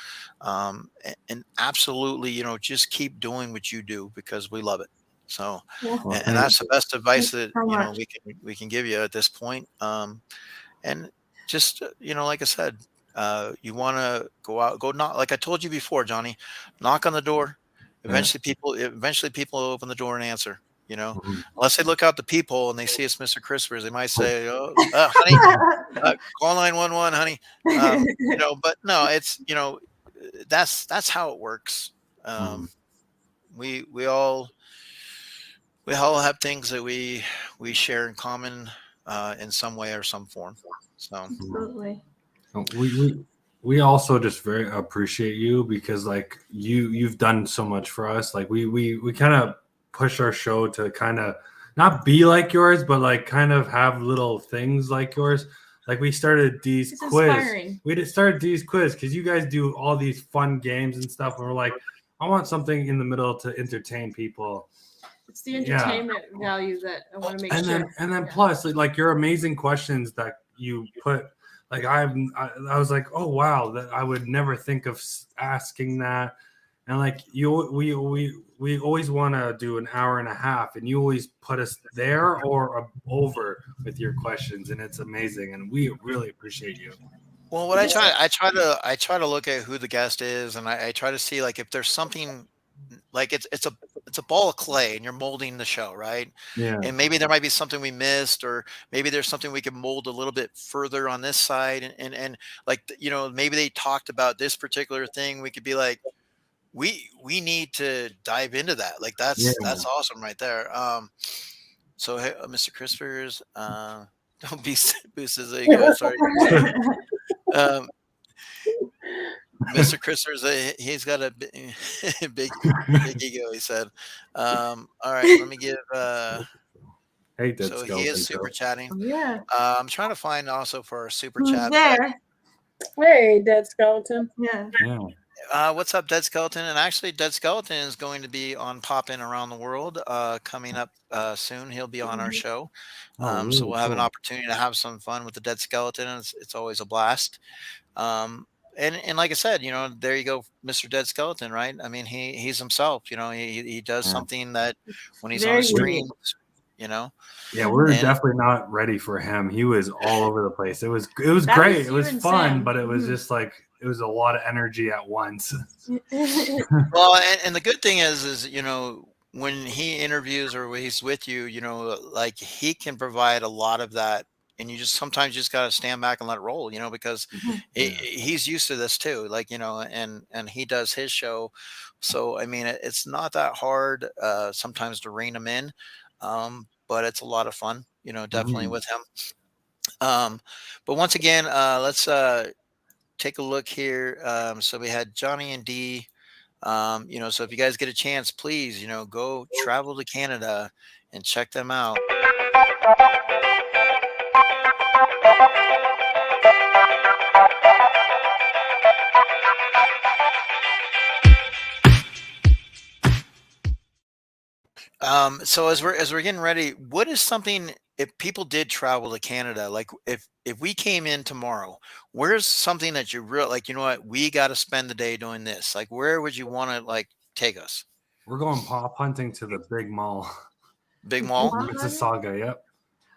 And absolutely, just keep doing what you do, because we love it. So, and that's the best advice that, we can give you at this point. And just, like I said, you want to go out, go knock, like I told you before, Johnny, knock on the door. Eventually people will open the door and answer, unless they look out the peephole and they see it's Mr. Crispers, they might say, oh, honey, call 911, honey. But no, it's, that's how it works. we all have things that we share in common in some way or some form. So Absolutely. We also just very appreciate you because like you've done so much for us. Like we kind of push our show to kind of not be like yours, but like kind of have little things like yours. Like we started these It's quiz. inspiring. We did start these quiz because you guys do all these fun games and stuff. And we're like, I want something in the middle to entertain people. It's the entertainment value that I want to make sure. And then plus like your amazing questions that you put. Like I was like, oh wow, that I would never think of asking that. And like we always want to do an hour and a half, and you always put us there or over with your questions, and it's amazing, and we really appreciate you. well, what I try to look at who the guest is, and I try to see like if there's something like it's a ball of clay and you're molding the show, right? Yeah. And maybe there might be something we missed, or maybe there's something we can mold a little bit further on this side, and like maybe they talked about this particular thing. We could be like, we need to dive into that. Like that's awesome right there. So hey, Mr. Crispers, don't be boosted. There you go. Sorry. Mr. Crispers, he's got a big ego. He said. All right, let me give. Hey, that's so he is super chatting. Yeah. I'm trying to find also for our super Who's chat. there? Hey, Dead Skeleton. Yeah. What's up, Dead Skeleton? And actually, Dead Skeleton is going to be on Poppin' Around the World coming up soon. He'll be on our show. So we'll have an opportunity to have some fun with the Dead Skeleton. It's always a blast. And like I said, there you go, Mr. Dead Skeleton, right? I mean, he's himself. He does something that when he's on a stream, Yeah, we're definitely not ready for him. He was all over the place. It was great. It was fun, but it was just like it was a lot of energy at once. Well, and the good thing is when he interviews or when he's with you, like he can provide a lot of that, and you sometimes just got to stand back and let it roll, because he's used to this too, like and he does his show, so I mean it's not that hard sometimes to rein him in, but it's a lot of fun, definitely with him. But once again, let's take a look here. So we had Johnny and Dee. So if you guys get a chance, please, go travel to Canada and check them out. So as we're getting ready, what is something, if people did travel to Canada, like if we came in tomorrow, where's something that you really like, what, we got to spend the day doing this? Like, where would you want to like take us? We're going pop hunting to the big mall. Big mall? Mississauga, yep.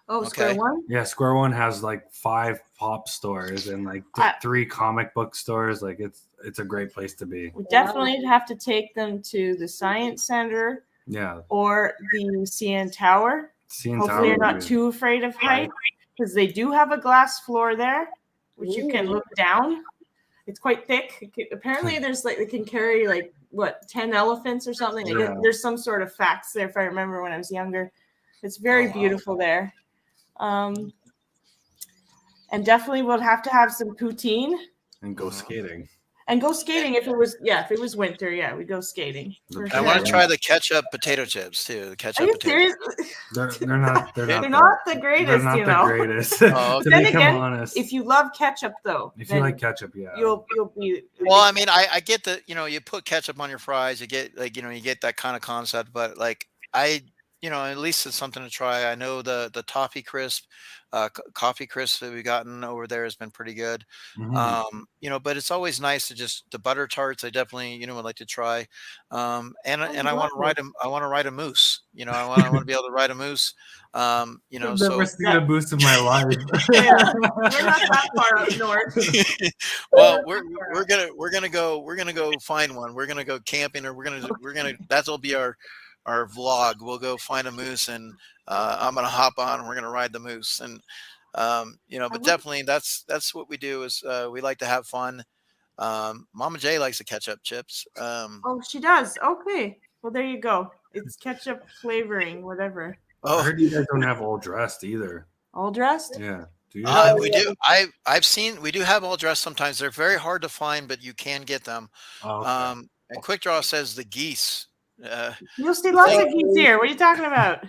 Oh, Square One? Yeah, Square One has like 5 pop stores and like 3 comic book stores. Like it's a great place to be. We definitely have to take them to the Science Center. Yeah. Or the CN Tower. Hopefully you're not too afraid of height, because they do have a glass floor there, which you can look down. It's quite thick. Apparently there's like, they can carry like 10 elephants or something. Yeah. There's some sort of facts there if I remember when I was younger. It's very beautiful there. And definitely we'll have to have some poutine. And go skating. And go skating if it was winter, we'd go skating. I want to try the ketchup potato chips too. The ketchup Are you potato. serious? They're not They're not the greatest, They're not the greatest. To Then become again, honest. if you love ketchup though, If you like ketchup, yeah. You'll be Well, I mean, I get that, you put ketchup on your fries, you get like, you get that kind of concept, but like at least it's something to try. I know the toffee crisp, coffee crisp that we've gotten over there has been pretty good. But it's always nice to the butter tarts. I definitely, would like to try. And I want to ride a moose. I want to be able to ride a moose. I've never seen a moose in my life. We're not that far up north. Well, we're gonna go find one. We're gonna go camping, or we're gonna that'll be our vlog. We'll go find a moose, and I'm gonna hop on and we're gonna ride the moose. And but definitely that's what we do is we like to have fun. Mama J likes the ketchup chips. Oh, she does. Okay. Well, there you go. It's ketchup flavoring, whatever. I Oh, heard you guys don't have all dressed either. All dressed? Yeah. Do you? we do. I've seen we do have all dressed sometimes. They're very hard to find, but you can get them. Oh, okay. And Quick Draw says the geese. You'll see lots thing- of geese here. What are you talking about?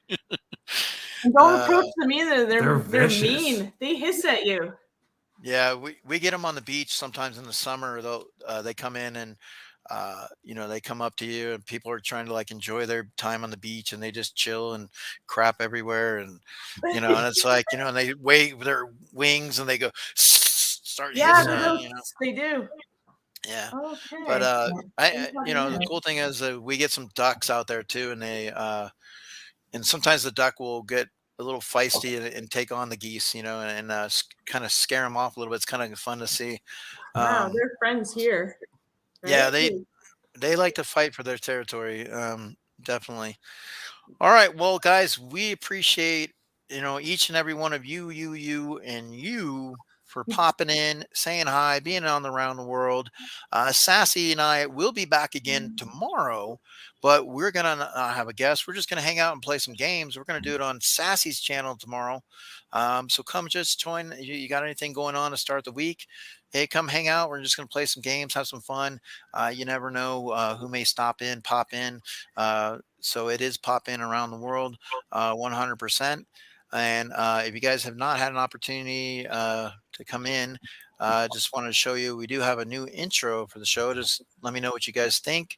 And don't approach them either. they're They're vicious. mean. They hiss at you. Yeah, we get them on the beach sometimes in the summer. Though they come in and they come up to you, and people are trying to like enjoy their time on the beach, and they just chill and crap everywhere, and and it's like and they wave their wings and they go start Yeah, hissing, they do. Yeah. Okay. But the cool thing is we get some ducks out there too, and they and sometimes the duck will get a little feisty and take on the geese, and kind of scare them off a little bit. It's kind of fun to see. Wow, they're friends here. Right? Yeah, they like to fight for their territory. Definitely. All right, well, guys, we appreciate each and every one of you, and you for popping in, saying hi, being on around the world. Sassy and I will be back again tomorrow, but we're gonna have a guest. We're just gonna hang out and play some games. We're gonna do it on Sassy's channel tomorrow. So come just join. You got anything going on to start the week? Hey, come hang out. We're just gonna play some games, have some fun. You never know who may pop in. So it is pop in around the world, 100%. And if you guys have not had an opportunity to come in, just wanted to show you we do have a new intro for the show. Just let me know what you guys think.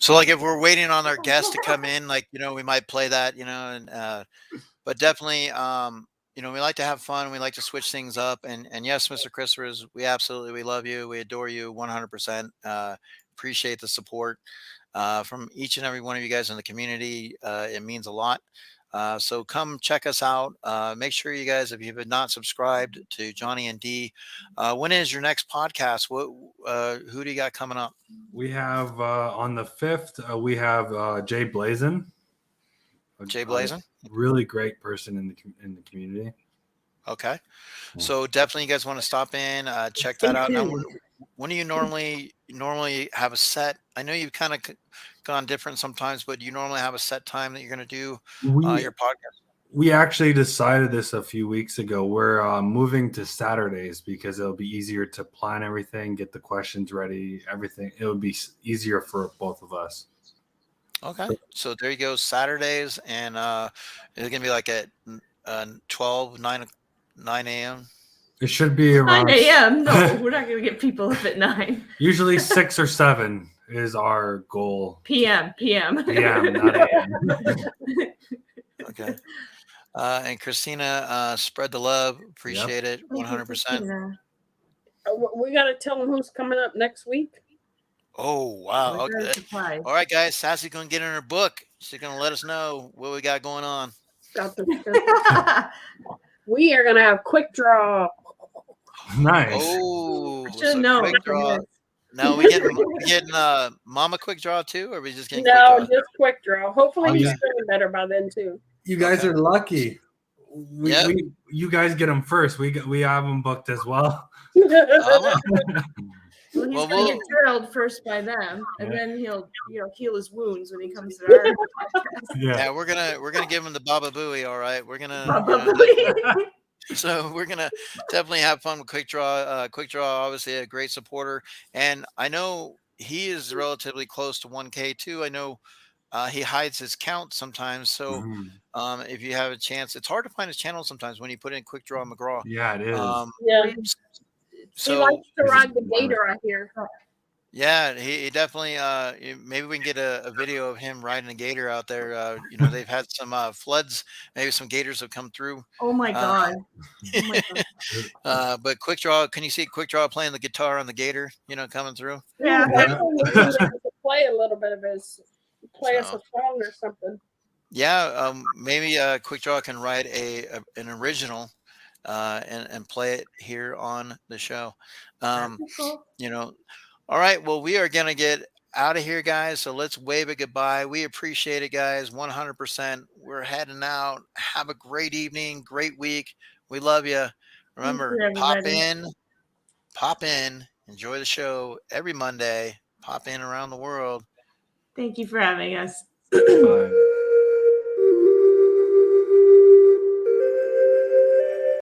So like if we're waiting on our guest to come in, like, we might play that, but definitely, we like to have fun. We like to switch things up. And yes, Mr. Christopher, we love you. We adore you 100%. Appreciate the support from each and every one of you guys in the community. It means a lot. So come check us out. Make sure you guys, if you have not subscribed to Johnny and D, when is your next podcast? Who do you got coming up? We have on the 5th, we have Jay Blazin. Jay Blazin? Really great person in the community. Okay. So definitely you guys want to stop in, check that out. Now, when do you normally have a set? I know you've kind of gone different sometimes, but do you normally have a set time that you're going to do your podcast? We actually decided this a few weeks ago. We're moving to Saturdays because it'll be easier to plan everything, get the questions ready, everything. It would be easier for both of us. Okay. So there you go. Saturdays, and it's going to be like at 9 a.m. It should be around 9 a.m. No, we're not going to get people up at 9. Usually 6 or 7 is our goal. PM. PM, not AM. Okay. And Christina, spread the love. Appreciate it 100%. We got to tell them who's coming up next week. Oh, wow. Okay. All right, guys. Sassy's going to get in her book. She's going to let us know what we got going on. We are going to have quick draw. Nice. Oh, I should know. Quick draw. Now we getting Mama quick draw too, or are we just getting no, quick draw? just quick draw. Hopefully he's yeah. feeling better by then too. You guys are lucky. You guys get them first. We have them booked as well. Well, he's going to get drilled first by them, and then he'll heal his wounds when he comes to our podcast. Yeah, we're gonna give him the Baba Booey. All right, we're gonna. So we're gonna definitely have fun with Quick Draw. Quick Draw, obviously a great supporter, and I know he is relatively close to 1K too. I know he hides his count sometimes. So if you have a chance, it's hard to find his channel sometimes when you put in Quick Draw McGraw. Yeah, it is. He likes to ride the gator, I hear. Yeah, he definitely. Maybe we can get a video of him riding a gator out there. They've had some floods. Maybe some gators have come through. Oh my god. Oh my god. But Quick Draw, can you see Quick Draw playing the guitar on the gator? Coming through. Yeah. Play a little bit of his, play us a song or something. Yeah, maybe Quick Draw can write an original and play it here on the show. All right. Well, we are gonna get out of here, guys. So let's wave it goodbye. We appreciate it, guys. 100%. We're heading out. Have a great evening, great week. We love you. Remember, pop in, enjoy the show every Monday. Pop in around the world. Thank you for having us. Bye.